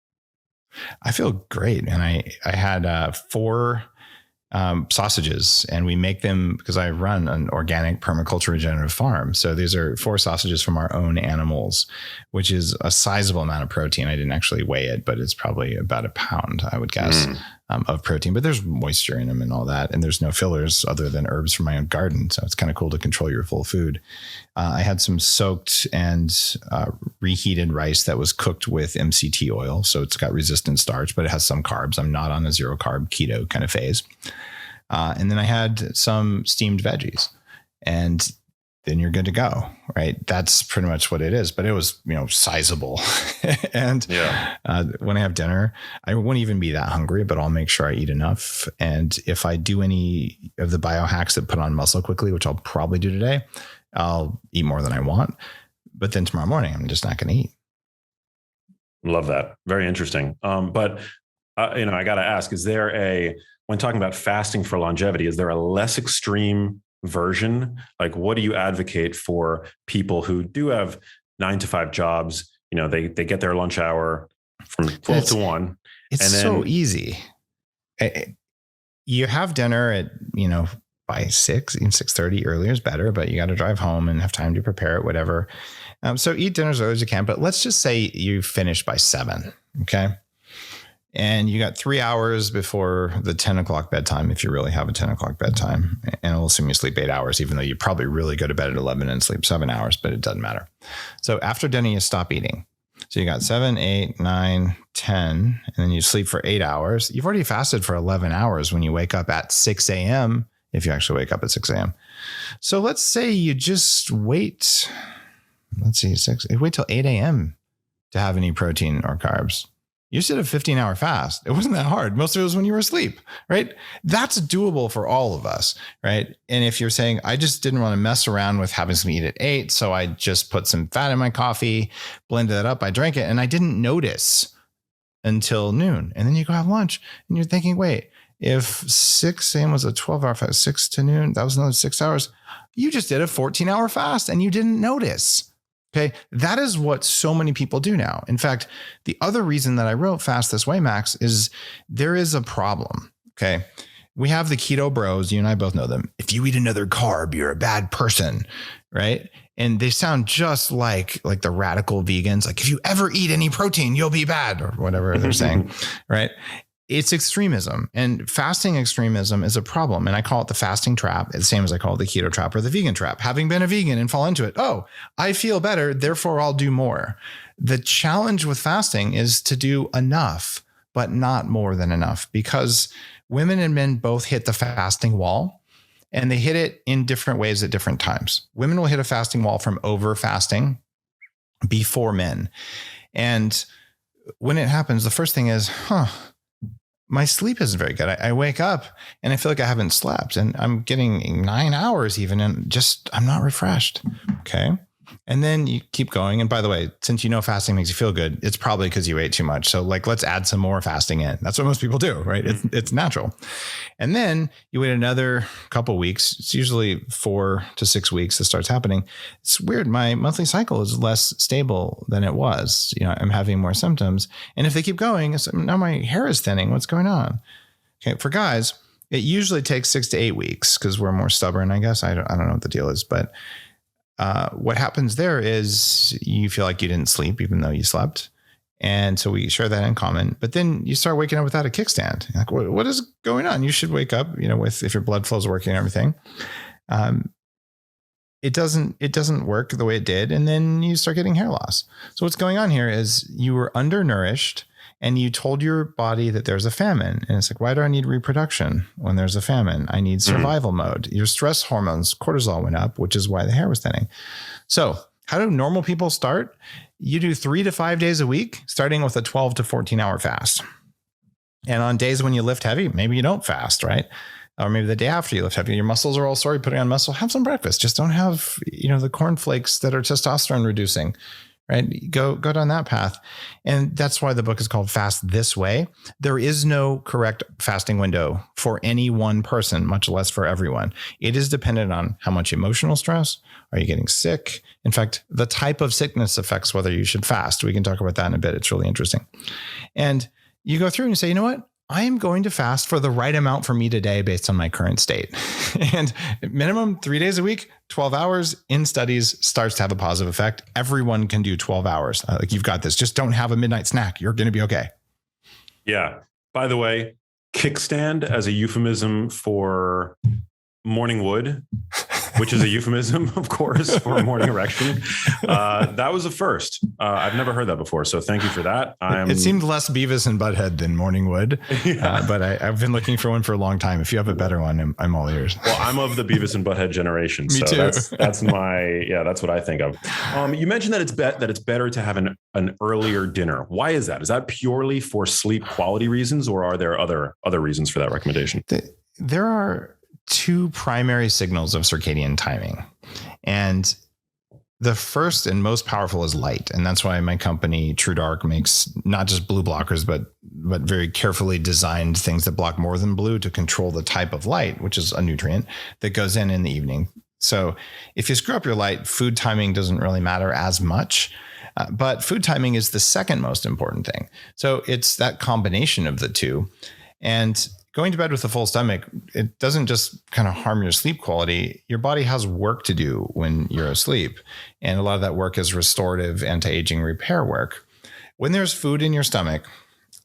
I feel great. And I had 4 sausages, and we make them because I run an organic permaculture regenerative farm. So these are 4 sausages from our own animals, which is a sizable amount of protein. I didn't actually weigh it, but it's probably about a pound, I would guess, of protein. But there's moisture in them and all that. And there's no fillers other than herbs from my own garden. So it's kind of cool to control your full food. I had some soaked and reheated rice that was cooked with MCT oil. So it's got resistant starch, but it has some carbs. I'm not on a 0 carb keto kind of phase. And then I had some steamed veggies, and then you're good to go, right? That's pretty much what it is. But it was, sizable. And when I have dinner, I won't even be that hungry, but I'll make sure I eat enough. And if I do any of the biohacks that put on muscle quickly, which I'll probably do today, I'll eat more than I want. But then tomorrow morning, I'm just not going to eat. Love that. Very interesting. But I got to ask, when talking about fasting for longevity, is there a less extreme version? Like, what do you advocate for people who do have 9-to-5 jobs? They get their lunch hour from 12 to 1. It's so easy. You have dinner at, by 6, even 6:30 earlier is better, but you got to drive home and have time to prepare it, whatever. So eat dinner as early as you can, but let's just say you finish by 7. Okay. And you got 3 hours before the 10 o'clock bedtime, if you really have a 10 o'clock bedtime. And I'll assume you sleep 8 hours, even though you probably really go to bed at 11 and sleep 7 hours, but it doesn't matter. So after dinner, you stop eating. So you got 7, 8, 9, 10, and then you sleep for 8 hours. You've already fasted for 11 hours when you wake up at 6 a.m., if you actually wake up at 6 a.m. So let's say you just wait till 8 a.m. to have any protein or carbs. You just did a 15-hour fast. It wasn't that hard. Most of it was when you were asleep, right? That's doable for all of us, right? And if you're saying, I just didn't want to mess around with having some eat at 8, so I just put some fat in my coffee, blended it up, I drank it, and I didn't notice until noon. And then you go have lunch, and you're thinking, wait, if 6 a.m. was a 12-hour fast, 6 to noon, that was another 6 hours. You just did a 14-hour fast, and you didn't notice. Okay. That is what so many people do now. In fact, the other reason that I wrote Fast This Way, Max, is there is a problem. Okay. We have the keto bros. You and I both know them. If you eat another carb, you're a bad person. Right. And they sound just like the radical vegans. Like, if you ever eat any protein, you'll be bad, or whatever they're saying. Right. it's extremism, and fasting extremism is a problem. And I call it the fasting trap. It's the same as I call it the keto trap or the vegan trap. Having been a vegan and fall into it. Oh, I feel better, therefore I'll do more. The challenge with fasting is to do enough, but not more than enough, because women and men both hit the fasting wall, and they hit it in different ways at different times. Women will hit a fasting wall from over fasting before men. And when it happens, the first thing is, my sleep isn't very good. I wake up and I feel like I haven't slept, and I'm getting 9 hours even, and just, I'm not refreshed. Okay. And then you keep going. And by the way, since you know fasting makes you feel good, it's probably because you ate too much. So like, let's add some more fasting in. That's what most people do, right? It's natural. And then you wait another couple of weeks. It's usually 4 to 6 weeks that starts happening. It's weird. My monthly cycle is less stable than it was. I'm having more symptoms. And if they keep going, it's, now my hair is thinning. What's going on? Okay. For guys, it usually takes 6 to 8 weeks because we're more stubborn, I guess. I don't know what the deal is, but what happens there is you feel like you didn't sleep even though you slept. And so we share that in common, but then you start waking up without a kickstand. You're like, what is going on? You should wake up, with, if your blood flow is working and everything. It doesn't work the way it did. And then you start getting hair loss. So what's going on here is you were undernourished, and you told your body that there's a famine. And it's like, why do I need reproduction when there's a famine? I need survival mode. Your stress hormones, cortisol went up, which is why the hair was thinning. So how do normal people start? You do 3 to 5 days a week, starting with a 12 to 14 hour fast. And on days when you lift heavy, maybe you don't fast, right? Or maybe the day after you lift heavy, your muscles are all sore, you're putting on muscle, have some breakfast. Just don't have, the cornflakes that are testosterone reducing. Right? Go down that path. And that's why the book is called Fast This Way. There is no correct fasting window for any one person, much less for everyone. It is dependent on how much emotional stress. Are you getting sick? In fact, the type of sickness affects whether you should fast. We can talk about that in a bit. It's really interesting. And you go through and you say, you know what? I am going to fast for the right amount for me today based on my current state. And minimum 3 days a week, 12 hours in studies starts to have a positive effect. Everyone can do 12 hours. Like, you've got this. Just don't have a midnight snack. You're going to be okay. Yeah. By the way, kickstand as a euphemism for morning wood, which is a euphemism, of course, for morning erection. That was a first. I've never heard that before. So thank you for that. It seemed less Beavis and Butthead than morning wood, but I've been looking for one for a long time. If you have a better one, I'm all ears. Well, I'm of the Beavis and Butthead generation. Me too. That's that's what I think of. You mentioned that it's better to have an earlier dinner. Why is that? Is that purely for sleep quality reasons, or are there other reasons for that recommendation? There are 2 primary signals of circadian timing. And the first and most powerful is light. And that's why my company, True Dark, makes not just blue blockers, but very carefully designed things that block more than blue to control the type of light, which is a nutrient that goes in the evening. So if you screw up your light, food timing doesn't really matter as much. But food timing is the second most important thing. So it's that combination of the two. And going to bed with a full stomach, it doesn't just kind of harm your sleep quality. Your body has work to do when you're asleep. And a lot of that work is restorative, anti-aging repair work. When there's food in your stomach,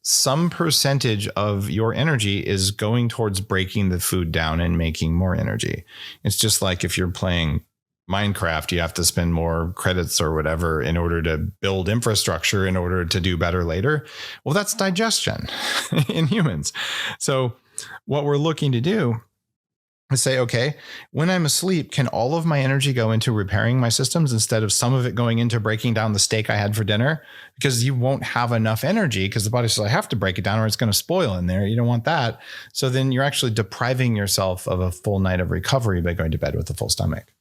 some percentage of your energy is going towards breaking the food down and making more energy. It's just like if you're playing Minecraft, you have to spend more credits or whatever in order to build infrastructure in order to do better later. Well, that's digestion in humans. So what we're looking to do is say, okay, when I'm asleep, can all of my energy go into repairing my systems instead of some of it going into breaking down the steak I had for dinner? Because you won't have enough energy because the body says, I have to break it down or it's going to spoil in there. You don't want that. So then you're actually depriving yourself of a full night of recovery by going to bed with a full stomach.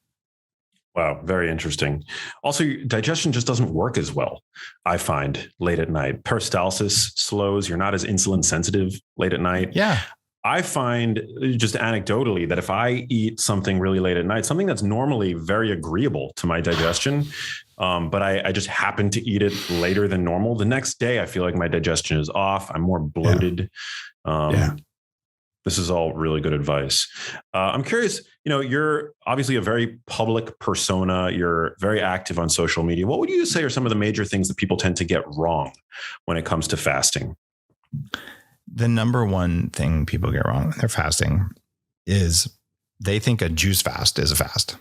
Wow, very interesting. Also, digestion just doesn't work as well, I find, late at night. Peristalsis slows. You're not as insulin sensitive late at night. Yeah. I find, just anecdotally, that if I eat something really late at night, something that's normally very agreeable to my digestion, but I just happen to eat it later than normal, the next day I feel like my digestion is off. I'm more bloated. This is all really good advice. I'm curious, you're obviously a very public persona. You're very active on social media. What would you say are some of the major things that people tend to get wrong when it comes to fasting? The number one thing people get wrong when they're fasting is they think a juice fast is a fast.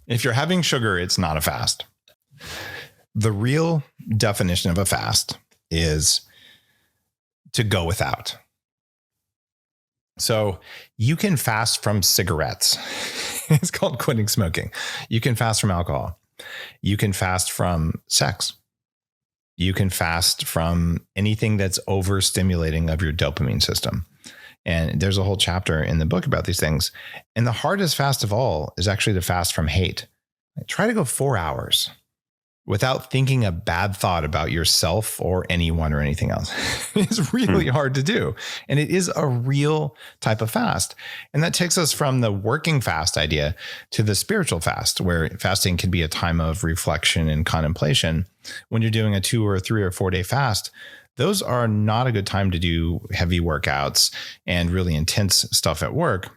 If you're having sugar, it's not a fast. The real definition of a fast is to go without. So you can fast from cigarettes. It's called quitting smoking. You can fast from alcohol. You can fast from sex. You can fast from anything that's overstimulating of your dopamine system. And there's a whole chapter in the book about these things. And the hardest fast of all is actually to fast from hate. Try to go 4 hours without thinking a bad thought about yourself or anyone or anything else. It's really hard to do. And it is a real type of fast. And that takes us from the working fast idea to the spiritual fast, where fasting can be a time of reflection and contemplation. When you're doing a 2 or 3 or 4 day fast, those are not a good time to do heavy workouts and really intense stuff at work.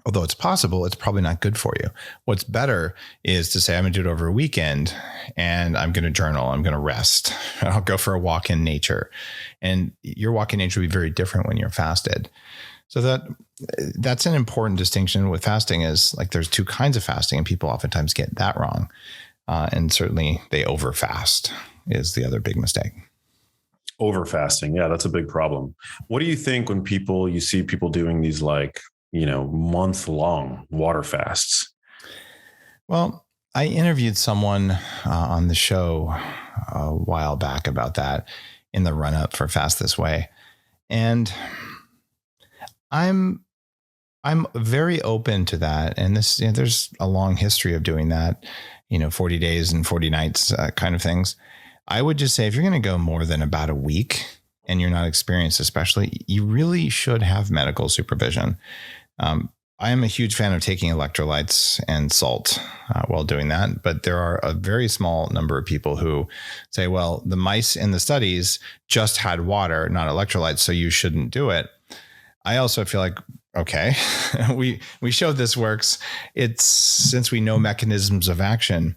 Although it's possible, it's probably not good for you. What's better is to say, I'm going to do it over a weekend and I'm going to journal. I'm going to rest. I'll go for a walk in nature. And your walk in nature will be very different when you're fasted. So that's an important distinction with fasting, is like there's 2 kinds of fasting and people oftentimes get that wrong. And certainly they overfast is the other big mistake. Overfasting. Yeah, that's a big problem. What do you think when you see people doing these month-long water fasts? Well, I interviewed someone on the show a while back about that in the run-up for Fast This Way. And I'm very open to that. And there's a long history of doing that, 40 days and 40 nights kind of things. I would just say if you're going to go more than about a week and you're not experienced, especially, you really should have medical supervision. I am a huge fan of taking electrolytes and salt while doing that, but there are a very small number of people who say, well, the mice in the studies just had water, not electrolytes, so you shouldn't do it. I also feel like, okay, we showed this works. Since we know mechanisms of action,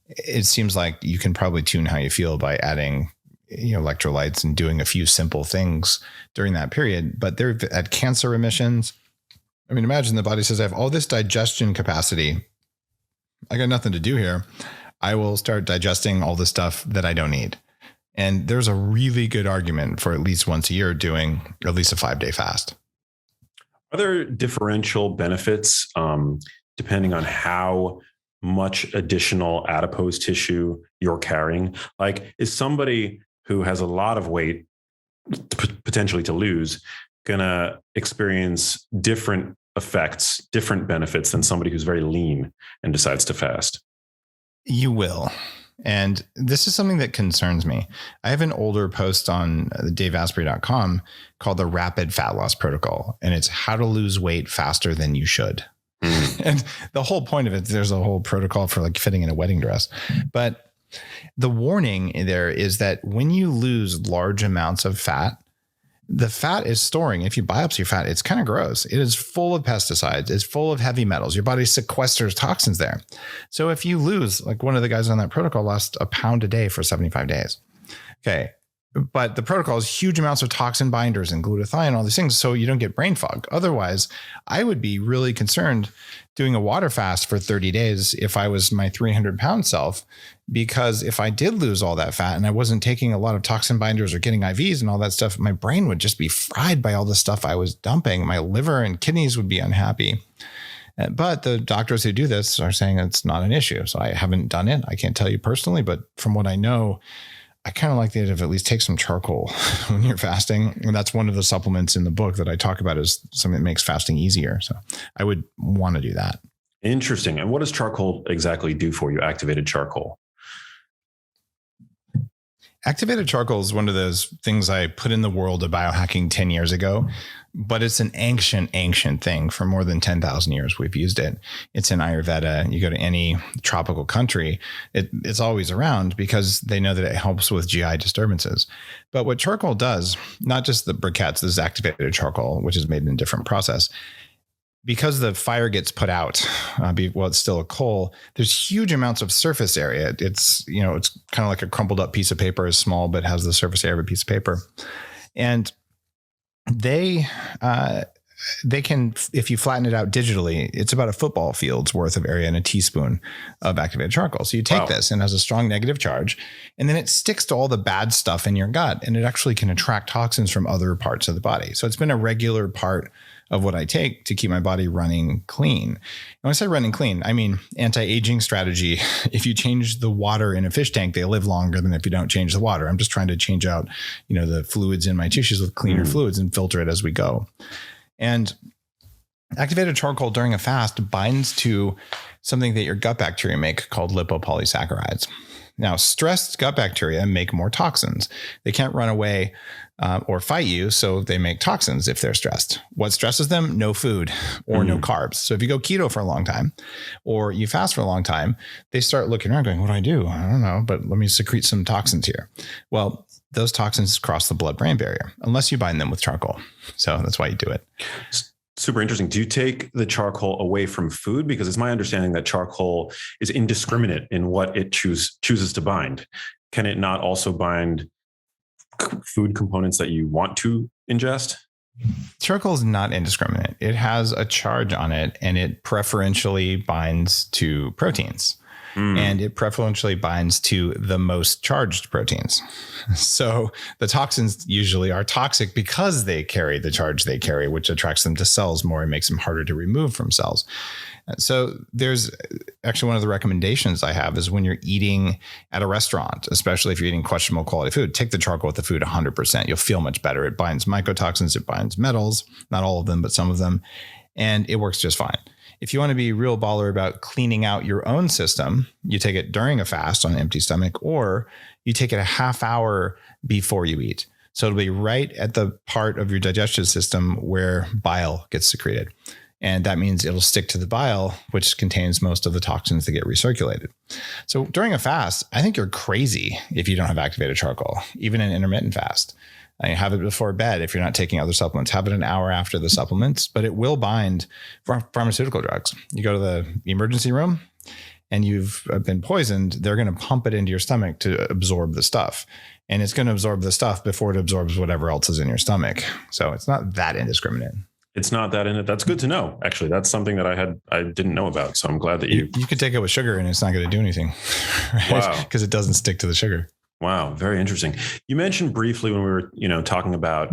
it seems like you can probably tune how you feel by adding electrolytes and doing a few simple things during that period. But they're at cancer remissions. I mean, imagine the body says, I have all this digestion capacity. I got nothing to do here. I will start digesting all the stuff that I don't need. And there's a really good argument for at least once a year doing at least a 5-day fast. Are there differential benefits depending on how much additional adipose tissue you're carrying? Like, is somebody who has a lot of weight potentially to lose going to experience different effects, different benefits than somebody who's very lean and decides to fast? You will. And this is something that concerns me. I have an older post on daveasprey.com called the Rapid Fat Loss Protocol, and it's how to lose weight faster than you should. And the whole point of it, there's a whole protocol for like fitting in a wedding dress. But the warning there is that when you lose large amounts of fat, the fat is storing. If you biopsy your fat, it's kind of gross. It is full of pesticides. It's full of heavy metals. Your body sequesters toxins there. So if you lose, like one of the guys on that protocol lost 1 pound a day for 75 days. Okay. But the protocol is huge amounts of toxin binders and glutathione, all these things, so you don't get brain fog. Otherwise, I would be really concerned doing a water fast for 30 days if I was my 300-pound self, because if I did lose all that fat and I wasn't taking a lot of toxin binders or getting IVs and all that stuff, my brain would just be fried by all the stuff I was dumping. My liver and kidneys would be unhappy. But the doctors who do this are saying it's not an issue. So I haven't done it. I can't tell you personally, but from what I know, I kind of like the idea of at least take some charcoal when you're fasting. And that's one of the supplements in the book that I talk about as something that makes fasting easier. So I would want to do that. Interesting. And what does charcoal exactly do for you? Activated charcoal? Activated charcoal is one of those things I put in the world of biohacking 10 years ago, but it's an ancient thing. For more than 10,000 years, we've used it. It's in Ayurveda. You go to any tropical country, it's always around because they know that it helps with GI disturbances. But what charcoal does, not just the briquettes, this is activated charcoal, which is made in a different process. Because the fire gets put out, it's still a coal, there's huge amounts of surface area. It's kind of like a crumpled up piece of paper, is small, but has the surface area of a piece of paper. And they can, if you flatten it out digitally, it's about a football field's worth of area in a teaspoon of activated charcoal. So you take this and it has a strong negative charge, and then it sticks to all the bad stuff in your gut, and it actually can attract toxins from other parts of the body. So it's been a regular part of what I take to keep my body running clean. And when I say running clean, I mean anti-aging strategy. If you change the water in a fish tank, they live longer than if you don't change the water. I'm just trying to change out, the fluids in my tissues with cleaner fluids and filter it as we go. And activated charcoal during a fast binds to something that your gut bacteria make called lipopolysaccharides. Now, stressed gut bacteria make more toxins. They can't run away or fight you, so they make toxins if they're stressed. What stresses them? No food or no carbs. So if you go keto for a long time or you fast for a long time, they start looking around going, what do? I don't know, but let me secrete some toxins here. Well, those toxins cross the blood-brain barrier unless you bind them with charcoal. So that's why you do it. Super interesting. Do you take the charcoal away from food? Because it's my understanding that charcoal is indiscriminate in what it chooses to bind. Can it not also bind food components that you want to ingest? Charcoal is not indiscriminate. It has a charge on it, and it preferentially binds to proteins. And it preferentially binds to the most charged proteins. So the toxins usually are toxic because they carry the charge they carry, which attracts them to cells more and makes them harder to remove from cells. So there's actually one of the recommendations I have is when you're eating at a restaurant, especially if you're eating questionable quality food, take the charcoal with the food 100%. You'll feel much better. It binds mycotoxins, it binds metals, not all of them, but some of them, and it works just fine. If you want to be real baller about cleaning out your own system, you take it during a fast on an empty stomach, or you take it a half hour before you eat. So it'll be right at the part of your digestive system where bile gets secreted. And that means it'll stick to the bile, which contains most of the toxins that get recirculated. So during a fast, I think you're crazy if you don't have activated charcoal, even an intermittent fast. I have it before bed if you're not taking other supplements. Have it an hour after the supplements, but it will bind pharmaceutical drugs. You go to the emergency room and you've been poisoned, they're going to pump it into your stomach to absorb the stuff. And it's going to absorb the stuff before it absorbs whatever else is in your stomach. So it's not that indiscriminate. It's not that in it. That's good to know. Actually, that's something that I didn't know about. So I'm glad that you could take it with sugar and it's not going to do anything. Right? Wow. Because it doesn't stick to the sugar. Wow. Very interesting. You mentioned briefly when we were, talking about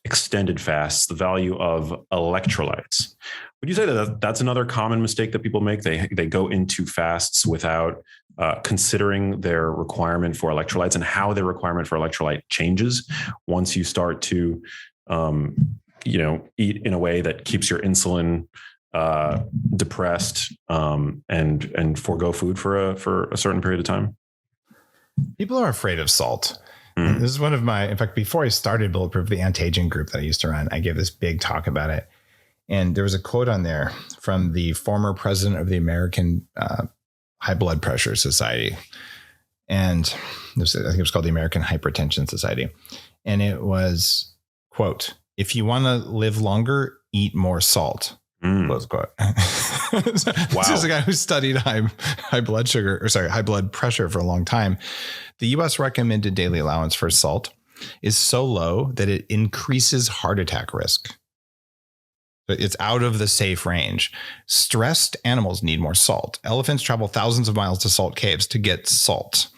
extended fasts, the value of electrolytes. Would you say that that's another common mistake that people make? They go into fasts without considering their requirement for electrolytes and how their requirement for electrolyte changes once you start to, eat in a way that keeps your insulin depressed and forego food for a certain period of time? People are afraid of salt. This is one of in fact, before I started Bulletproof, the anti-aging group that I used to run, I gave this big talk about it. And there was a quote on there from the former president of the American High Blood Pressure Society. And I think it was called the American Hypertension Society. And it was, quote, "If you want to live longer, eat more salt." Close quote. Wow. This is a guy who studied high blood pressure for a long time. The U.S. recommended daily allowance for salt is so low that it increases heart attack risk. It's out of the safe range. Stressed animals need more salt. Elephants travel thousands of miles to salt caves to get salt.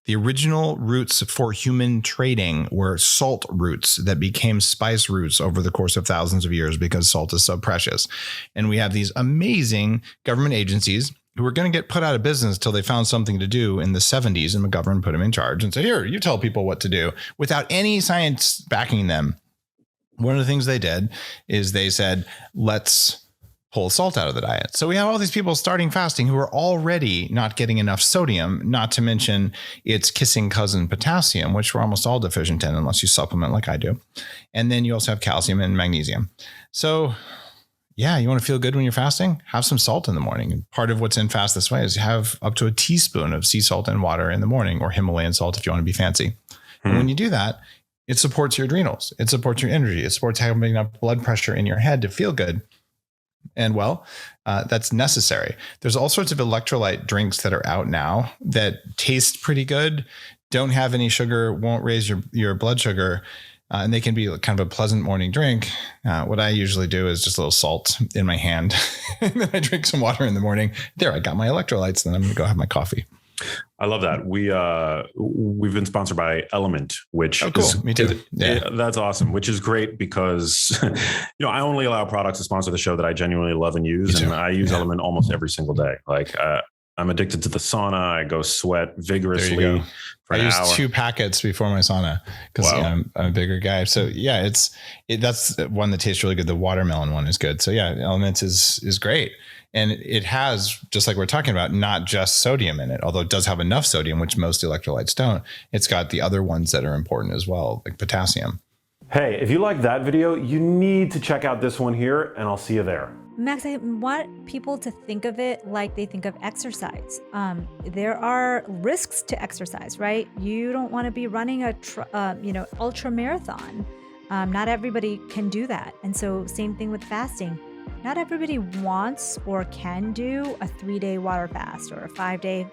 The original routes for human trading were salt routes that became spice routes over the course of thousands of years because salt is so precious. And we have these amazing government agencies who were going to get put out of business till they found something to do in the 70s, and McGovern put them in charge and said, here, you tell people what to do without any science backing them. One of the things they did is they said, let's pull salt out of the diet. So we have all these people starting fasting who are already not getting enough sodium, not to mention its kissing cousin potassium, which we're almost all deficient in unless you supplement like I do. And then you also have calcium and magnesium. So yeah, you want to feel good when you're fasting? Have some salt in the morning. And part of what's in Fast This Way is have up to a teaspoon of sea salt and water in the morning, or Himalayan salt if you want to be fancy. And when you do that, it supports your adrenals. It supports your energy. It supports having enough blood pressure in your head to feel good. And that's necessary. There's all sorts of electrolyte drinks that are out now that taste pretty good, don't have any sugar, won't raise your blood sugar, and they can be kind of a pleasant morning drink. What I usually do is just a little salt in my hand. And then I drink some water in the morning. There, I got my electrolytes. Then I'm going to go have my coffee. I love that. We've been sponsored by Element, which cool. is, Me too. Yeah. That's awesome. Which is great because I only allow products to sponsor the show that I genuinely love and use, and I use Element almost every single day. Like I'm addicted to the sauna. I go sweat vigorously for an hour. I use 2 packets before my sauna because I'm a bigger guy. So yeah, that's one that tastes really good. The watermelon one is good. So yeah, Element is great. And it has, just like we're talking about, not just sodium in it, although it does have enough sodium, which most electrolytes don't. It's got the other ones that are important as well, like potassium. Hey, if you like that video, you need to check out this one here, and I'll see you there. Max, I want people to think of it like they think of exercise. There are risks to exercise, right? You don't want to be running a ultra marathon. Not everybody can do that. And so same thing with fasting. Not everybody wants or can do a 3-day water fast or a 5-day,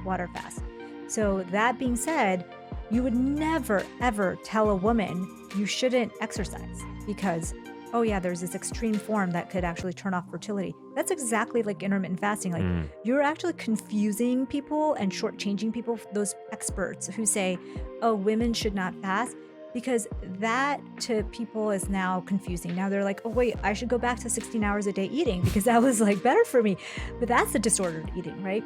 water fast. So that being said, you would never, ever tell a woman you shouldn't exercise because, oh yeah, there's this extreme form that could actually turn off fertility. That's exactly like intermittent fasting. Like you're actually confusing people and shortchanging people, those experts who say, oh, women should not fast. Because that to people is now confusing. Now they're like, oh wait, I should go back to 16 hours a day eating because that was like better for me. But that's the disordered eating, right?